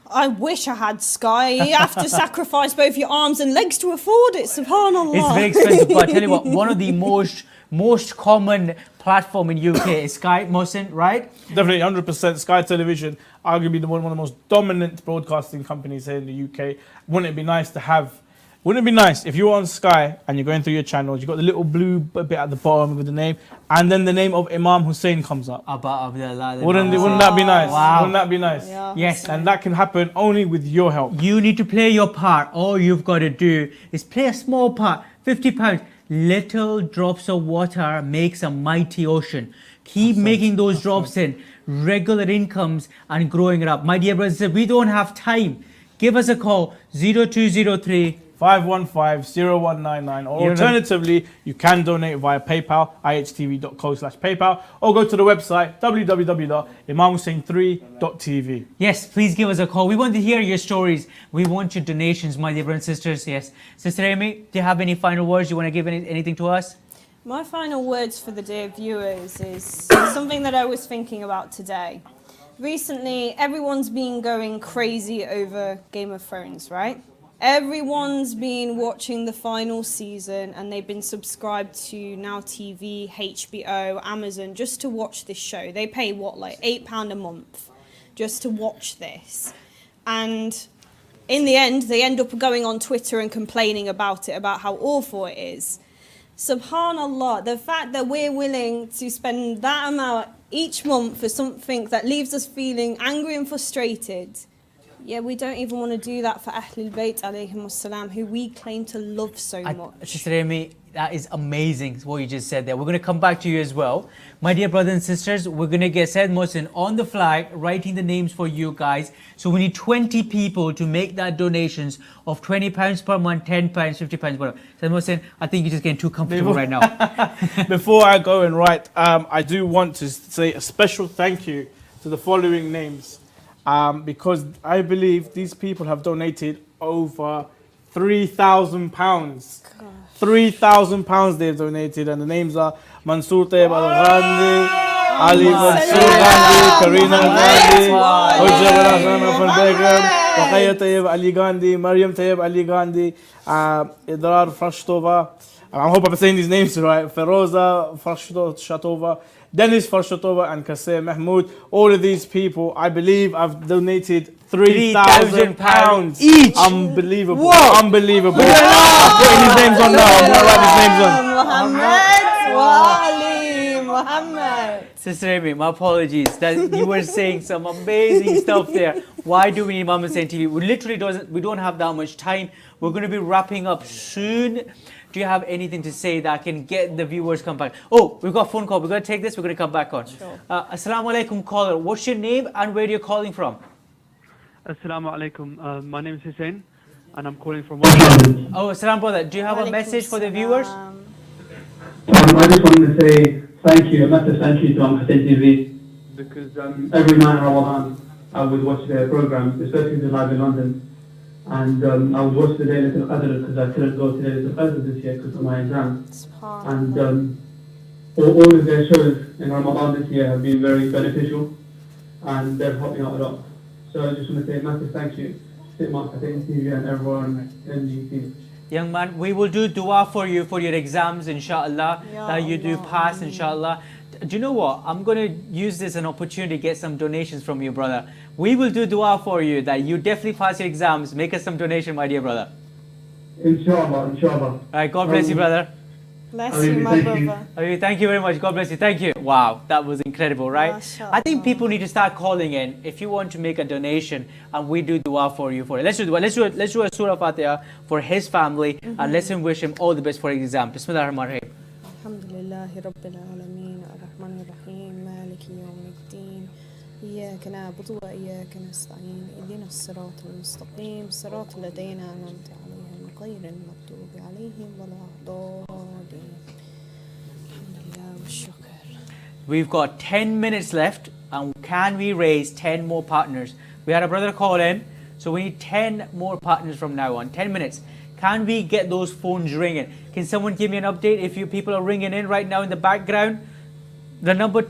S12: I wish I had Sky. You have to sacrifice both your arms and legs to afford it, subhanAllah.
S1: It's very expensive, but I tell you what, one of the most common platform in UK is Sky, Mohsen, right?
S8: Definitely, 100%. Sky Television, arguably one of the most dominant broadcasting companies here in the UK. Wouldn't it be nice to have... Wouldn't it be nice if you were on Sky and you're going through your channels, you've got the little blue bit at the bottom with the name, and then the name of Imam Hussein comes up. Wouldn't that be nice?
S1: Wow.
S8: Wouldn't that be nice?
S12: Yeah.
S1: Yes.
S8: And that can happen only with your help.
S1: You need to play your part. All you've got to do is play a small part. £50. Little drops of water makes a mighty ocean. Keep making those drops in. Regular incomes and growing it up. My dear brothers, we don't have time. Give us a call, 0203
S8: 515-0199, or alternatively, you can donate via PayPal, IHTV.co/PayPal, or go to the website www.imamhussein3.tv.
S1: Yes, please give us a call. We want to hear your stories. We want your donations, my dear brothers and sisters. Yes. Sister Amy, do you have any final words? You want to give anything to us?
S12: My final words for the dear viewers is something that I was thinking about today. Recently, everyone's been going crazy over Game of Thrones, right? Everyone's been watching the final season and they've been subscribed to Now TV, HBO, Amazon just to watch this show. They pay what, like £8 a month just to watch this. And in the end, they end up going on Twitter and complaining about it, about how awful it is. Subhanallah, the fact that we're willing to spend that amount each month for something that leaves us feeling angry and frustrated. Yeah, we don't even want to do that for Ahlul Bayt alayhim wassalam, who we claim to love so much.
S1: Sister Amy, that is amazing what you just said there. We're going to come back to you as well. My dear brothers and sisters, we're going to get Said Mohsin on the flag, writing the names for you guys. So we need 20 people to make that donations of £20 per month, £10, £50, whatever. Said Mohsin, I think you're just getting too comfortable right now.
S8: Before I go and write, I do want to say a special thank you to the following names. Because I believe these people have donated over £3,000. £3,000 they've donated, and the names are Mansoor Tayyib Al-Ghandi, Ali Mansoor Ghandi, Karina Ghandi, Hujja Rahman Begum, Waqaya Tayyib Ali Ghandi, Maryam Tayyib Ali Ghandi, Idrar Farshtova. I hope I'm saying these names right. Feroza Farshtova, Dennis Farshtova, and Kasey Mahmoud. All of these people, I believe, I've donated £3,000 each. Unbelievable. Whoa. Unbelievable. I'm putting his names on now. I'm going to write his names on.
S12: Muhammad.
S1: Sister Amy, my apologies. That you were saying some amazing stuff there. Why do we need Imam Hussein TV? We don't have that much time. We're going to be wrapping up soon. Do you have anything to say that can get the viewers come back? Oh, we've got a phone call. We're going to take this. We're going to come back on.
S12: Sure.
S1: Assalamu alaikum, caller. What's your name and where are you calling from?
S18: Assalamu alaikum. My name is Hussein and I'm calling from Washington.
S1: Oh, Assalam, brother. Do you have a message for the viewers?
S18: I just wanted to say thank you, a massive thank you to Hussein TV, because every night in Ramadan I would watch their program, especially the live in London. And I would watch the Laylatul Qadr because I couldn't go to Laylatul Qadr this year because of my exam. And all of their shows in Ramadan this year have been very beneficial and they've helped me out a lot. So I just want to say a massive thank you to Imam Hussein TV and everyone in the team.
S1: Young man, we will do dua for you for your exams, inshallah, that you do pass, inshallah. Do you know what? I'm going to use this as an opportunity to get some donations from you, brother. We will do dua for you that you definitely pass your exams. Make us some donation, my dear brother.
S18: Inshallah, inshallah.
S1: All right, God bless you, brother.
S12: Bless you, my brother.
S1: Thank you very much. God bless you. Thank you. Wow, that was incredible, right? I think people need to start calling in if you want to make a donation, and we do dua for you for it. Let's do dua. Let's do a surah Fatiha for his family, and let's wish him all the best for his exam. Bismillah ar-Rahman ar-Rahim.
S12: Alhamdulillahi Rabbil Alameen, Ar-Rahman Ar-Rahim, Maliki Yawmiddin. إياك نعبد وإياك نستعين اهدنا الصراط المستقيم صراط الذين أنعمت عليهم غير المغضوب عليهم ولا الضالين. الحمد لله والشكر.
S1: We've got 10 minutes left, and can we raise 10 more partners? We had a brother call in, so we need 10 more partners from now on. 10 minutes. Can we get those phones ringing? Can someone give me an update if you people are ringing in right now in the background? The number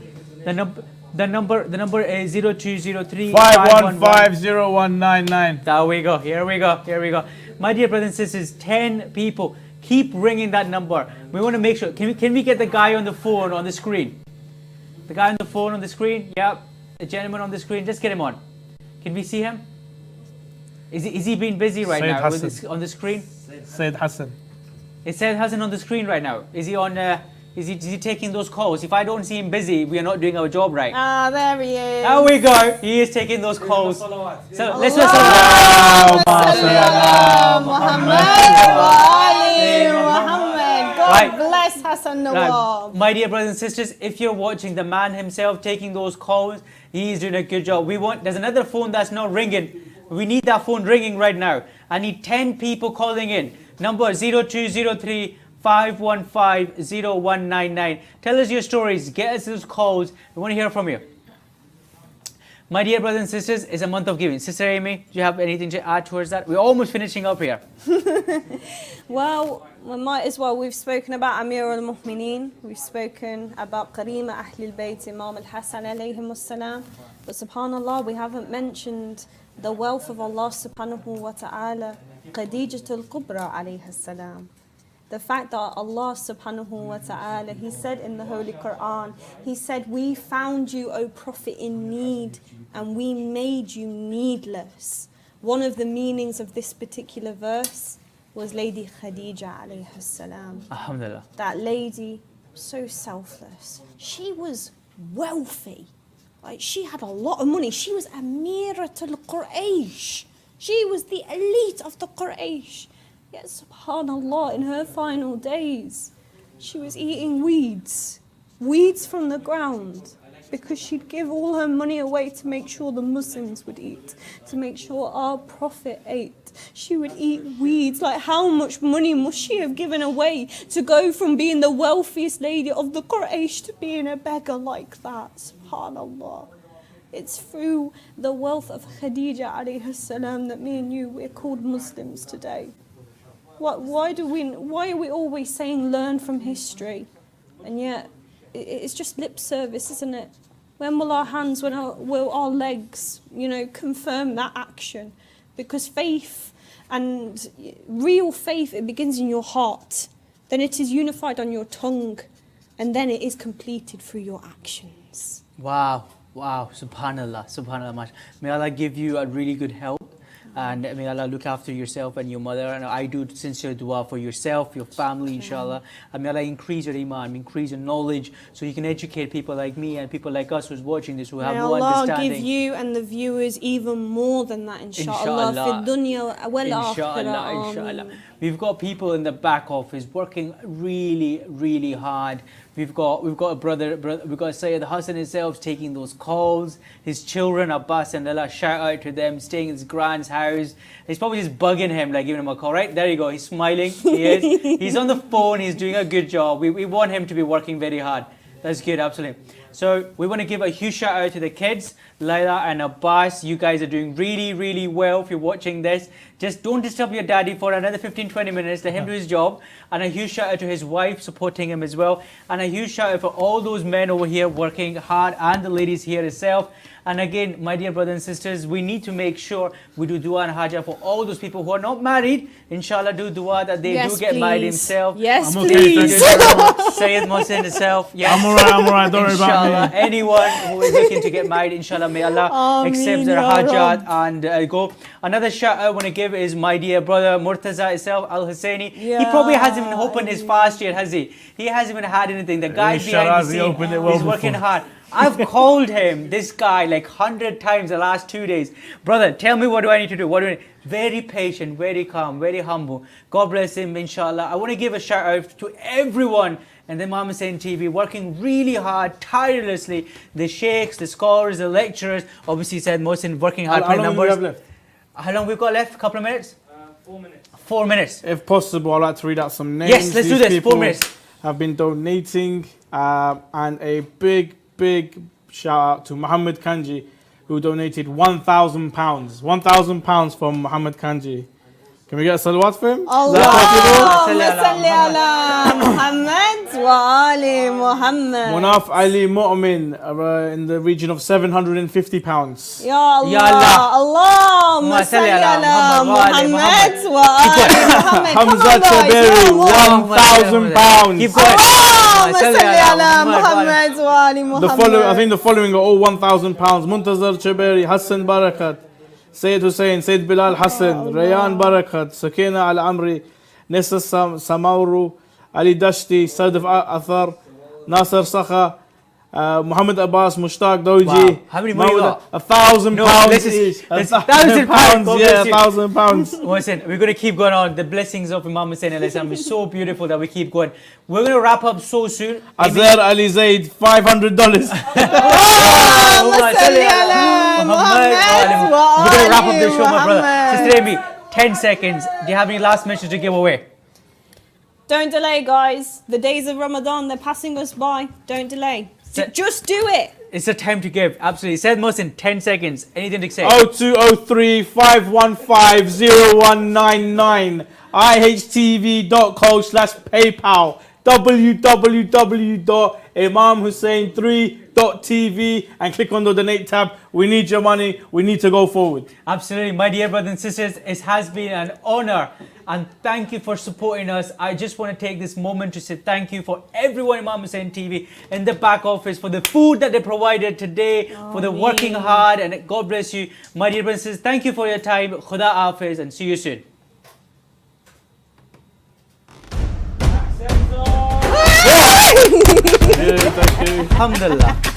S1: is 0203
S8: 5150199.
S1: There we go. Here we go. My dear brothers and sisters, 10 people. Keep ringing that number. We want to make sure. Can we get the guy on the phone on the screen? The guy on the phone on the screen? Yep. The gentleman on the screen. Just get him on. Can we see him? Is he being busy right
S8: Sayed
S1: now
S8: Hassan.
S1: on the screen?
S8: Sayed Hassan.
S1: Is Sayed Hassan on the screen right now? Is he on? Is he taking those calls? If I don't see him busy, we are not doing our job right.
S12: Ah, there he is.
S1: There we go. He is taking those calls. So let's do
S12: Muhammad. God bless Hassan Nawab.
S1: My dear brothers and sisters, if you're watching the man himself taking those calls, he's doing a good job. There's another phone that's not ringing. We need that phone ringing right now. I need 10 people calling in. Number 0203 5150199. Tell us your stories. Get us those calls. We want to hear from you. My dear brothers and sisters, it's a month of giving. Sister Amy, do you have anything to add towards that? We're almost finishing up here.
S12: Well, we might as well. We've spoken about Amir al-Mu'mineen. We've spoken about Karima Ahlul Bayt, Imam al-Hassan alayhim wassalam. But subhanAllah, we haven't mentioned the wealth of Allah subhanahu wa ta'ala. Khadijah al-Kubra alayha salam. The fact that Allah subhanahu wa ta'ala, He said in the Holy Quran, He said, we found you, O Prophet, in need and we made you needless. One of the meanings of this particular verse was Lady Khadija alayha salam.
S1: Alhamdulillah.
S12: That lady, so selfless. She was wealthy. Like, she had a lot of money. She was Amirat al-Quraysh. She was the elite of the Quraysh. Yet, subhanAllah, in her final days, she was eating weeds from the ground, because she'd give all her money away to make sure the Muslims would eat, to make sure our Prophet ate. She would eat weeds. Like, how much money must she have given away to go from being the wealthiest lady of the Quraysh to being a beggar like that? SubhanAllah. It's through the wealth of Khadija alayhi salam that me and you, we're called Muslims today. Why are we always saying learn from history? And yet, it's just lip service, isn't it? When will our hands, will our legs, confirm that action? Because faith, and real faith, it begins in your heart. Then it is unified on your tongue. And then it is completed through your actions.
S1: Wow, subhanallah. May Allah give you a really good health. And may Allah look after yourself and your mother. And I do sincere dua for yourself, your family, inshallah. And may Allah increase your iman, increase your knowledge, so you can educate people like me and people like us who's watching this, who have no understanding.
S12: May Allah give you and the viewers even more than that, inshallah. Fi dunya wal akhirah.
S1: Inshallah. We've got people in the back office working really, really hard. We've got a brother, we've got Sayyid Hassan himself taking those calls. His children, Abbas and Lala, shout out to them, staying in his grand's house. He's probably just bugging him, like giving him a call. Right, there you go. He's smiling. He is. He's on the phone. He's doing a good job. We want him to be working very hard. That's good, absolutely. So we want to give a huge shout out to the kids, Laila and Abbas. You guys are doing really, really well. If you're watching this, just don't disturb your daddy for another 15-20 minutes. Let him do his job. And a huge shout out to his wife supporting him as well. And a huge shout out for all those men over here working hard, and the ladies here itself. And again, my dear brothers and sisters, we need to make sure we do dua and hajjah for all those people who are not married. Inshallah, do dua that they do get married himself.
S12: Yes, please.
S1: Sayyid Mohsin himself. Yes.
S8: I'm alright, don't worry about me.
S1: Anyone who is looking to get married, inshallah, may Allah accept their hajjat and go. Another shout I want to give is my dear brother Murtaza itself, Al-Husseini. He probably hasn't even opened his fast yet, has he? He hasn't even had anything. The guy behind the scene, he's working hard. I've called him, this guy, like 100 times the last 2 days. Brother, tell me, what do I need to do? What do I need? Very patient, very calm, very humble. God bless him, inshallah. I want to give a shout out to everyone and the Imam Hussein TV, working really hard, tirelessly. The sheikhs, the scholars, the lecturers. Obviously, Said Mohsin working hard.
S8: How long do we have left?
S1: How long we've got left? A couple of minutes?
S8: 4 minutes.
S1: 4 minutes.
S8: If possible, I'd like to read out some names.
S1: Yes, let's do this. 4 minutes.
S8: Have been donating, and a big shout out to Muhammad Kanji, who donated £1,000. £1,000 from Muhammad Kanji. Can we get a salawat for him?
S12: Allahumma salli ala Muhammad wa ali Muhammad.
S8: Munaf Ali Mu'min in the region of £750.
S12: Ya Allah. Allahumma salli ala Muhammad wa ali Muhammad.
S8: Hamza Taberi, £1,000.
S1: Keep going.
S12: Allahumma salli ala Muhammad wa ali Muhammad.
S8: I think the following are all £1,000. Muntazar Chaberi, Hassan Barakat, Sayyid Hussein, Sayyid Bilal Hassan, Rayan Barakat, Sakina Al Amri, Nessa Samauru, Ali Dashti, Sadif Athar, Nasser Sakha, Muhammad Abbas, Mushtaq Doji.
S1: Wow. How many money you got?
S8: £1,000 each. £1,000, yeah, £1,000.
S1: Listen, we're going to keep going on. The blessings of Imam Hussein is so beautiful that we keep going. We're going to wrap up so soon.
S8: Azhar Ali Zaid, $500.
S1: We're going to wrap up the show, my brother. Sister Amy, 10 seconds. Do you have any last message to give away?
S12: Don't delay, guys. The days of Ramadan, they're passing us by. Don't delay. Just do it.
S1: It's a time to give. Absolutely. Said Mohsin, 10 seconds. Anything to say?
S8: 0203 515 0199. IHTV.co/PayPal. www.imamhussein3.com. IHTV3.tv and click on the donate tab. We need your money. We need to go forward.
S1: Absolutely. My dear brothers and sisters, it has been an honor. And thank you for supporting us. I just want to take this moment to say thank you for everyone Imam Hussein TV in the back office for the food that they provided today, for the working hard, and God bless you. My dear brothers and sisters, thank you for your time. Khuda Hafiz, and see you soon. Alhamdulillah.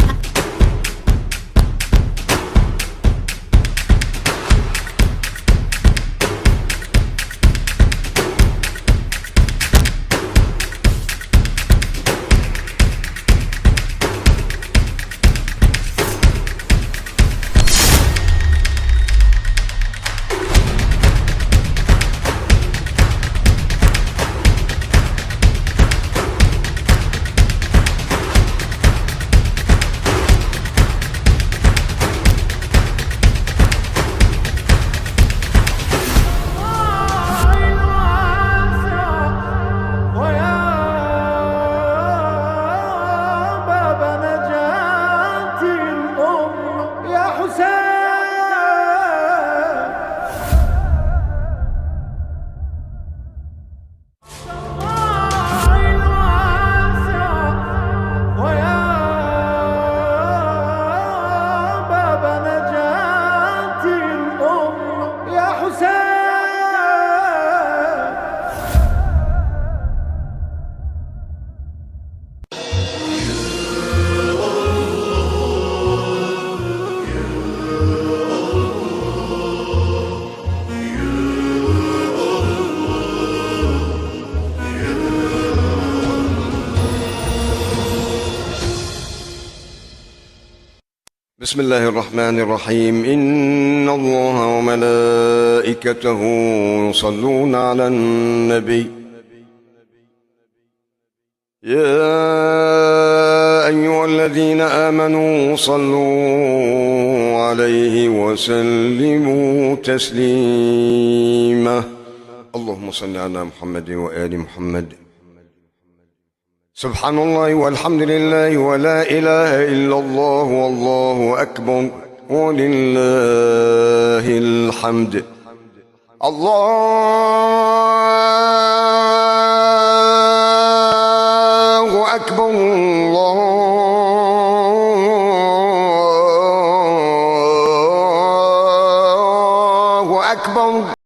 S10: بسم الله الرحمن الرحيم إن الله وملائكته يصلون على النبي يا أيها الذين آمنوا صلوا عليه وسلموا تسليما اللهم صل على محمد وآل محمد سبحان الله والحمد لله ولا إله إلا الله والله أكبر ولله الحمد الله أكبر الله